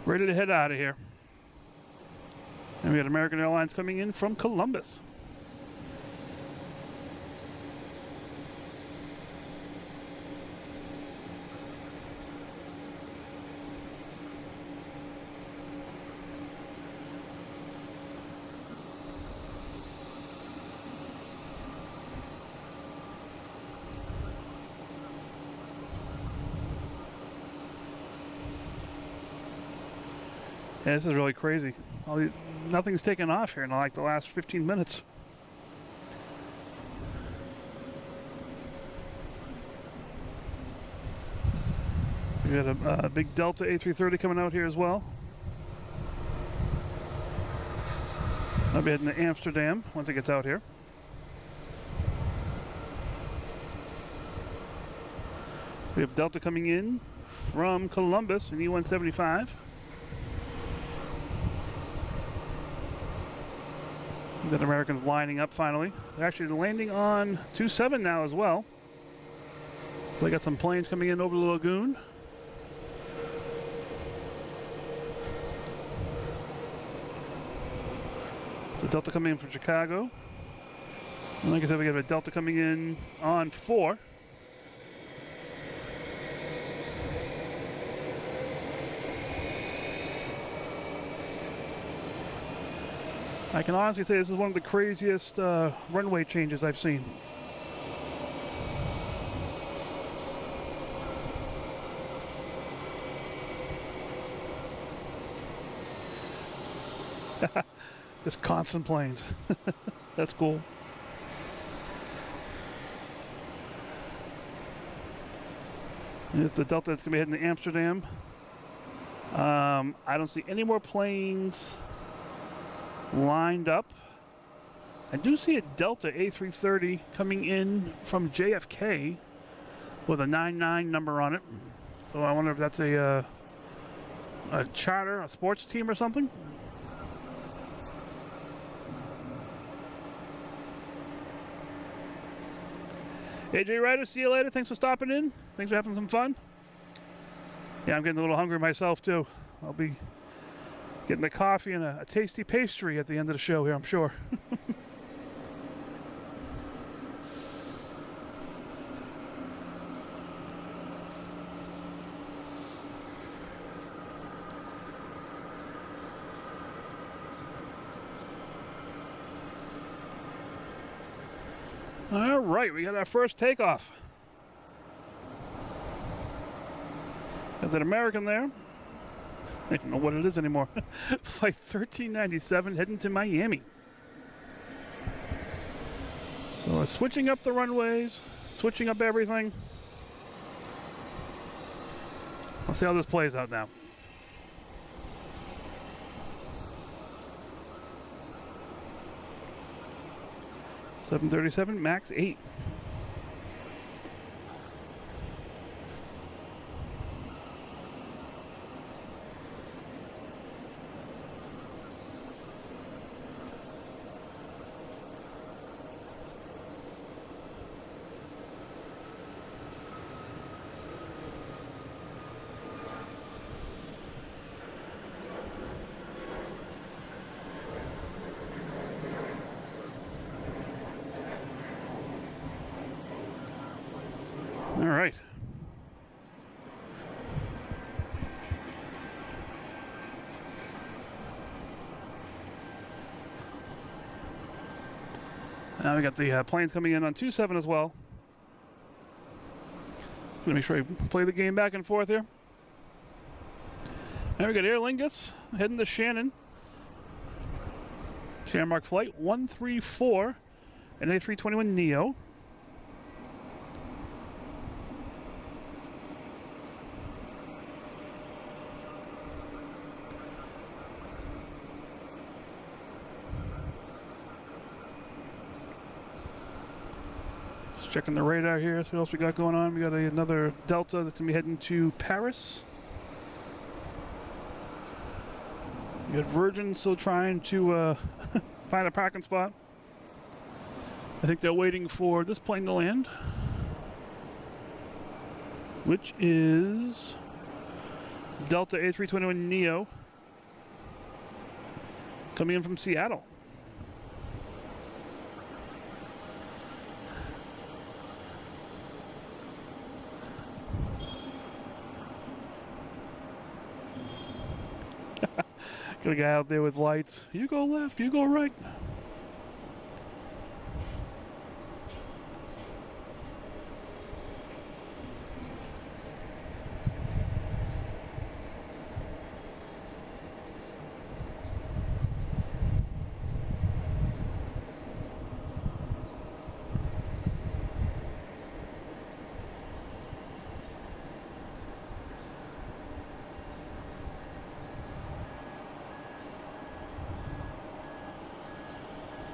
ready to head out of here. And we got American Airlines coming in from Columbus. Yeah, this is really crazy. Nothing's taken off here in like the last 15 minutes. So we got a big Delta A330 coming out here as well. I'll be heading to Amsterdam once it gets out here. We have Delta coming in from Columbus in E175. We've got Americans lining up finally. They're actually landing on 27 now as well. So they got some planes coming in over the lagoon. So Delta coming in from Chicago. And like I said, we got a Delta coming in on 4. I can honestly say this is one of the craziest runway changes I've seen. Just constant planes. That's cool. Here's the Delta that's going to be heading to Amsterdam. I don't see any more planes lined up. I do see a Delta A330 coming in from JFK with a 99 number on it. So I wonder if that's a charter, a sports team or something. AJ Ryder, see you later. Thanks for stopping in. Thanks for having some fun. Yeah, I'm getting a little hungry myself too. I'll be getting the coffee and a tasty pastry at the end of the show here, I'm sure. All right, we got our first takeoff. Got that American there. I don't know what it is anymore. Flight 1397 heading to Miami. So we're switching up the runways, switching up everything. Let's see how this plays out now. (737) max 8. All right. Now we got the planes coming in on 27 as well. Gonna make sure I play the game back and forth here. Now we got Aer Lingus heading to Shannon. Shannon Mark flight 134 and A321neo. Checking the radar here, see what else we got going on. We got another Delta that's going to be heading to Paris. We got Virgin still trying to find a parking spot. I think they're waiting for this plane to land, which is Delta A321neo coming in from Seattle. Got a guy out there with lights. You go left, you go right.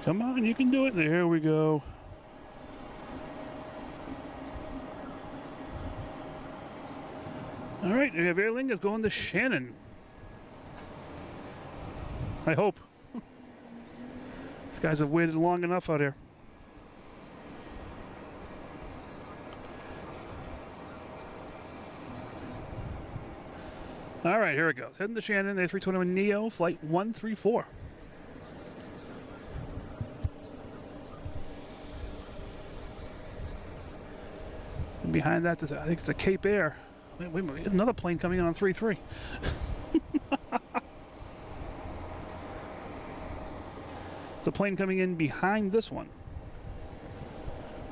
Come on, you can do it. There we go. All right, we have Aer Lingus going to Shannon. I hope. These guys have waited long enough out here. All right, here it goes. Heading to Shannon, A321 Neo, flight 134. And behind that, I think it's a Cape Air. Wait a minute, another plane coming in on 3-3. It's a plane coming in behind this one.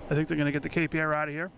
I think they're going to get the Cape Air out of here.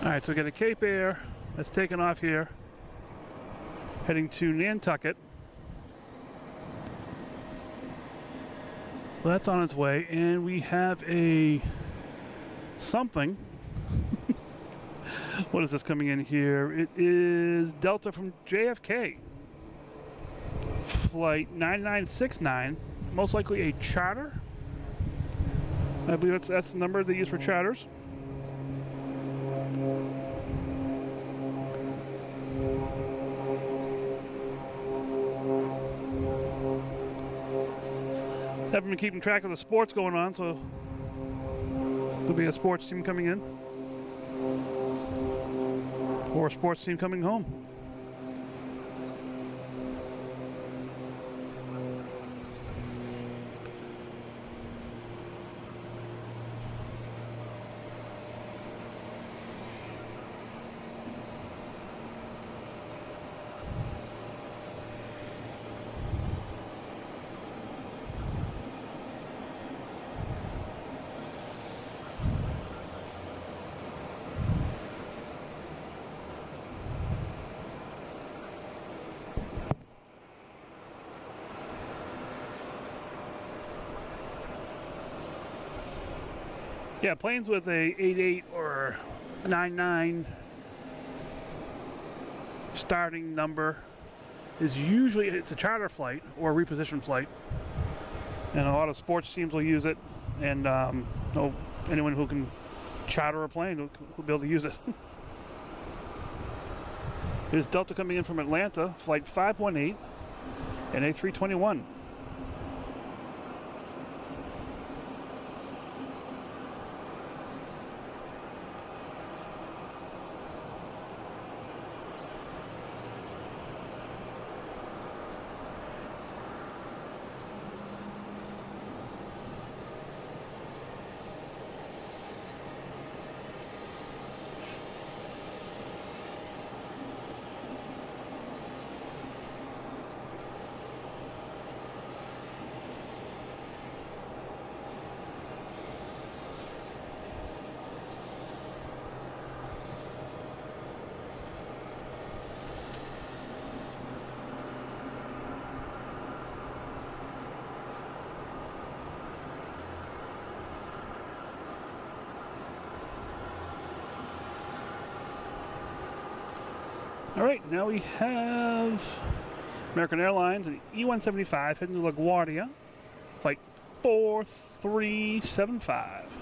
All right, so we got a Cape Air that's taken off here, heading to Nantucket. Well, that's on its way, and we have a something. What is this coming in here? It is Delta from JFK. Flight 9969, most likely a charter. I believe that's the number they use for charters. Haven't been keeping track of the sports going on, so there'll be a sports team coming in or a sports team coming home. Yeah, planes with a 88 or 99 starting number is usually, it's a charter flight or a reposition flight, and a lot of sports teams will use it, and anyone who can charter a plane will be able to use it. There's Delta coming in from Atlanta, flight 518, and A321. All right, now we have American Airlines, an E-175 heading to LaGuardia, flight 4375.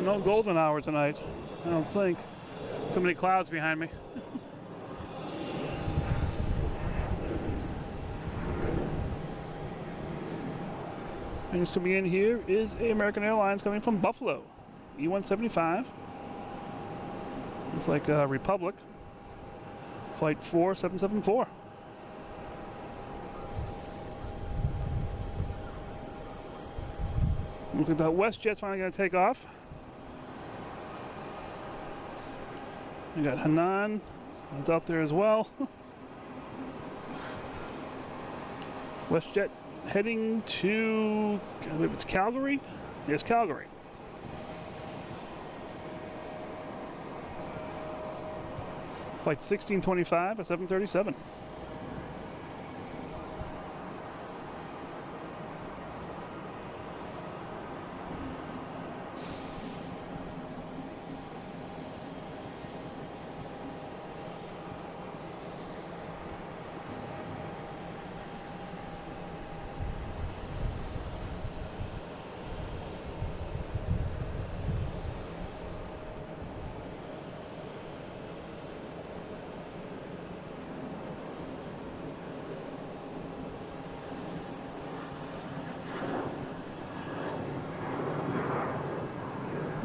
No golden hour tonight. I don't think. Too many clouds behind me. And just coming in here is American Airlines coming from Buffalo. E175. Looks like Republic. Flight 4774. Looks like that WestJet's finally going to take off. We got Hanan. It's out there as well. WestJet heading to, I believe it's Calgary? Yes, Calgary. Flight 1625 at 737.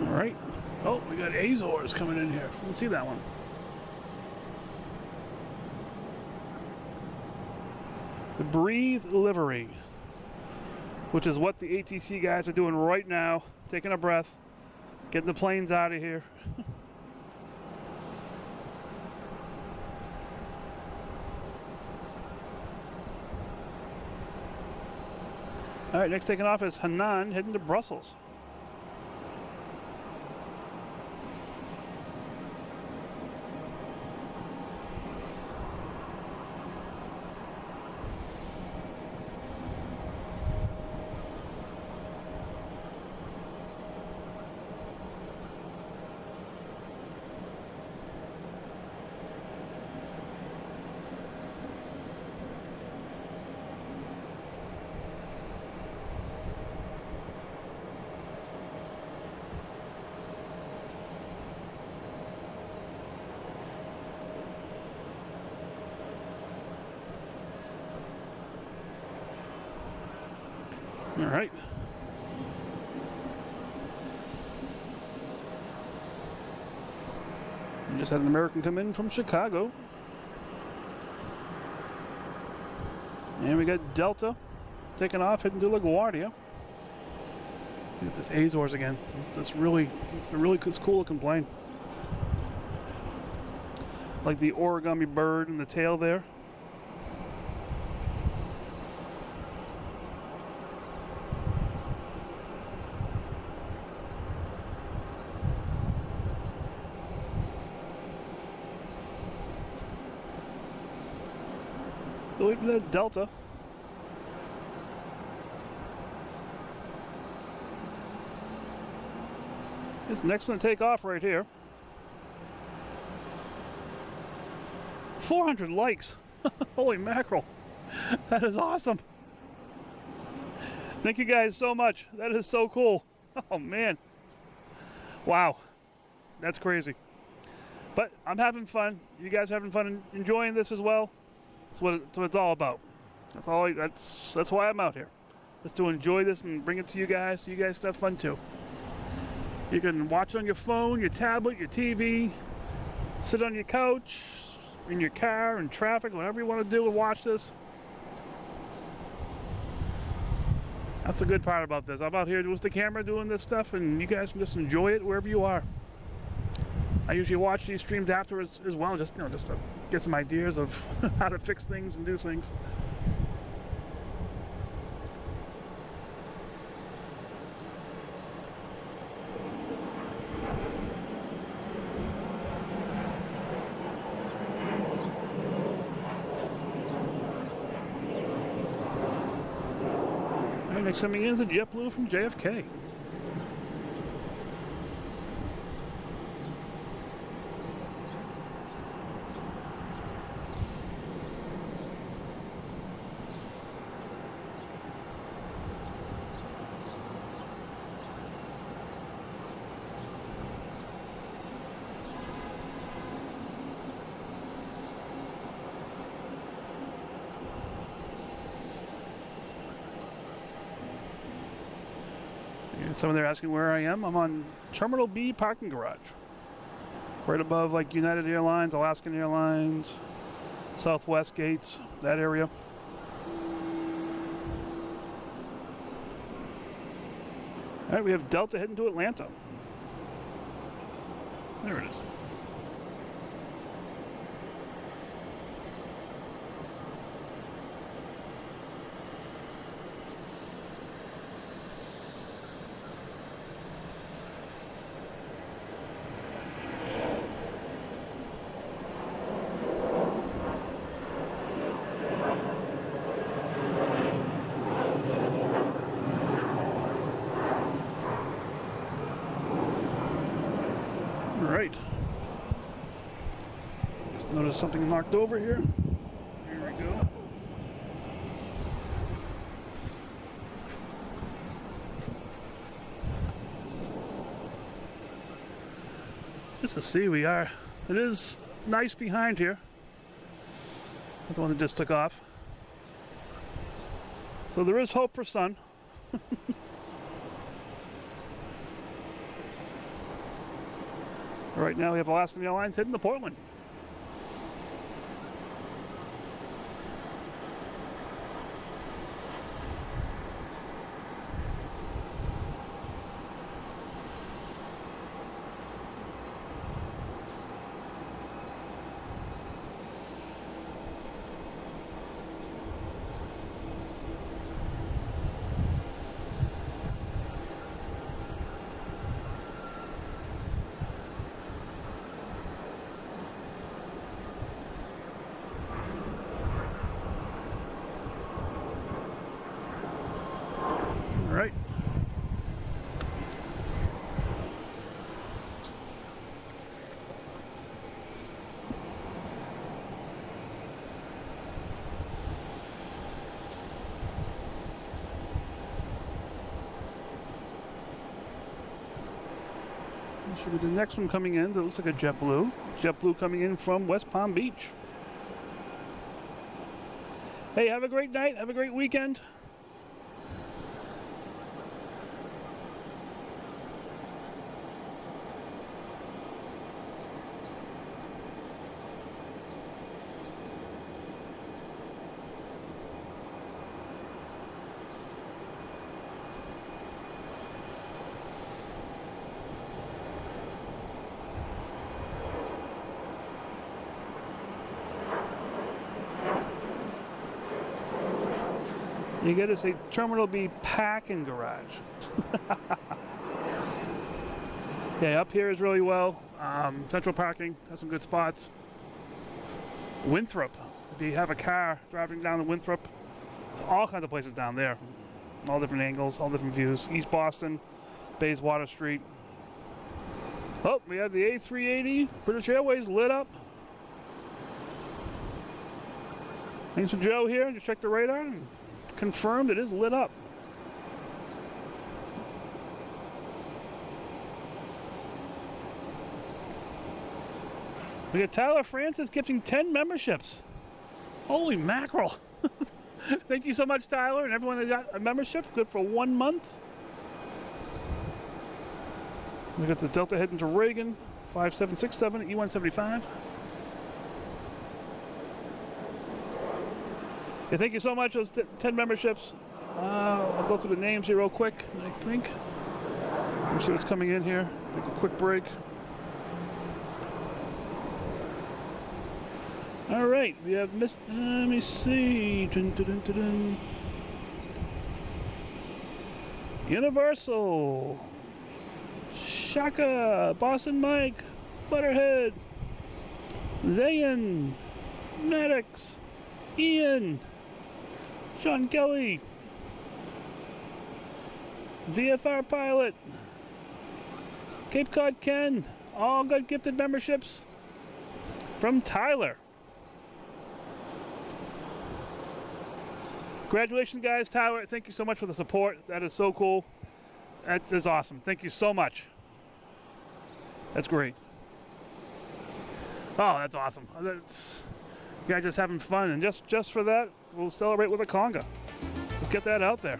All right. Oh, we got Azores coming in here. Let's see that one. The Breathe livery, which is what the ATC guys are doing right now, taking a breath, getting the planes out of here. All right, next taking off is Hanan, heading to Brussels. All right. We just had an American come in from Chicago. And we got Delta taking off, heading to LaGuardia. Look at this Azores again. It's a really cool looking plane. Like the origami bird in the tail there. So wait for that Delta. This next one to take off right here. 400 likes. Holy mackerel. That is awesome. Thank you guys so much. That is so cool. Oh man. Wow. That's crazy. But I'm having fun. You guys are having fun and enjoying this as well. That's what it's all about. That's why I'm out here. Just to enjoy this and bring it to you guys so you guys have fun too. You can watch on your phone, your tablet, your TV, sit on your couch, in your car, in traffic, whatever you want to do and watch this. That's the good part about this. I'm out here with the camera doing this stuff and you guys can just enjoy it wherever you are. I usually watch these streams afterwards as well, just to get some ideas of how to fix things and do things. All right, next coming in is a JetBlue from JFK. Someone there asking where I am. I'm on Terminal B parking garage. Right above like United Airlines, Alaskan Airlines, Southwest gates, that area. All right, we have Delta heading to Atlanta. There it is. Right. Just noticed something knocked over here. Here we go. Just to see, it is nice behind here. That's the one that just took off. So there is hope for sun. Right now we have Alaskan Airlines heading to Portland. Right. Should be the next one coming in. So it looks like a JetBlue. JetBlue coming in from West Palm Beach. Hey, have a great night. Have a great weekend. You gotta say Terminal B parking garage. Yeah, up here is really well. Central parking has some good spots. Winthrop, if you have a car driving down to Winthrop, all kinds of places down there. All different angles, all different views. East Boston, Bayswater Street. Oh, we have the A380, British Airways lit up. Thanks for Joe here, just check the radar and confirmed it is lit up. We got Tyler Francis gifting 10 memberships. Holy mackerel. Thank you so much, Tyler, and everyone that got a membership. Good for 1 month. We got the Delta heading to Reagan, 5767 E175. Yeah, thank you so much. Those 10 memberships. I'll go through the names here real quick, I think. Let me see what's coming in here. Take a quick break. All right, we have let me see. Dun, dun, dun, dun, dun. Universal. Shaka. Boston Mike. Butterhead. Zayn. Maddox. Ian. Sean Kelly. VFR Pilot. Cape Cod Ken. All got gifted memberships from Tyler. Congratulations, guys. Tyler, thank you so much for the support. That is so cool. That is awesome. Thank you so much. That's great. Oh, that's awesome. That's, you guys just having fun. And just for that, we'll celebrate with a conga. Let's get that out there.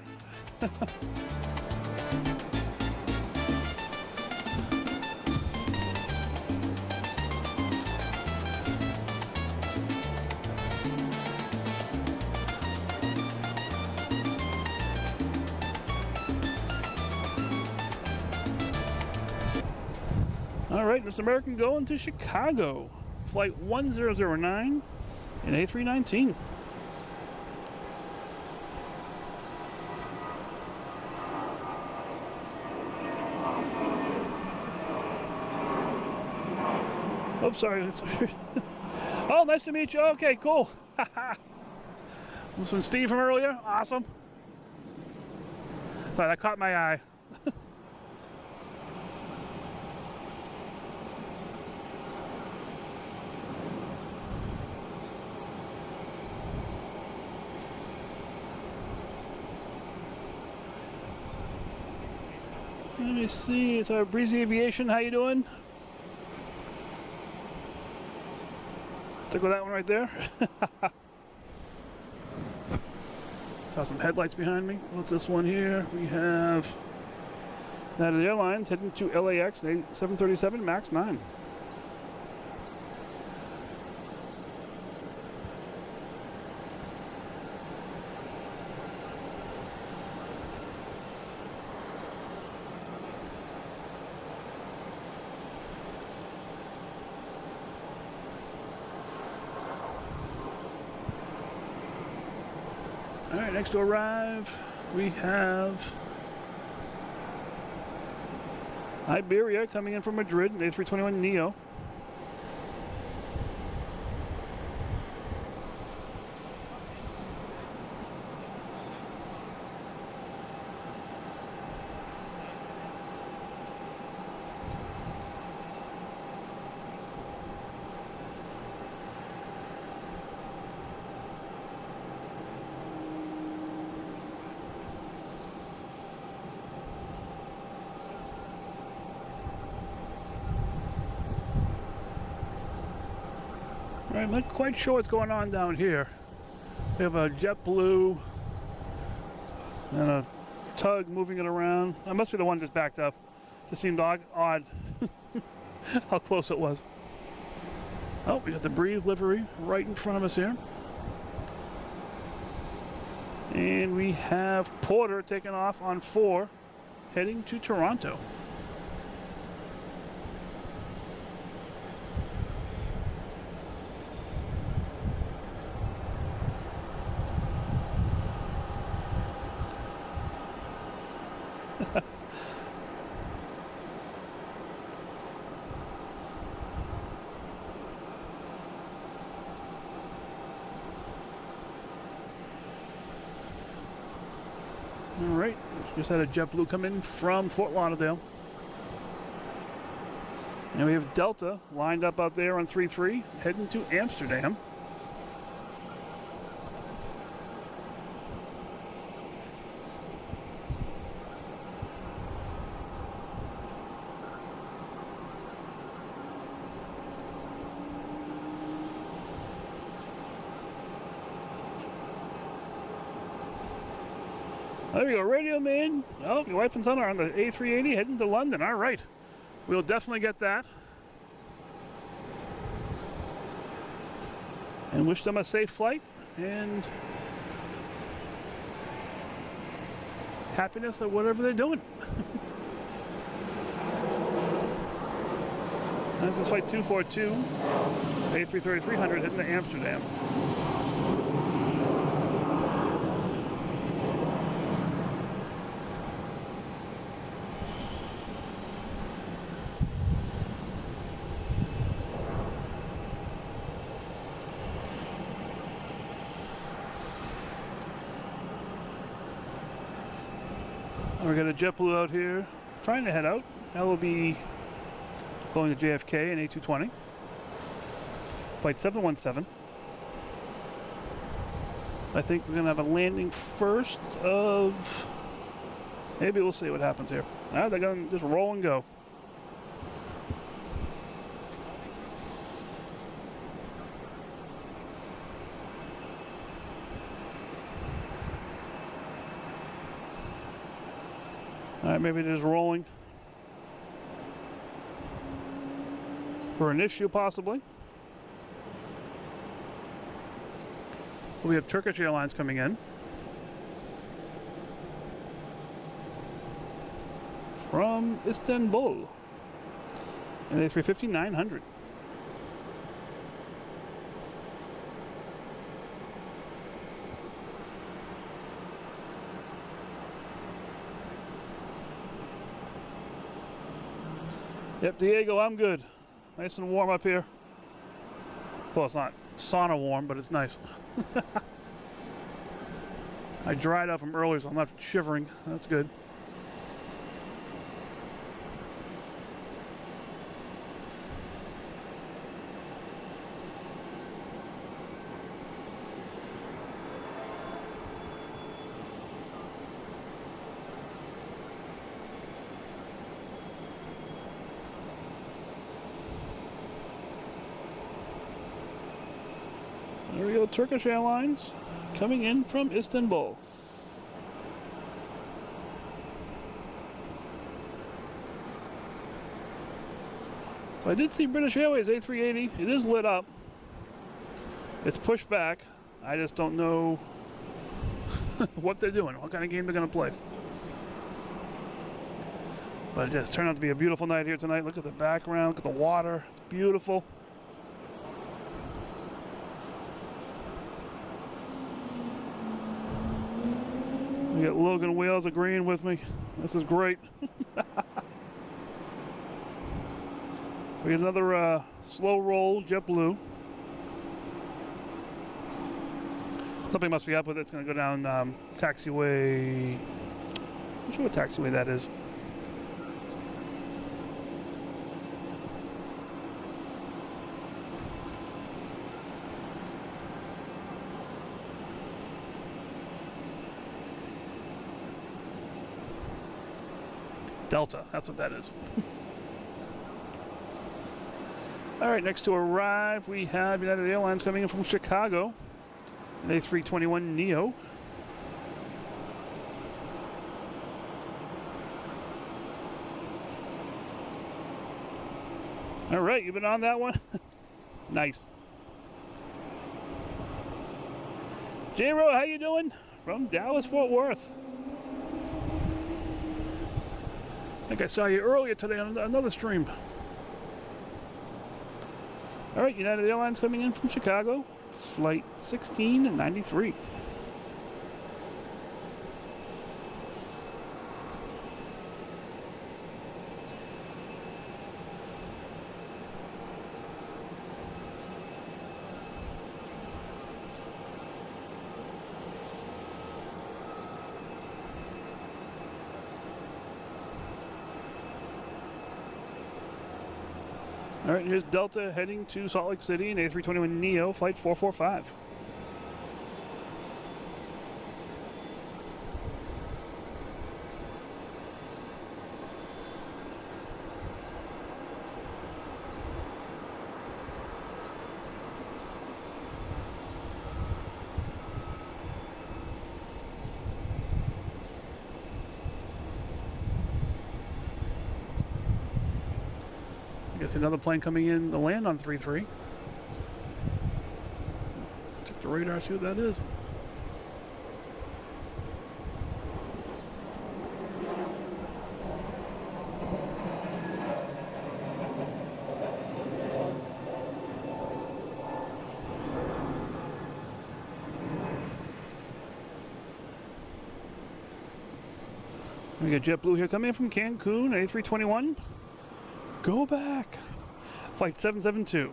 All right, this American going to Chicago. Flight 1009 in A319. Oh, sorry. Oh, nice to meet you. Okay, cool. This one's Steve from earlier. Awesome. Sorry, that caught my eye. Let me see. It's our Breezy Aviation. How you doing? Stick with that one right there. Saw some headlights behind me. What's this one here? We have United Airlines heading to LAX, 737 MAX 9. All right, next to arrive, we have Iberia coming in from Madrid, A321 Neo. I'm not quite sure what's going on down here. We have a JetBlue and a tug moving it around. That must be the one just backed up. Just seemed odd how close it was. Oh, we got the Breathe livery right in front of us here. And we have Porter taking off on 4, heading to Toronto. All right, just had a JetBlue come in from Fort Lauderdale. And we have Delta lined up out there on 3-3, heading to Amsterdam. There we go, Radio Man. Oh, your wife and son are on the A380 heading to London. All right. We'll definitely get that. And wish them a safe flight and happiness at whatever they're doing. This is flight 242, A330-300 heading to Amsterdam. We got a JetBlue out here trying to head out. That will be going to JFK in A220. Flight 717. I think we're going to have a landing first of... Maybe we'll see what happens here. They're going to just roll and go. All right, maybe they're just rolling for an issue, possibly. We have Turkish Airlines coming in from Istanbul. And A350 900. Yep, Diego, I'm good. Nice and warm up here. Well, it's not sauna warm, but it's nice. I dried out from earlier, so I'm not shivering. That's good. There we go, Turkish Airlines coming in from Istanbul. So I did see British Airways A380. It is lit up. It's pushed back. I just don't know what they're doing, what kind of game they're going to play. But it just turned out to be a beautiful night here tonight. Look at the background, look at the water. It's beautiful. We got Logan Wales agreeing with me. This is great. So we got another slow roll JetBlue. Something must be up with it. It's going to go down taxiway. I'm not sure what taxiway that is. Delta, that's what that is. All right, next to arrive, we have United Airlines coming in from Chicago, an A321 Neo. All right, you've been on that one? Nice. J-Ro, how you doing? From Dallas, Fort Worth. I think I saw you earlier today on another stream. All right, United Airlines coming in from Chicago, flight 1693. All right, here's Delta heading to Salt Lake City in A321 Neo, flight 445. I guess another plane coming in to land on 3-3. Check the radar, see what that is. We got JetBlue here coming in from Cancun, A321. Go back. Flight 772.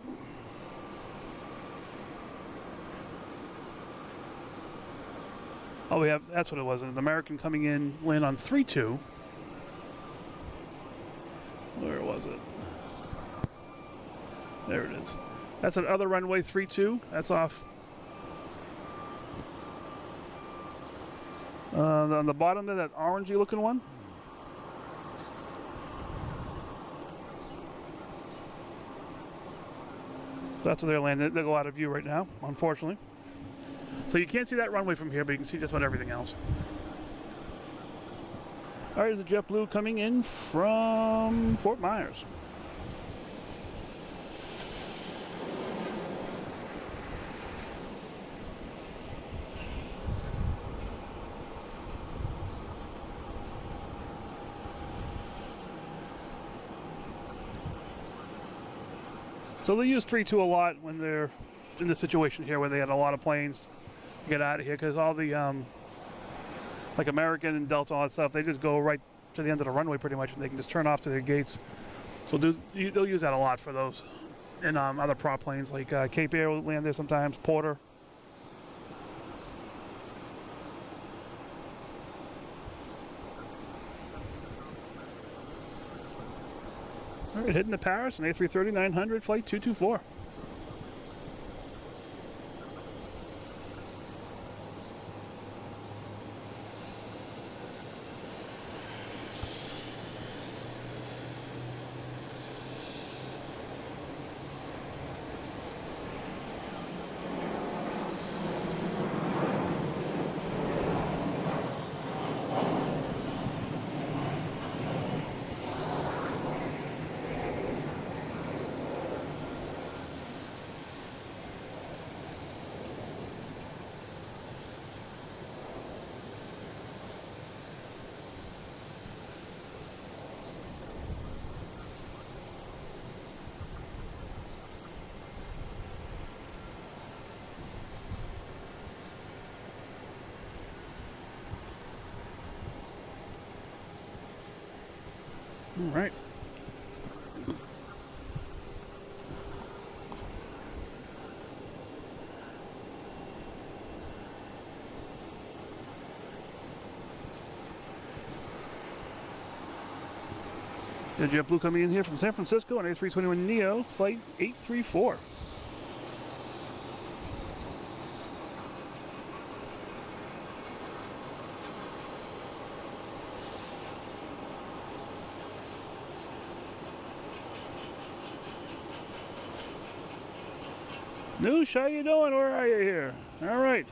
Oh, we have, that's what it was. An American coming in, land on 3-2. Where was it? There it is. That's an other runway 32. That's off. On the bottom there, that orangey looking one. So that's where they're landing. They'll go out of view right now, unfortunately. So you can't see that runway from here, but you can see just about everything else. All right, the JetBlue coming in from Fort Myers. So they use 3-2 a lot when they're in the situation here where they had a lot of planes to get out of here, because all the like American and Delta, all that stuff, they just go right to the end of the runway pretty much, and they can just turn off to their gates. So they'll use that a lot for those. And other prop planes like Cape Air will land there sometimes, Porter. All right, heading to Paris, an A330-900, flight 224. All right. The JetBlue coming in here from San Francisco on A321neo, flight 834. Noosh, how you doing? Where are you here? All right.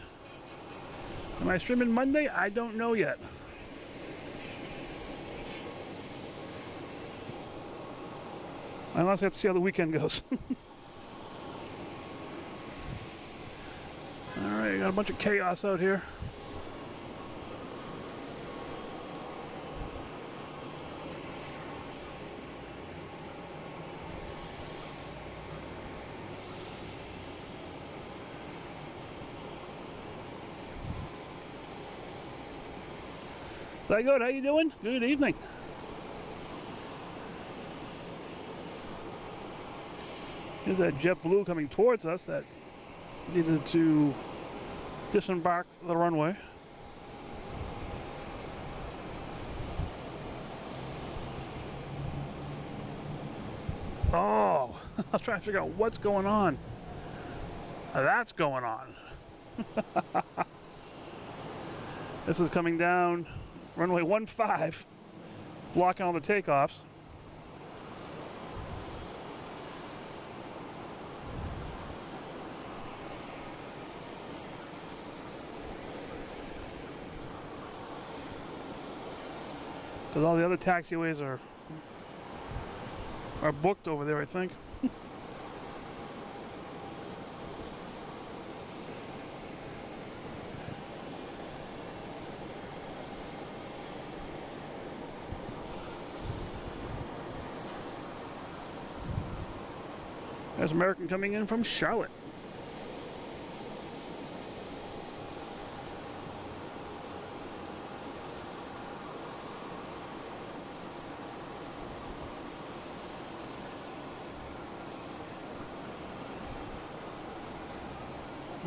Am I streaming Monday? I don't know yet. I honestly have to see how the weekend goes. All right, got a bunch of chaos out here. So good. How you doing? Good evening. Here's that JetBlue coming towards us that needed to disembark the runway. Oh, I was trying to figure out what's going on. That's going on. This is coming down runway 15, blocking all the takeoffs. Because all the other taxiways are booked over there, I think. There's American coming in from Charlotte.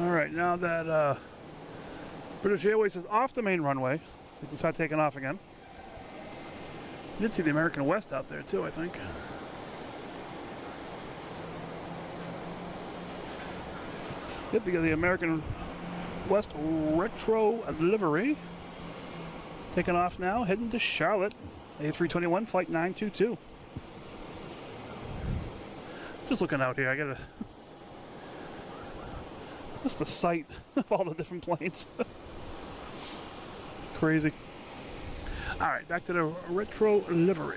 All right, now that British Airways is off the main runway, we can start taking off again. You did see the American West out there too, I think. Yep, we got the American West retro livery. Taking off now, heading to Charlotte. A321, flight 922. Just looking out here, I gotta... Just the sight of all the different planes. Crazy. All right, back to the retro livery.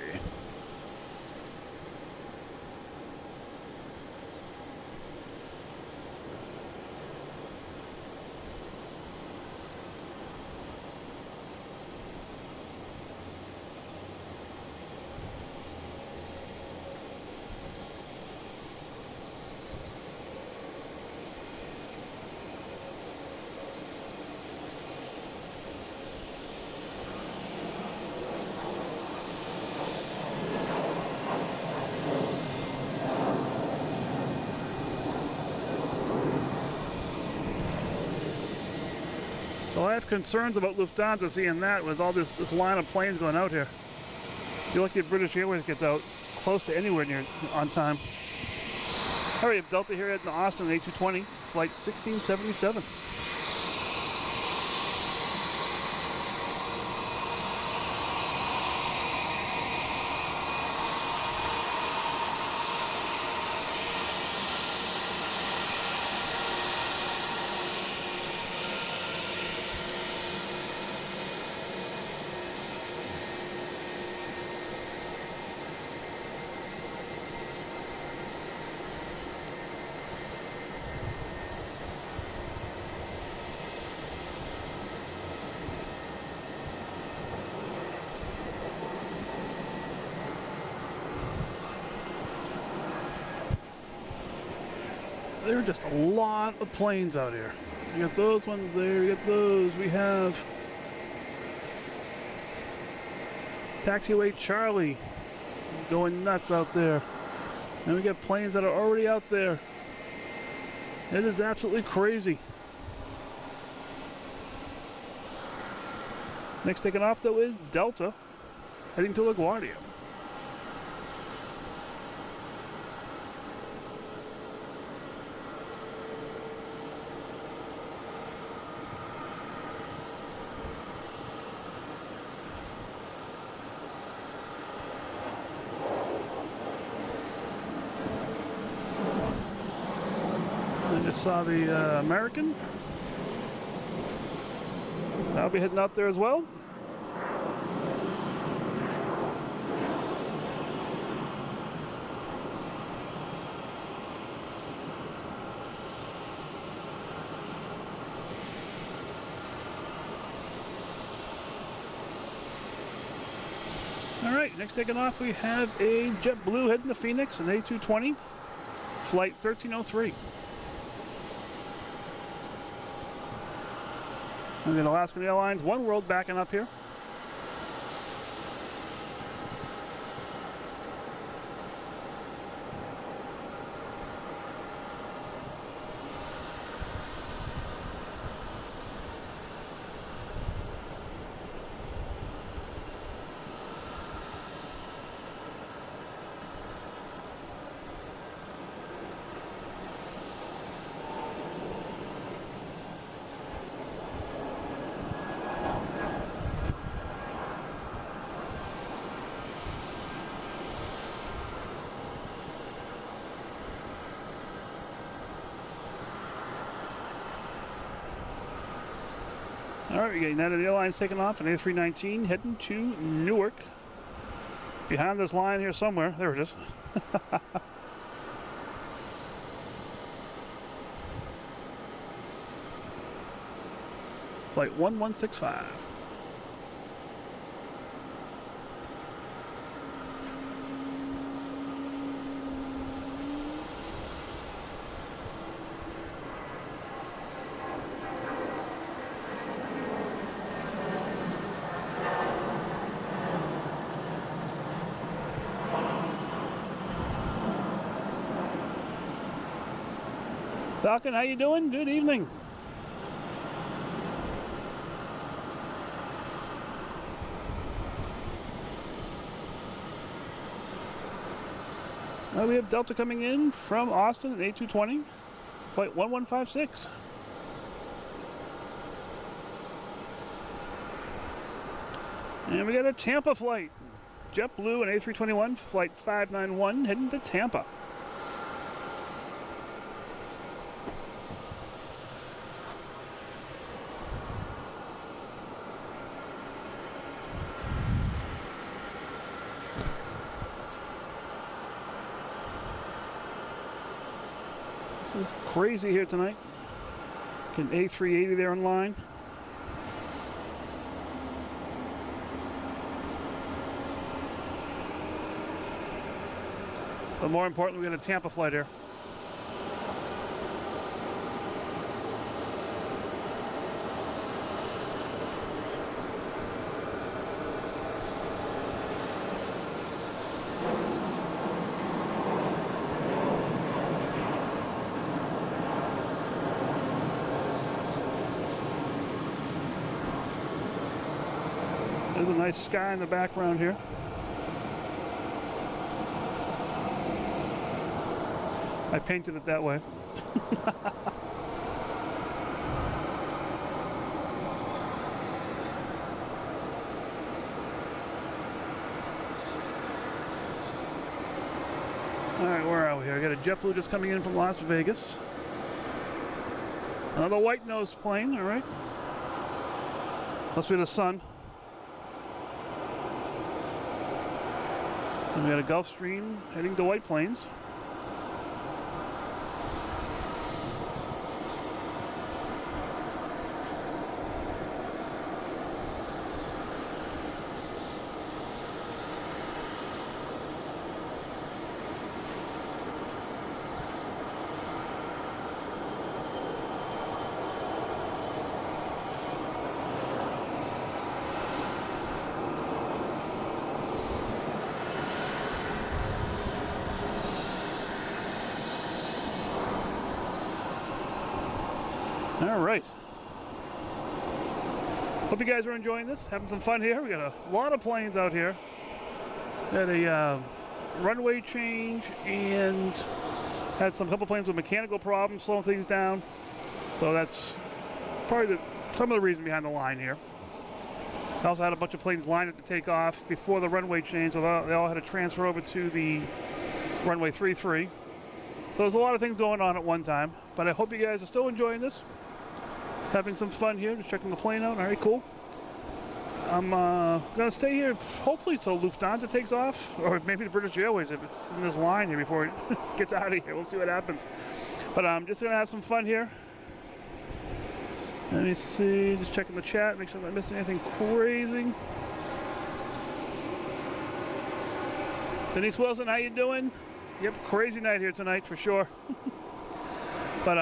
So I have concerns about Lufthansa seeing that with all this line of planes going out here. You're lucky if British Airways gets out close to anywhere near on time. All right, we have Delta here heading to Austin, A220, flight 1677. There are just a lot of planes out here. You got those ones there, you got those. We have Taxiway Charlie going nuts out there. And we got planes that are already out there. It is absolutely crazy. Next taking off though is Delta, heading to LaGuardia. I just saw the American. I'll be heading out there as well. All right, next taking off we have a JetBlue heading to Phoenix, an A220, flight 1303. And then Alaskan Airlines, One World backing up here. All right, we got United Airlines taking off, an A319 heading to Newark. Behind this line here somewhere, there it is. Flight 1165. Falcon, how you doing? Good evening. We have Delta coming in from Austin at A220, flight 1156. And we got a Tampa flight. JetBlue and A321, flight 591, heading to Tampa. This is crazy here tonight. An A380 there in line. But more importantly, we got a Tampa flight here. There's a nice sky in the background here. I painted it that way. All right, where are we here? I got a JetBlue just coming in from Las Vegas. Another white-nosed plane, all right. Must be the sun. And we got a Gulfstream heading to White Plains. All right. Hope you guys are enjoying this, having some fun here. We got a lot of planes out here. Had a runway change and had some couple planes with mechanical problems, slowing things down. So that's probably some of the reason behind the line here. I also had a bunch of planes lined up to take off before the runway change, so they all had to transfer over to the runway 33. So there's a lot of things going on at one time, but I hope you guys are still enjoying this. Having some fun here, just checking the plane out. All right, cool. I'm gonna stay here hopefully till Lufthansa takes off, or maybe the British Airways if it's in this line here before it gets out of here. We'll see what happens. But I'm just gonna have some fun here. Let me see, just checking the chat, make sure I'm not missing anything crazy. Denise Wilson, how you doing? Yep, crazy night here tonight for sure. But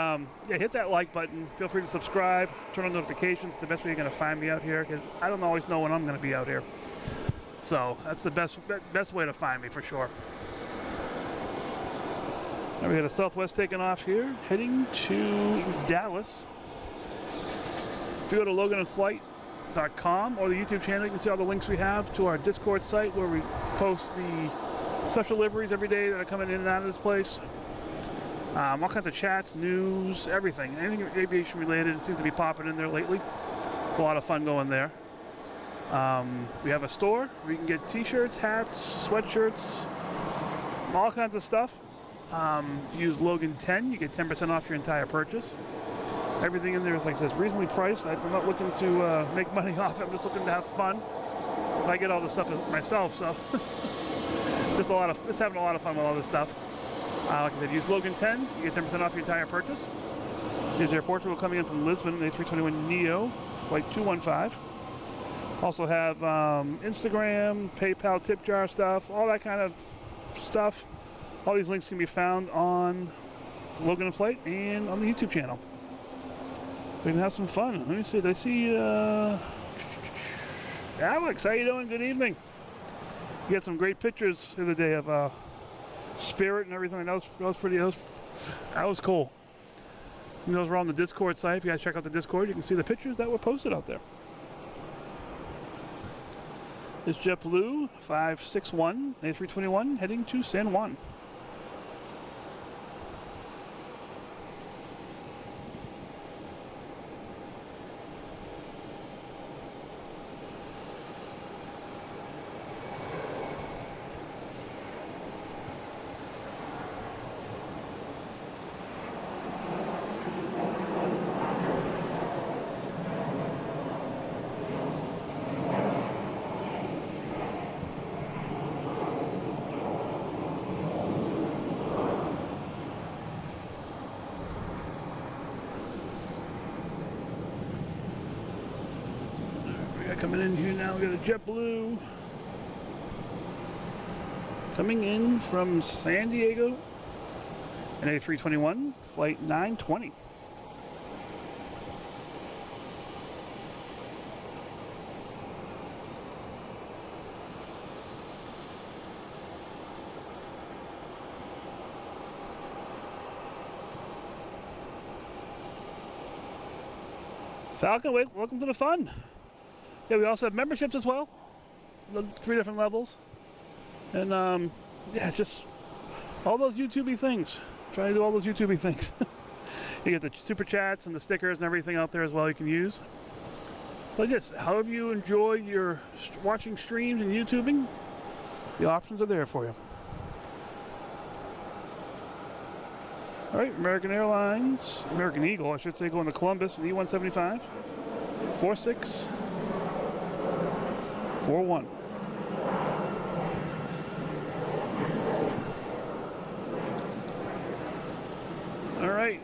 yeah, hit that like button. Feel free to subscribe, turn on notifications. The best way you're gonna find me out here, because I don't always know when I'm gonna be out here. So that's the best way to find me for sure. Now we got a Southwest taking off here, heading to Dallas. If you go to loganinflight.com or the YouTube channel, you can see all the links we have to our Discord site where we post the special deliveries every day that are coming in and out of this place. All kinds of chats, news, everything. Anything aviation related seems to be popping in there lately. It's a lot of fun going there. We have a store where you can get t-shirts, hats, sweatshirts, all kinds of stuff. If you use Logan 10, you get 10% off your entire purchase. Everything in there is, like I said, reasonably priced. I'm not looking to make money off it. I'm just looking to have fun. I get all this stuff myself, so just having a lot of fun with all this stuff. Like I said, use Logan 10, you get 10% off your entire purchase. Here's Air Portugal coming in from Lisbon, A321neo, flight 215. Also have Instagram, PayPal, tip jar stuff, all that kind of stuff. All these links can be found on Logan and Flight and on the YouTube channel. So we can have some fun. Let me see, did I see, Alex, how you doing? Good evening. You got some great pictures the other day of Spirit and everything. That was cool. And those were on the Discord site. If you guys check out the Discord, you can see the pictures that were posted out there. This JetBlue 561 A321 heading to San Juan. Coming in here now, we got a JetBlue coming in from San Diego, an A321, flight 920. Falcon, welcome to the fun. Yeah, we also have memberships as well. the 3 different levels. And yeah, just all those YouTubey things. Try to do all those YouTubey things. You get the super chats and the stickers and everything out there as well you can use. So just however you enjoy your watching streams and YouTubing, the options are there for you. All right, American Airlines, American Eagle, I should say, going to Columbus, an E175, 4641. All right,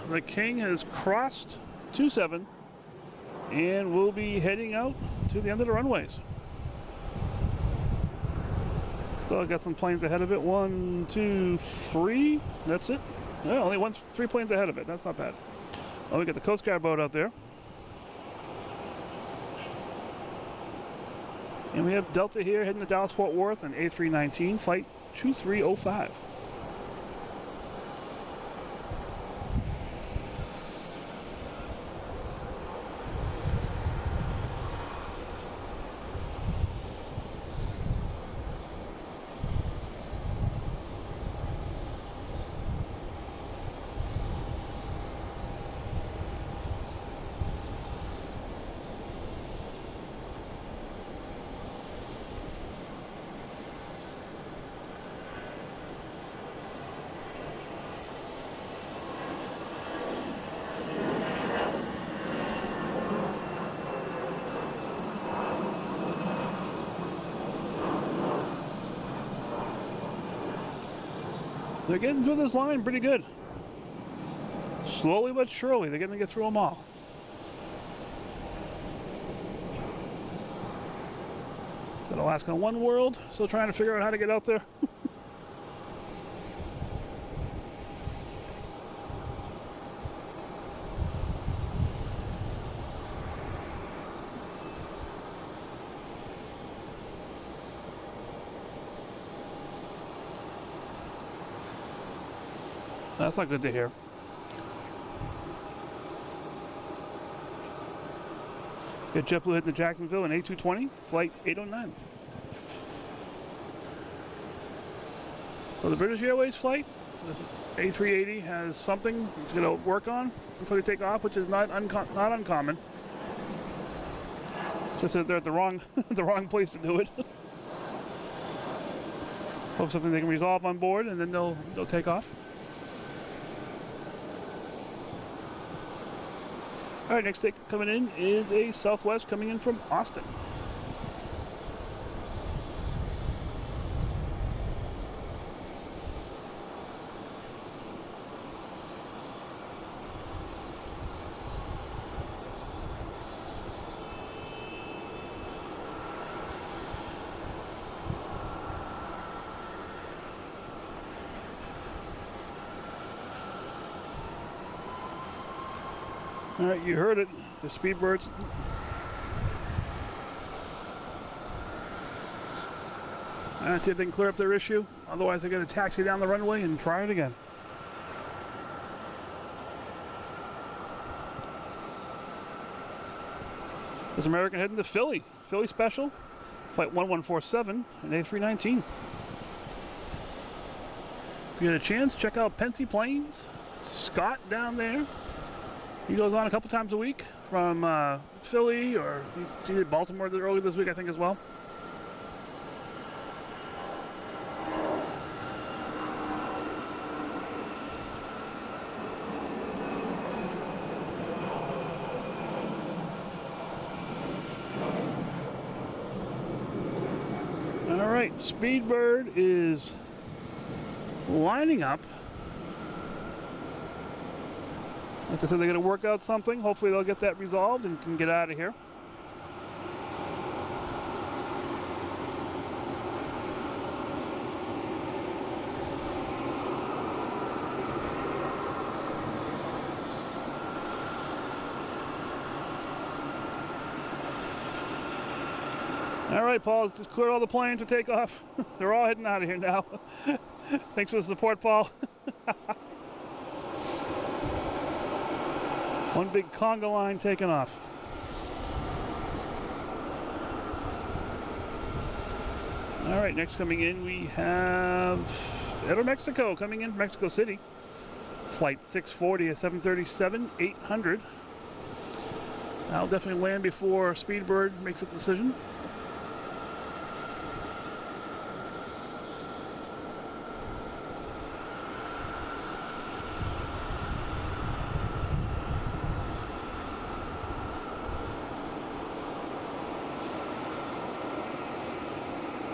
the King has crossed 27 and we'll be heading out to the end of the runways. Still got some planes ahead of it. 1, 2, 3. That's it. Yeah, only 3 planes ahead of it. That's not bad. Well, we got the Coast Guard boat out there. And we have Delta here heading to Dallas-Fort Worth on A319, flight 2305. They're getting through this line pretty good. Slowly but surely, they're going to get through them all. Is that Alaska One World? Still trying to figure out how to get out there. That's not good to hear. Got JetBlue hitting the Jacksonville in A220, flight 809. So the British Airways flight, this A380 has something it's going to work on before they take off, which is not uncommon. Just that they're at the wrong the wrong place to do it. Hope something they can resolve on board, and then they'll take off. All right, next ticket coming in is a Southwest coming in from Austin. All right, you heard it, the Speedbirds. Let's see if they can clear up their issue. Otherwise, they're going to taxi down the runway and try it again. This American heading to Philly. Philly special, flight 1147 and A319. If you get a chance, check out Pensy Planes. Scott down there. He goes on a couple times a week from Philly, or he did Baltimore earlier this week, I think, as well. All right, Speedbird is lining up. Like I said, they're going to work out something. Hopefully they'll get that resolved and can get out of here. All right, Paul, just clear all the planes to take off. They're all heading out of here now. Thanks for the support, Paul. One big conga line taking off. All right, next coming in we have Aeromexico coming in from Mexico City. Flight 640 at 737-800. I'll definitely land before Speedbird makes its decision.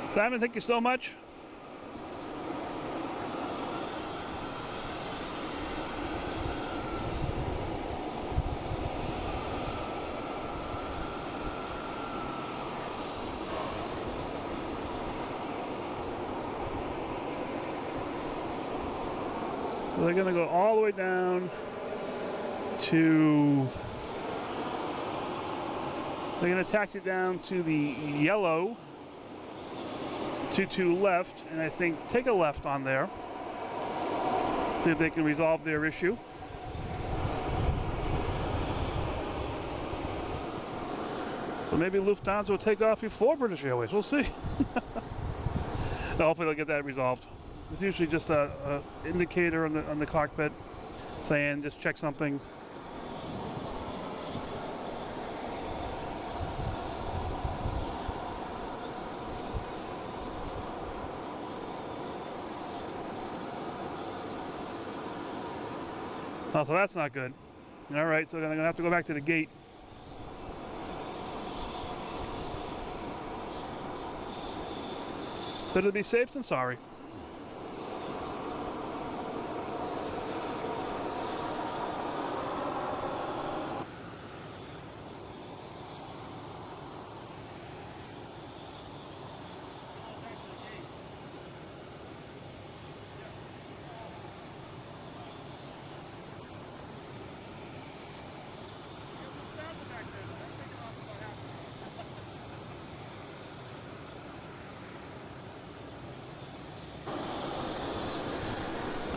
Simon, thank you so much. So they're going to go all the way down to, they're going to taxi down to the yellow 22 left, and I think take a left on there. See if they can resolve their issue. So maybe Lufthansa will take off before British Airways. We'll see. No, hopefully they'll get that resolved. It's usually just a indicator on the cockpit saying just check something. Oh, so that's not good. All right, so then I'm gonna have to go back to the gate. Better be safe than sorry.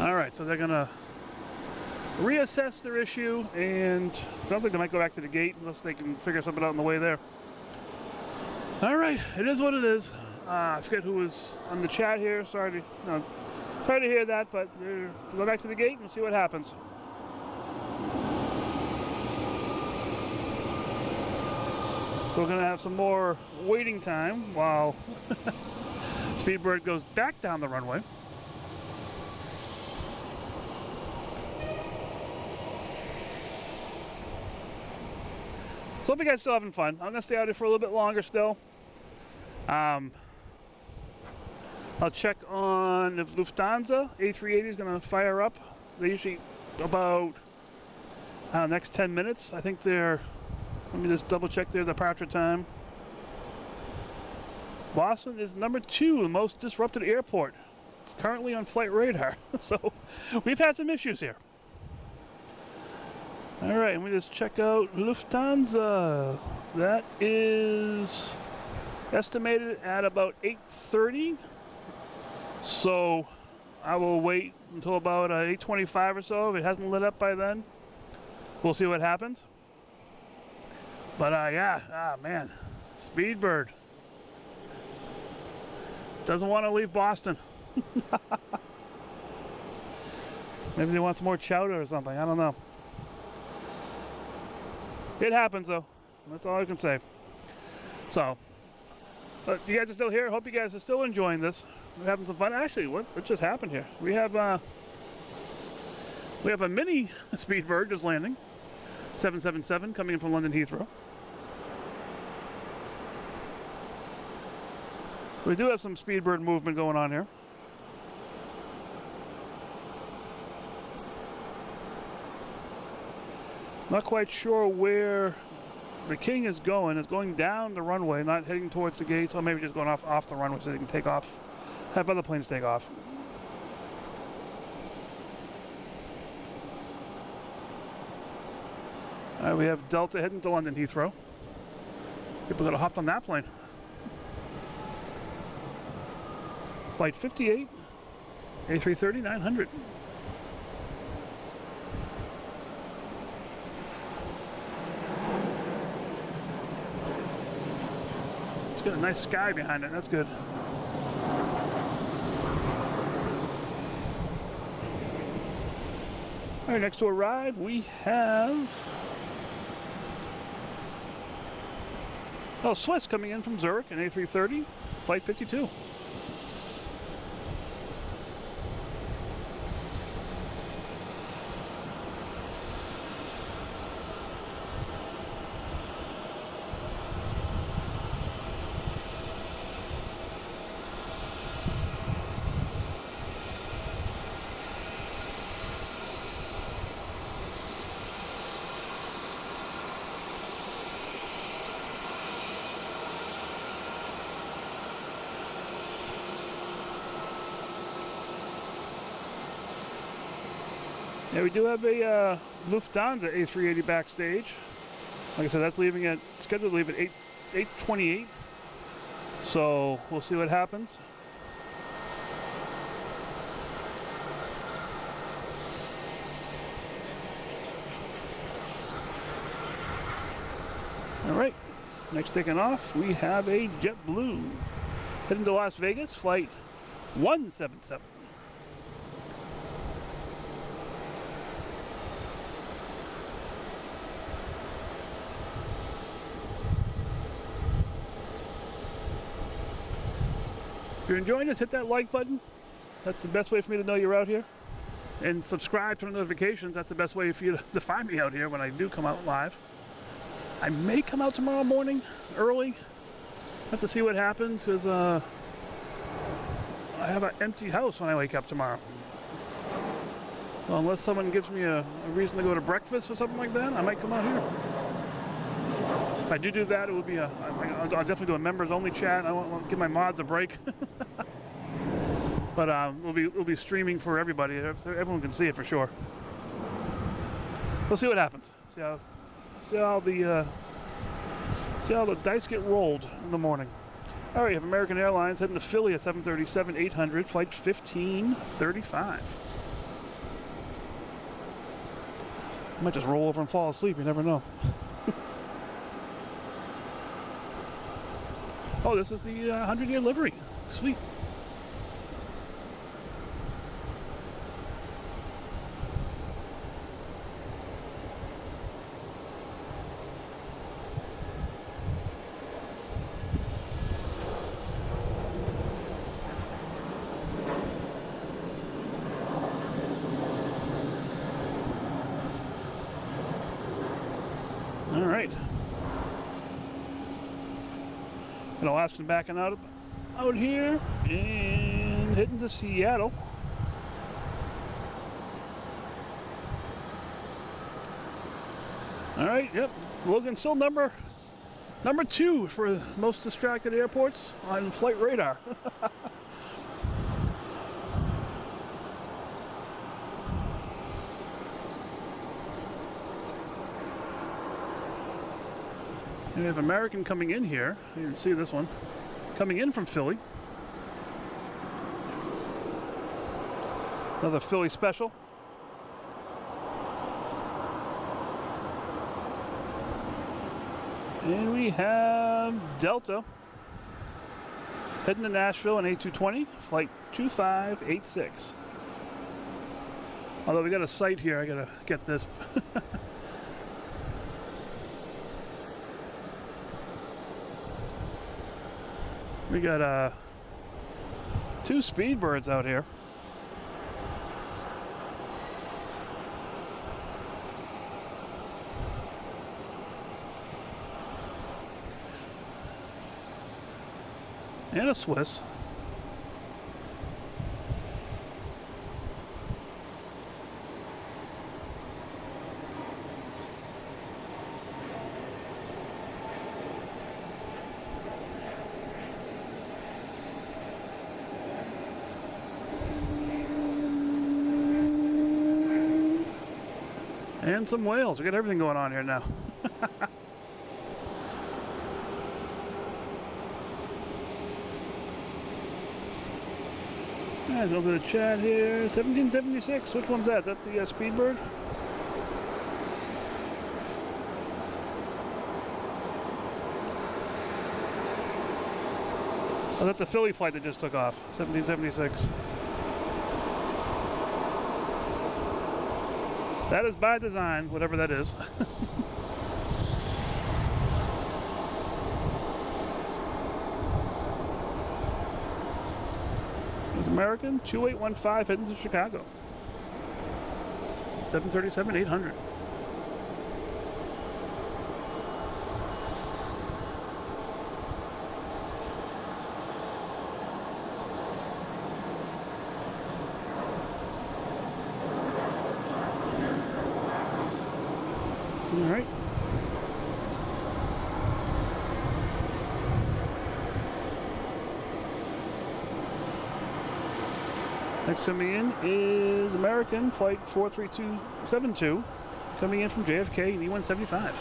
All right, so they're gonna reassess their issue, and sounds like they might go back to the gate unless they can figure something out on the way there. All right, it is what it is. I forget who was on the chat here. Sorry to hear that, but to go back to the gate and we'll see what happens. So we're gonna have some more waiting time while Speedbird goes back down the runway. So hope you guys are still having fun. I'm gonna stay out here for a little bit longer still. I'll check on if Lufthansa A380 is gonna fire up. They usually about next 10 minutes. I think they're, let me just double check their departure time. Boston is number 2, the most disrupted airport. It's currently on flight radar. So we've had some issues here. All right, let me just check out Lufthansa. That is estimated at about 8:30. So I will wait until about 8:25 or so. If it hasn't lit up by then, we'll see what happens. But yeah, man, Speedbird doesn't want to leave Boston. Maybe they want some more chowder or something. I don't know. It happens though. That's all I can say. So, but you guys are still here. Hope you guys are still enjoying this. We're having some fun. Actually, what just happened here? We have a mini Speedbird just landing. 777 coming in from London Heathrow. So we do have some Speedbird movement going on here. Not quite sure where the King is going. It's going down the runway, not heading towards the gates, or maybe just going off the runway so they can take off, have other planes take off. All right, we have Delta heading to London Heathrow. People could have hopped on that plane. Flight 58, A330-900. It's got a nice sky behind it. That's good. All right, next to arrive, we have Swiss coming in from Zurich, an A330, flight 52. Yeah, we do have a Lufthansa A380 backstage. Like I said, that's leaving at scheduled to leave at 8:28. So we'll see what happens. All right, next taking off, we have a JetBlue heading to Las Vegas, flight 177. If you're enjoying this, hit that like button. That's the best way for me to know you're out here. And subscribe to the notifications. That's the best way for you to find me out here when I do come out live. I may come out tomorrow morning early. Have to see what happens because I have an empty house when I wake up tomorrow. Well, unless someone gives me a reason to go to breakfast or something like that, I might come out here. If I do that, it would be I'll definitely do a members only chat. I won't give my mods a break. But we'll be streaming for everybody. Everyone can see it for sure. We'll see what happens. See how the dice get rolled in the morning. All right, you have American Airlines heading to Philly at 737-800, flight 1535. I might just roll over and fall asleep. You never know. Oh, this is the 100-year livery. Sweet. All right. And Alaskan backing out here and heading to Seattle. All right, yep. Logan still number 2 for most distracted airports on flight radar. We have American coming in here. You can see this one. Coming in from Philly. Another Philly special. And we have Delta heading to Nashville, an A220, flight 2586. Although we got a site here, I gotta get this. We got 2 Speedbirds out here. And a Swiss. And some whales. We got everything going on here now. Guys, go to the chat here. 1776. Which one's that? Is that the Speedbird? Oh, that's the Philly flight that just took off. 1776. That is by design, whatever that is. There's American 2815 heading to Chicago. 737-800. All right. Next coming in is American Flight 43272, coming in from JFK in E175.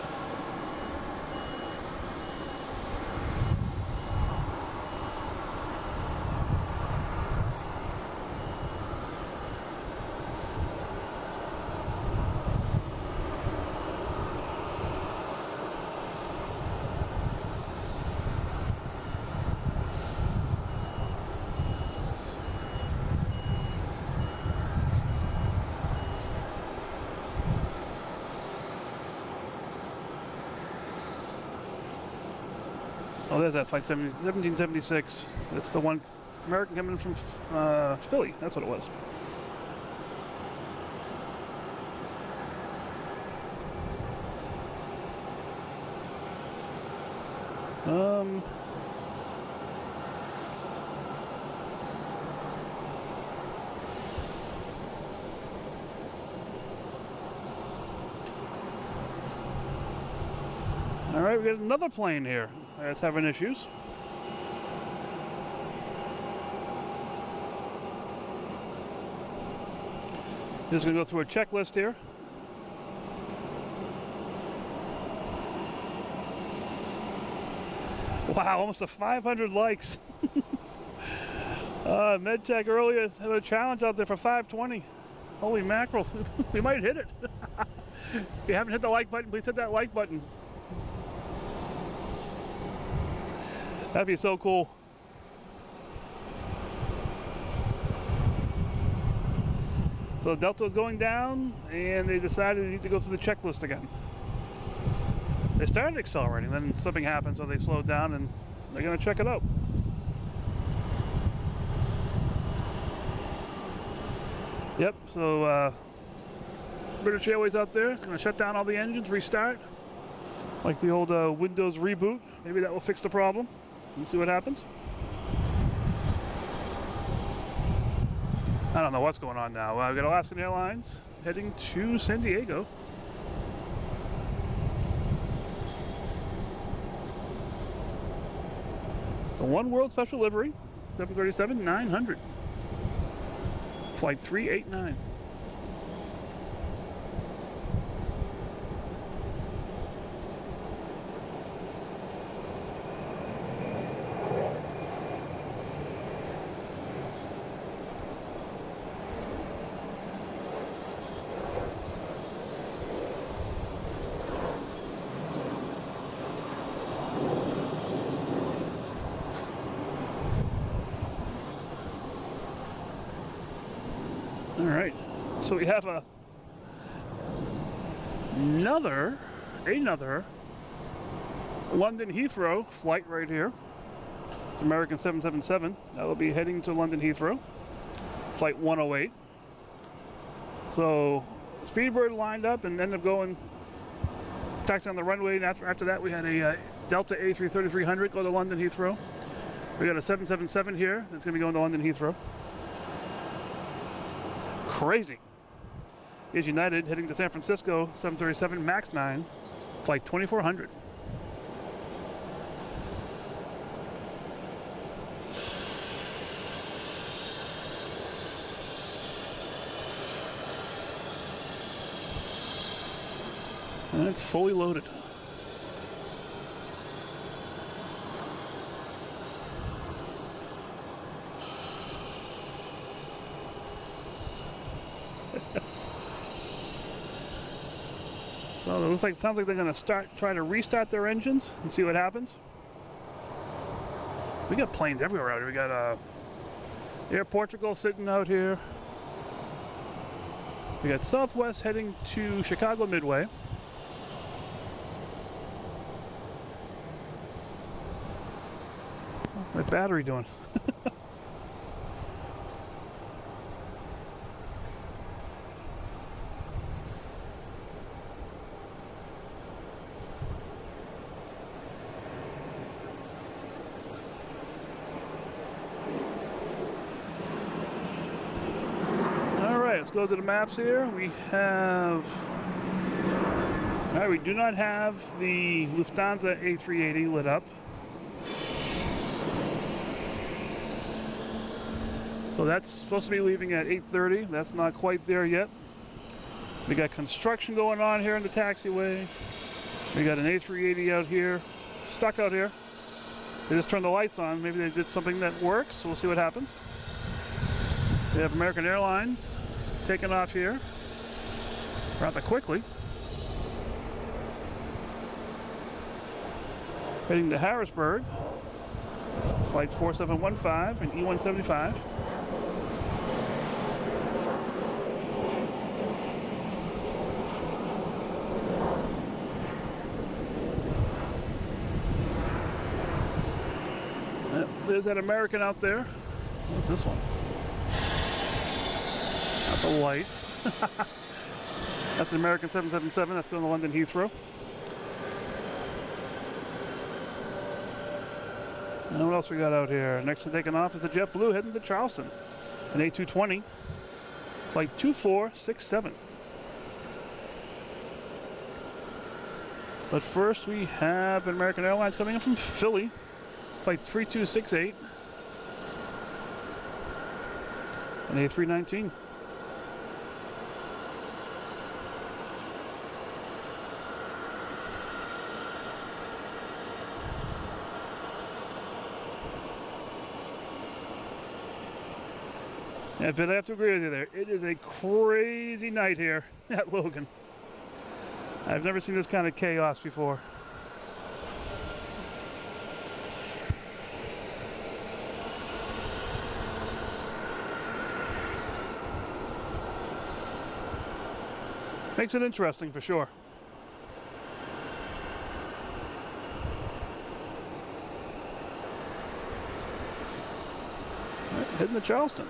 Oh, there's that flight 1776. That's the one American coming in from Philly. That's what it was. All right, we got another plane here that's having issues. Just gonna go through a checklist here. Wow, almost 500 likes. MedTech earlier had a challenge out there for 520. Holy mackerel, we might hit it. If you haven't hit the like button, please hit that like button. That'd be so cool. So Delta was going down, and they decided they need to go through the checklist again. They started accelerating, then something happened, so they slowed down, and they're going to check it out. Yep, so British Airways out there is going to shut down all the engines, restart, like the old Windows reboot. Maybe that will fix the problem. We'll see what happens. I don't know what's going on now. We've got Alaskan Airlines heading to San Diego. It's the One World Special Livery, 737-900. Flight 389. All right, so we have another London Heathrow flight right here. It's American 777. That will be heading to London Heathrow, flight 108. So Speedbird lined up and ended up going taxi on the runway. And after that, we had a Delta A330-300 go to London Heathrow. We got a 777 here that's going to be going to London Heathrow. Crazy. Is United heading to San Francisco, 737 MAX 9, flight 2400. And it's fully loaded. So it looks like, sounds like they're going to try to restart their engines and see what happens. We got planes everywhere out here. We got Air Portugal sitting out here. We got Southwest heading to Chicago Midway. What's my battery doing? Let's go to the maps here. We have... Alright, we do not have the Lufthansa A380 lit up. So that's supposed to be leaving at 8:30. That's not quite there yet. We got construction going on here in the taxiway. We got an A380 out here, stuck out here. They just turned the lights on. Maybe they did something that works. We'll see what happens. We have American Airlines taking off here rather quickly, heading to Harrisburg, flight 4715 and E175. There's that American out there. What's this one? That's a light. That's an American 777. That's going to London Heathrow. And what else we got out here? Next one taking off is a JetBlue heading to Charleston. An A220, flight 2467. But first we have an American Airlines coming in from Philly, flight 3268. An A319. Yeah, but I have to agree with you there. It is a crazy night here at Logan. I've never seen this kind of chaos before. Makes it interesting for sure. All right, heading to Charleston.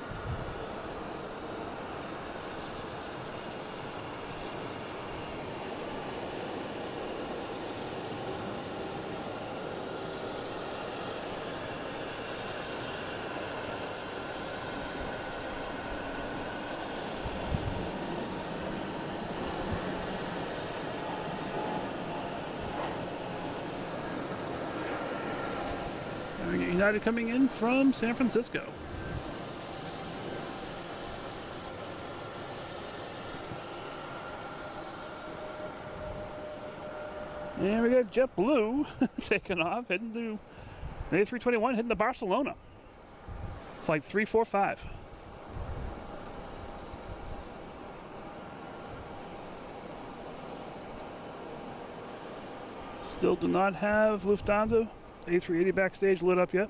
United coming in from San Francisco. And we got JetBlue taking off, heading to the A321, heading to Barcelona. Flight 345. Still do not have Lufthansa A380 backstage lit up yet.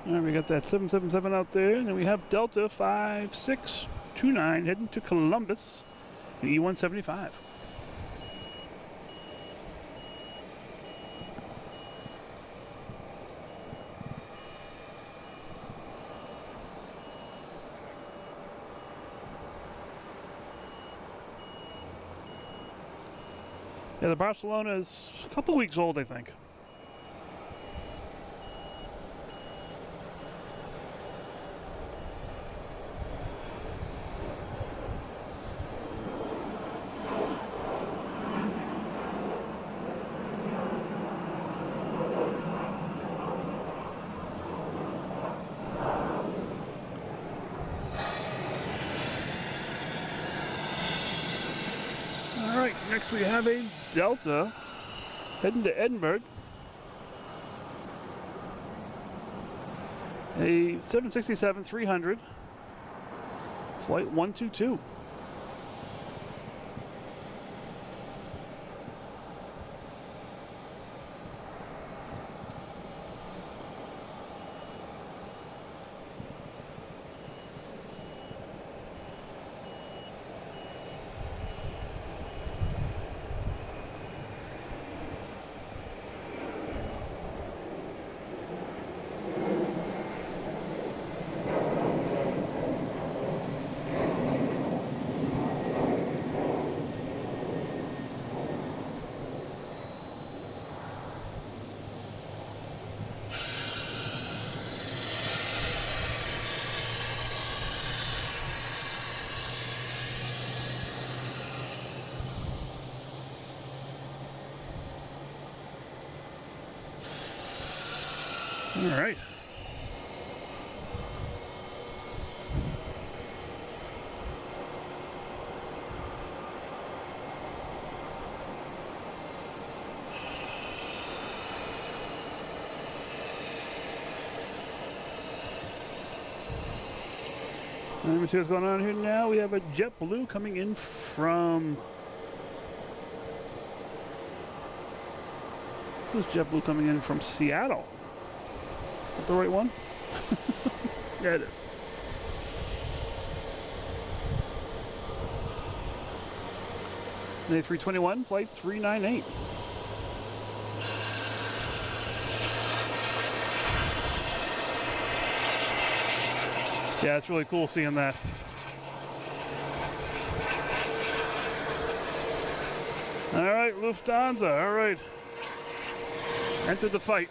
All right, we got that 777 out there, and then we have Delta 5629 heading to Columbus, the E175. Yeah, the Barcelona is a couple weeks old, I think. Next we have a Delta heading to Edinburgh. A 767-300, flight 122. All right. Let me see what's going on here now. We have a JetBlue coming in from... Who's JetBlue coming in from Seattle? Is that the right one? Yeah, it is. An A321, flight 398. Yeah, it's really cool seeing that. All right, Lufthansa, all right. Enter the fight.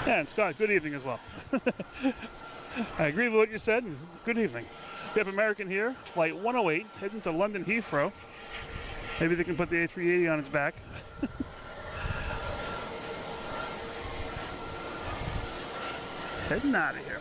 Yeah, and Scott, good evening as well. I agree with what you said, and good evening. We have American here, flight 108, heading to London Heathrow. Maybe they can put the A380 on its back. Heading out of here.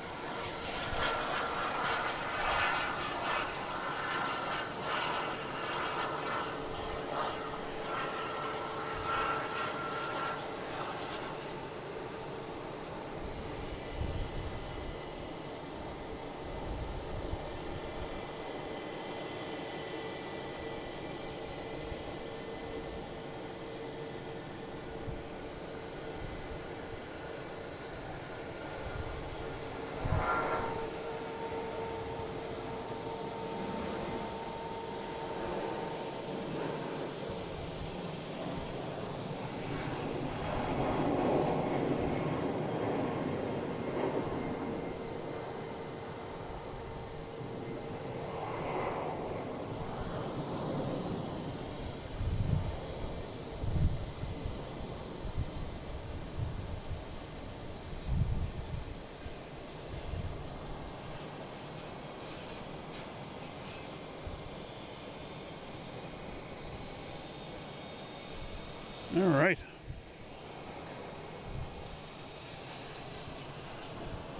All right.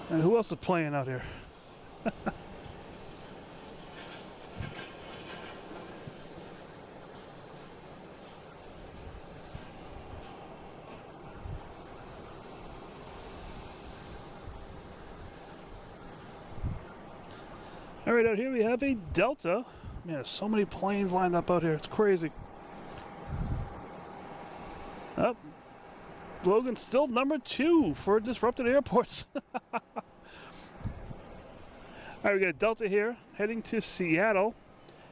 And who else is playing out here? All right, out here we have a Delta. Man, there's so many planes lined up out here. It's crazy. Oh, Logan's still number 2 for disrupted airports. All right, we got a Delta here heading to Seattle,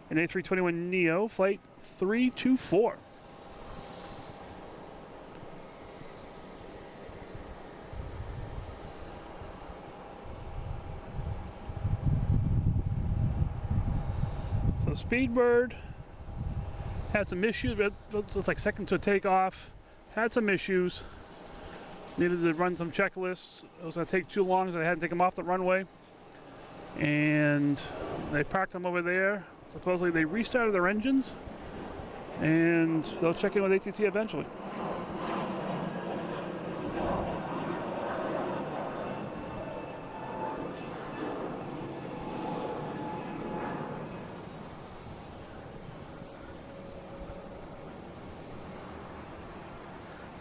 an A321 Neo, flight 324. So Speedbird Had some issues. It's like second to takeoff. Had some issues. Needed to run some checklists. It was going to take too long, so I had to take them off the runway. And they parked them over there. Supposedly they restarted their engines, and they'll check in with ATC eventually.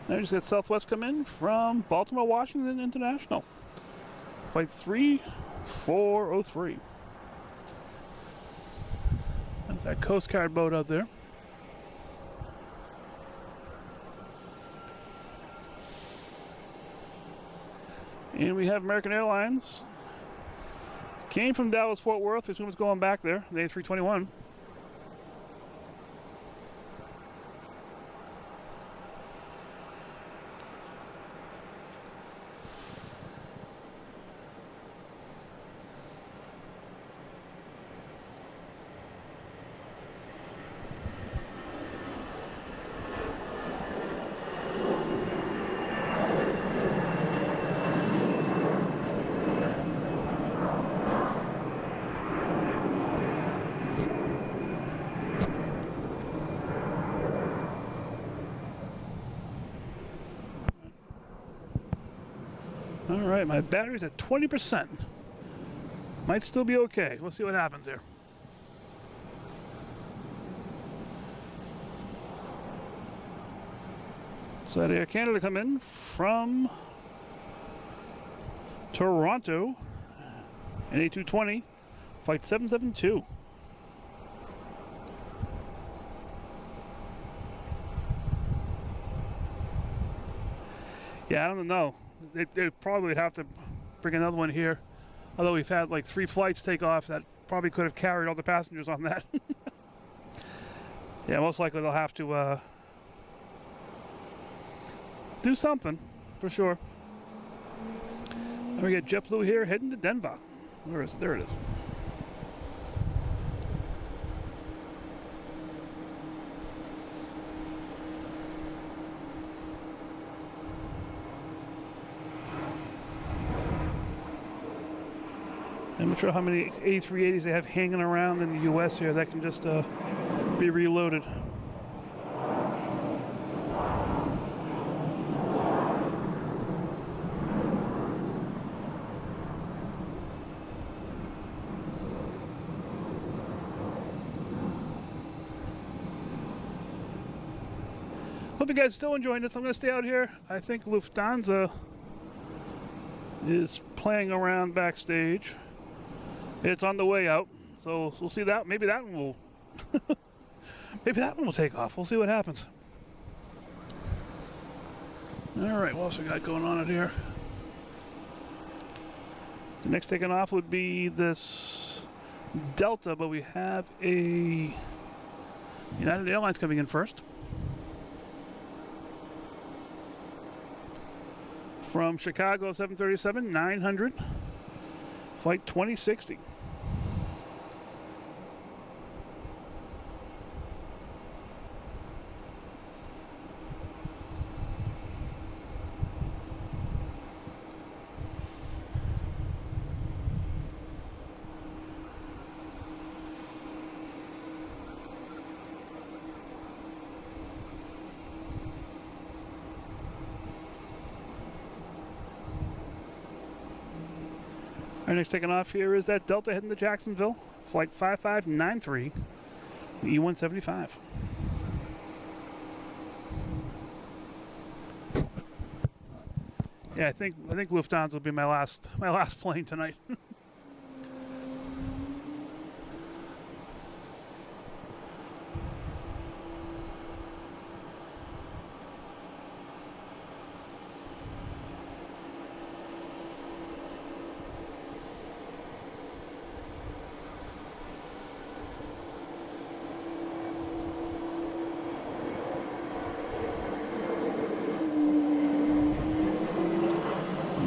Now we just got Southwest come in from Baltimore, Washington International. Flight 3403. That's that Coast Guard boat out there. And we have American Airlines. Came from Dallas Fort Worth. I assume it's going back there. The A321. All right, my battery's at 20%. Might still be okay. We'll see what happens here. So that Air Canada come in from Toronto, an A220, flight 772. Yeah, I don't know. They probably would have to bring another one here. Although we've had like 3 flights take off, that probably could have carried all the passengers on that. Yeah, most likely they'll have to do something, for sure. And we get JetBlue here heading to Denver. Where is it? There it is. I'm not sure how many A380s they have hanging around in the U.S. here that can just be reloaded. Hope you guys are still enjoying this. I'm going to stay out here. I think Lufthansa is playing around backstage. It's on the way out, so we'll see that. Maybe that one will. Maybe that one will take off. We'll see what happens. All right, what else we got going on out here? The next taking off would be this Delta, but we have a United Airlines coming in first. From Chicago 737-900, flight 2060. Our next taking off here is that Delta heading to Jacksonville, flight 5593, E175. Yeah, I think Lufthansa will be my last plane tonight.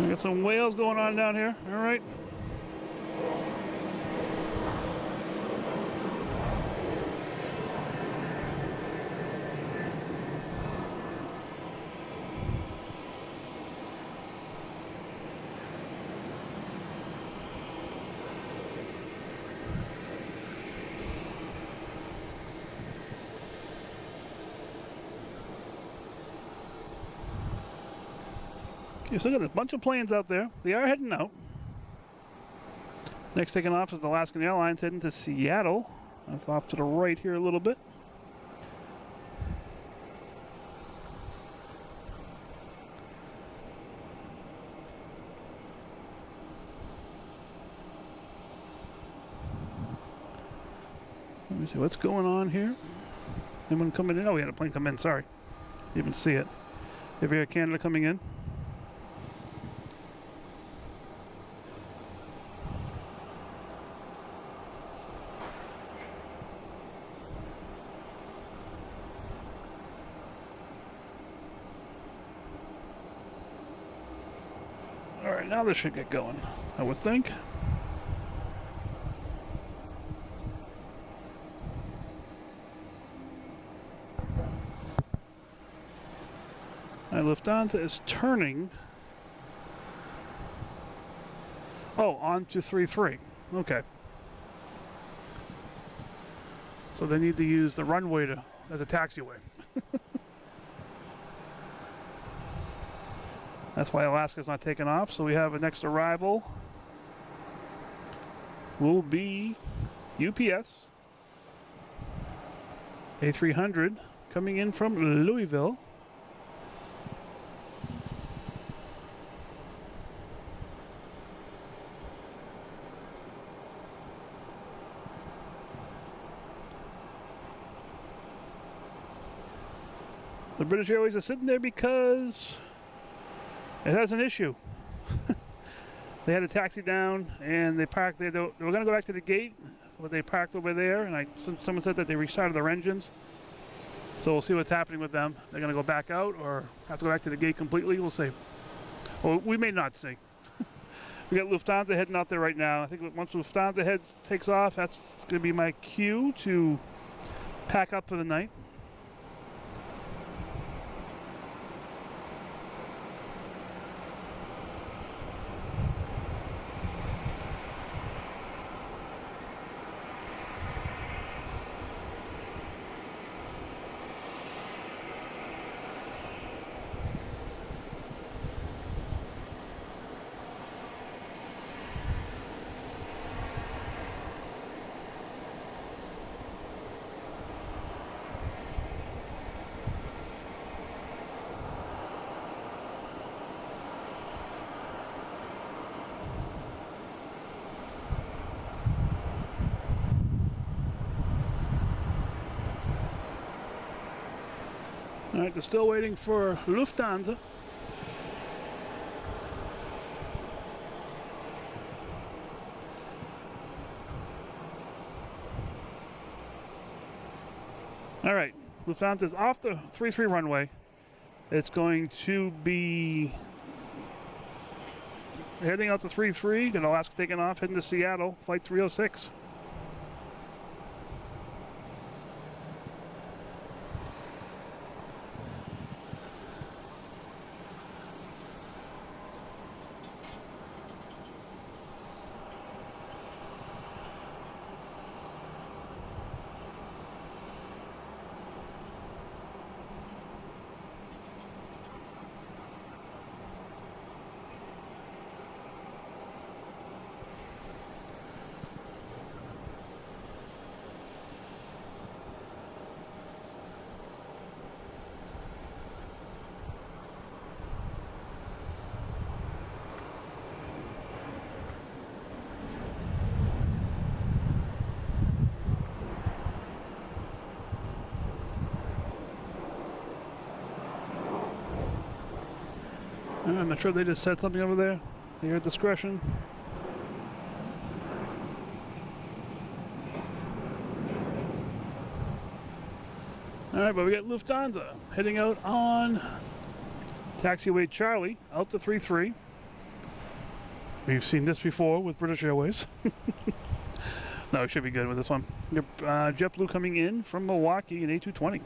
Got some whales going on down here. All right. You still got a bunch of planes out there. They are heading out. Next taking off is the Alaskan Airlines heading to Seattle. That's off to the right here a little bit. Let me see what's going on here. Anyone coming in? Oh, we had a plane come in. Sorry. Didn't even see it. Air Canada coming in. All right, now this should get going, I would think. Lufthansa is turning. Oh, on to 3-3. Okay. So they need to use the runway as a taxiway. That's why Alaska's not taking off. So we have a next arrival. Will be UPS A380 coming in from Louisville. The British Airways are sitting there because it has an issue. They had a taxi down and they parked there. They were going to go back to the gate, but they parked over there. And someone said that they restarted their engines. So we'll see what's happening with them. They're going to go back out or have to go back to the gate completely. We'll see. Well, we may not see. We got Lufthansa heading out there right now. I think once Lufthansa takes off, that's going to be my cue to pack up for the night. All right, they're still waiting for Lufthansa. All right, Lufthansa's off the 3-3 runway. It's going to be heading out to 3-3, and Alaska taking off, heading to Seattle, flight 306. I'm not sure they just said something over there. Your discretion. All right, but we got Lufthansa heading out on taxiway Charlie out to 3-3. We've seen this before with British Airways. No, it should be good with this one. JetBlue coming in from Milwaukee in A220.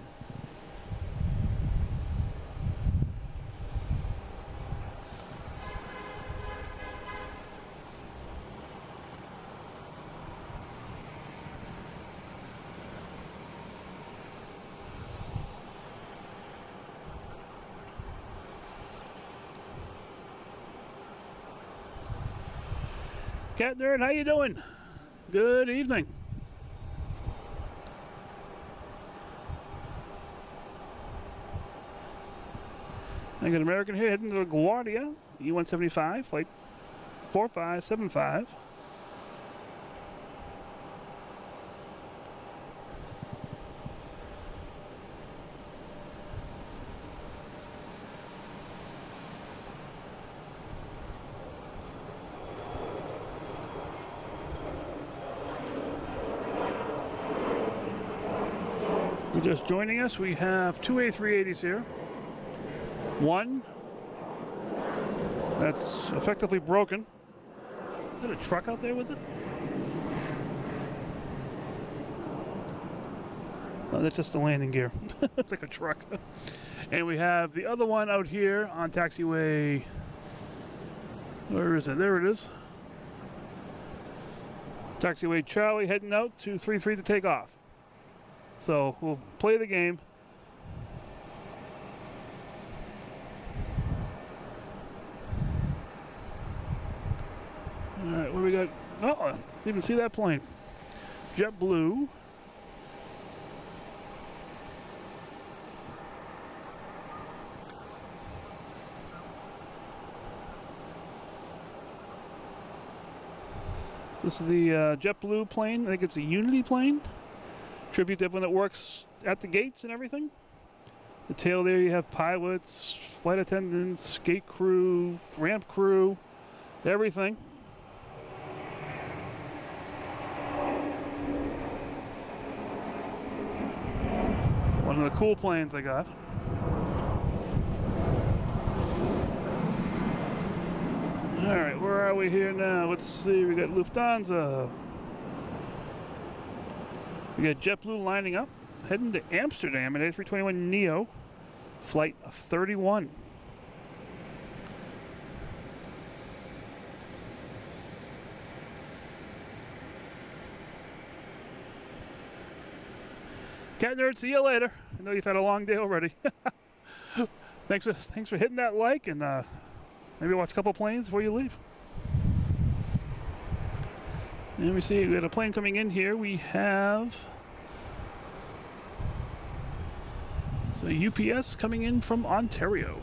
Cat Nerd, how you doing? Good evening. I got an American here heading to LaGuardia, E175, flight 4575. Just joining us, we have two A380s here. One that's effectively broken. Is that a truck out there with it? Oh, that's just the landing gear. It's like a truck. And we have the other one out here on taxiway. Where is it? There it is. Taxiway Charlie heading out to 33 to take off. So we'll play the game. All right, what do we got? Oh, I didn't even see that plane. JetBlue. This is the JetBlue plane. I think it's a Unity plane. Tribute to everyone that works at the gates and everything. The tail there, you have pilots, flight attendants, gate crew, ramp crew, everything. One of the cool planes I got. All right, where are we here now? Let's see, we got Lufthansa. We got JetBlue lining up, heading to Amsterdam at A321neo, flight 31. Cat Nerd, see you later. I know you've had a long day already. Thanks for hitting that like, and maybe watch a couple planes before you leave. And we see we got a plane coming in here. We have a UPS coming in from Ontario.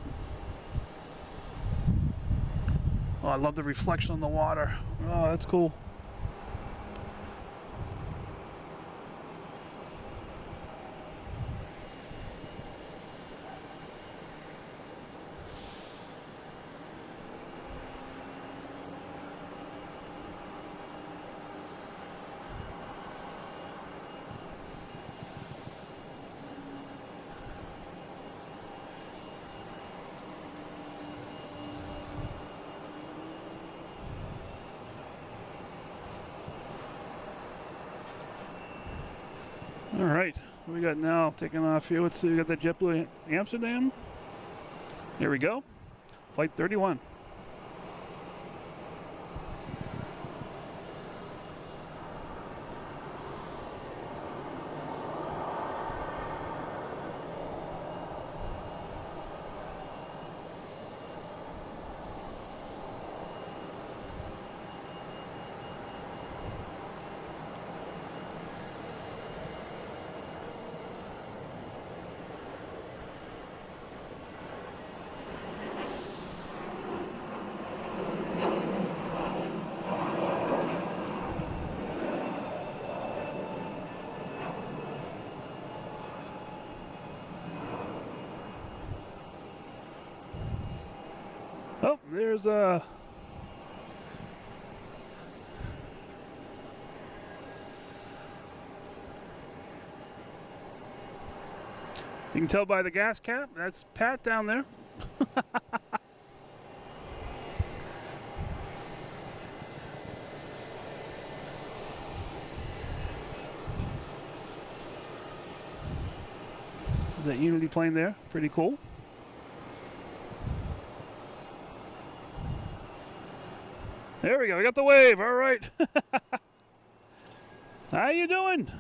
Oh, I love the reflection on the water. Oh, that's cool. All right, what we got now taking off here. Let's see, we got the JetBlue Amsterdam. Here we go, flight 31. Oh, there's a you can tell by the gas cap, that's Pat down there. That Unity plane there, pretty cool. There we go, we got the wave, all right. How you doing?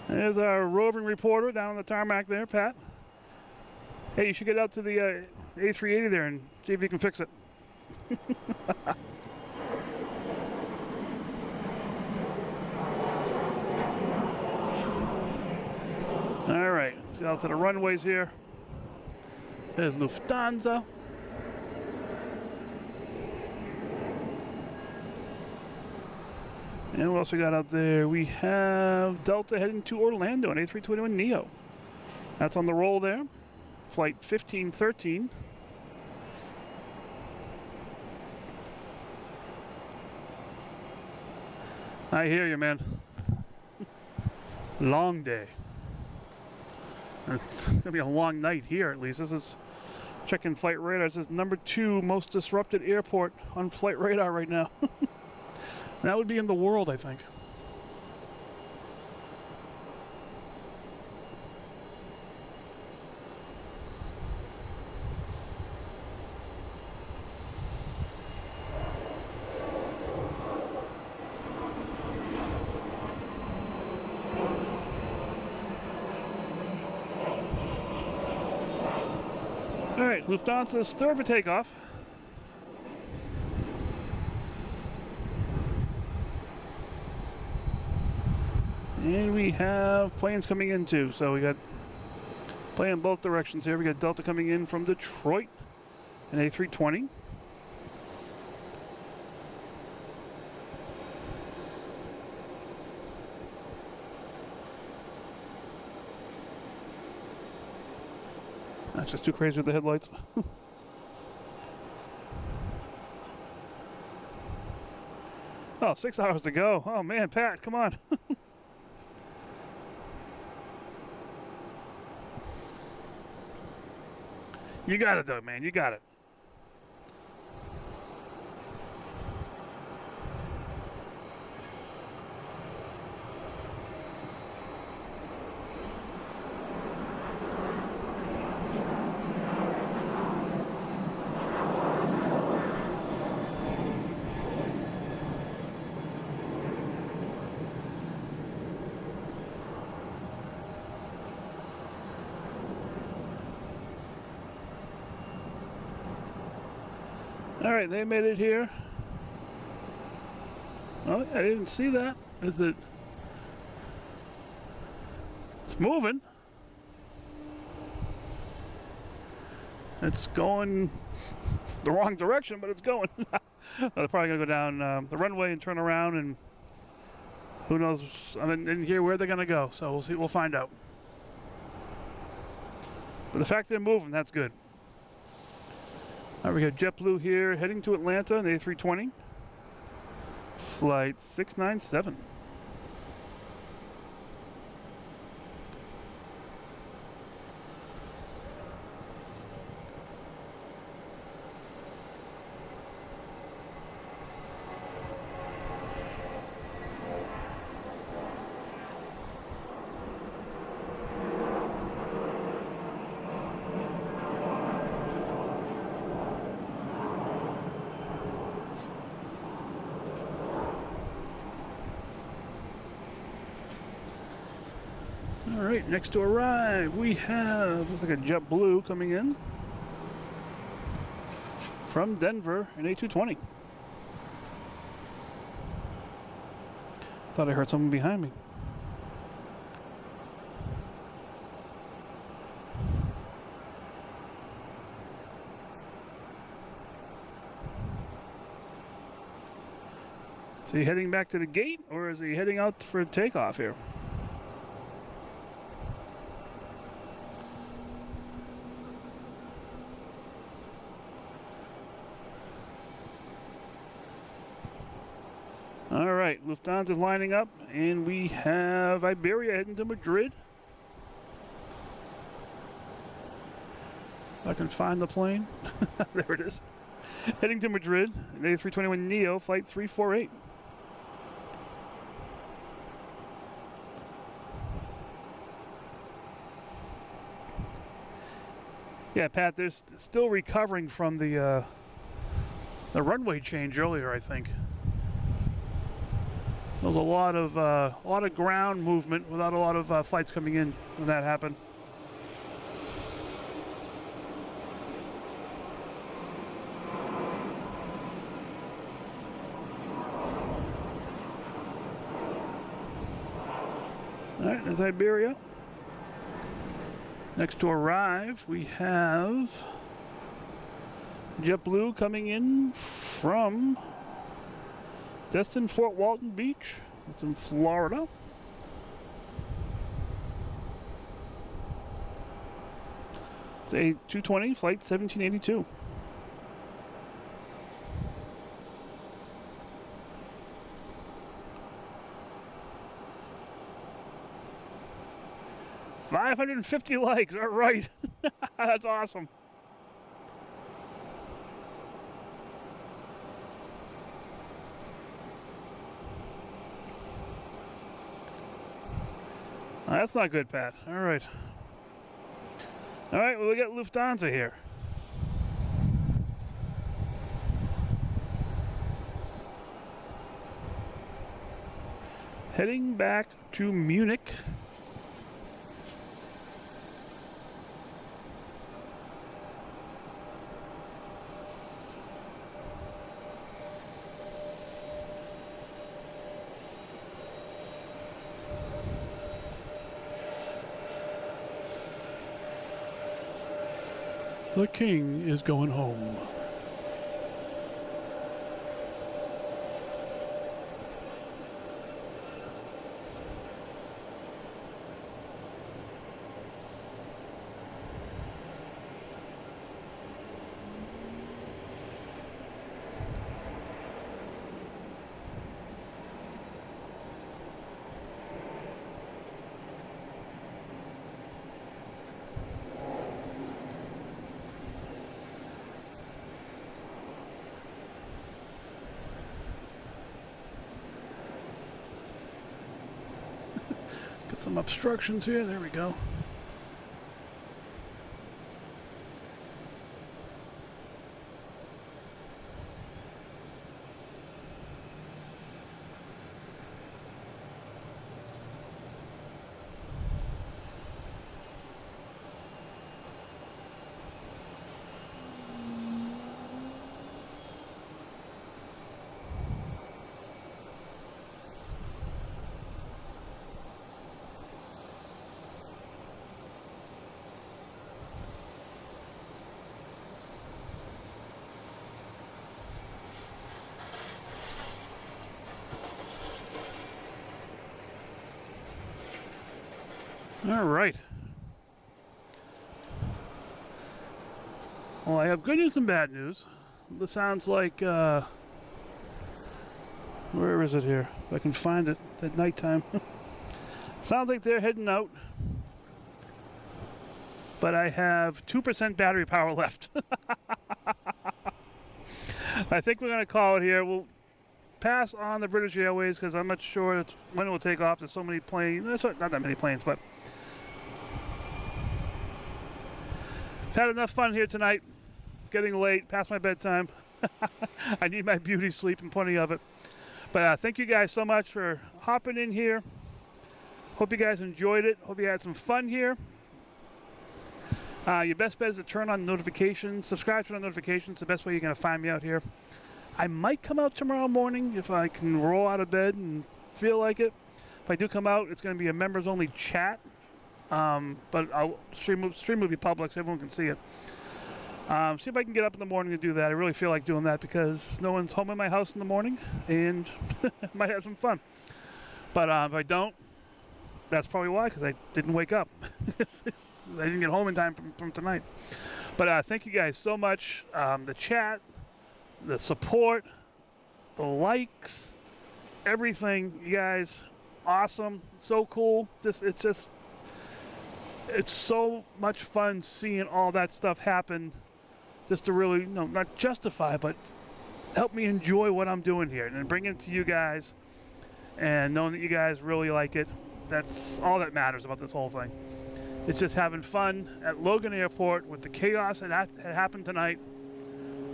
There's our roving reporter down on the tarmac there, Pat. Hey, you should get out to the A380 there and see if you can fix it. All right, let's get out to the runways here. There's Lufthansa. And what else we got out there? We have Delta heading to Orlando, an A321 Neo. That's on the roll there. Flight 1513. I hear you, man. Long day. It's going to be a long night here, at least. This is checking flight radar. This is #2 most disrupted airport on flight radar right now. That would be in the world, I think. All right, Lufthansa's third for takeoff. And we have planes coming in too. So we got plane in both directions here. We got Delta coming in from Detroit, an A320. That's just too crazy with the headlights. Oh, 6 hours to go. Oh man, Pat, come on. You got it though, man. You got it. All right, they made it here. Oh, I didn't see that. Is it? It's moving. It's going the wrong direction, but it's going. They're probably gonna go down the runway and turn around, and who knows? I didn't hear where they're gonna go, so we'll see. We'll find out. But the fact they're moving, that's good. All right, we got JetBlue here heading to Atlanta, an A320. Flight 697. All right, next to arrive, we have, looks like a JetBlue coming in from Denver, an A220. Thought I heard someone behind me. Is he heading back to the gate, or is he heading out for takeoff here? All right, Lufthansa's lining up, and we have Iberia heading to Madrid. If I can find the plane. There it is. Heading to Madrid, an A321 Neo, flight 348. Yeah, Pat, they're still recovering from the runway change earlier, I think. There was a lot of ground movement without a lot of flights coming in when that happened. right, there's Iberia. Next to arrive, we have JetBlue coming in from Destin Fort Walton Beach. It's in Florida. It's a 220 flight 1782. $550 likes. All right. That's awesome. That's not good, Pat. All right. All right, well, we got Lufthansa here. Heading back to Munich. The king is going home. Get some obstructions here. There we go. All right. Well, I have good news and bad news. This sounds like, where is it here? If I can find it at nighttime. Sounds like they're heading out. But I have 2% battery power left. I think we're going to call it here. We'll pass on the British Airways because I'm not sure when it will take off. There's so many planes. Not that many planes, but I've had enough fun here tonight. It's getting late, past my bedtime. I need my beauty sleep and plenty of it. But thank you guys so much for hopping in here. Hope you guys enjoyed it. Hope you had some fun here. Your best bet is to turn on notifications. Subscribe to the notifications. The best way you're going to find me out here. I might come out tomorrow morning if I can roll out of bed and feel like it. If I do come out, it's going to be a members-only chat. But I'll stream will be public so everyone can see it. See if I can get up in the morning to do that. I really feel like doing that because no one's home in my house in the morning and might have some fun. But if I don't, that's probably why, because I didn't wake up. I didn't get home in time from tonight. But thank you guys so much. The chat, the support, the likes, everything. You guys, awesome. So cool. It's so much fun seeing all that stuff happen just to really, not justify, but help me enjoy what I'm doing here and bring it to you guys and knowing that you guys really like it. That's all that matters about this whole thing. It's just having fun at Logan Airport with the chaos that had happened tonight.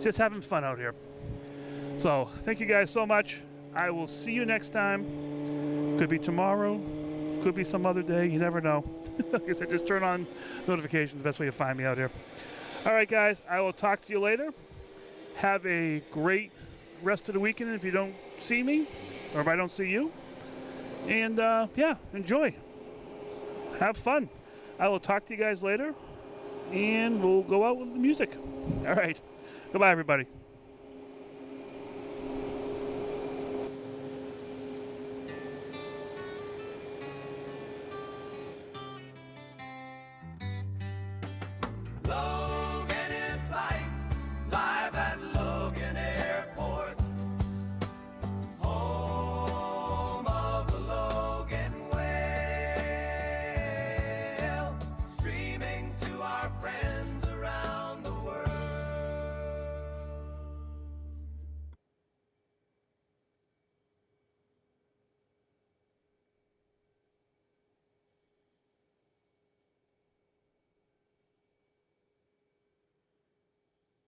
Just having fun out here. So thank you guys so much. I will see you next time. Could be tomorrow. Could be some other day. You never know. Like I said, just turn on notifications. The best way to find me out here. All right, guys. I will talk to you later. Have a great rest of the weekend if you don't see me or if I don't see you. And, yeah, enjoy. have fun. I will talk to you guys later, and we'll go out with the music. All right. Goodbye, everybody.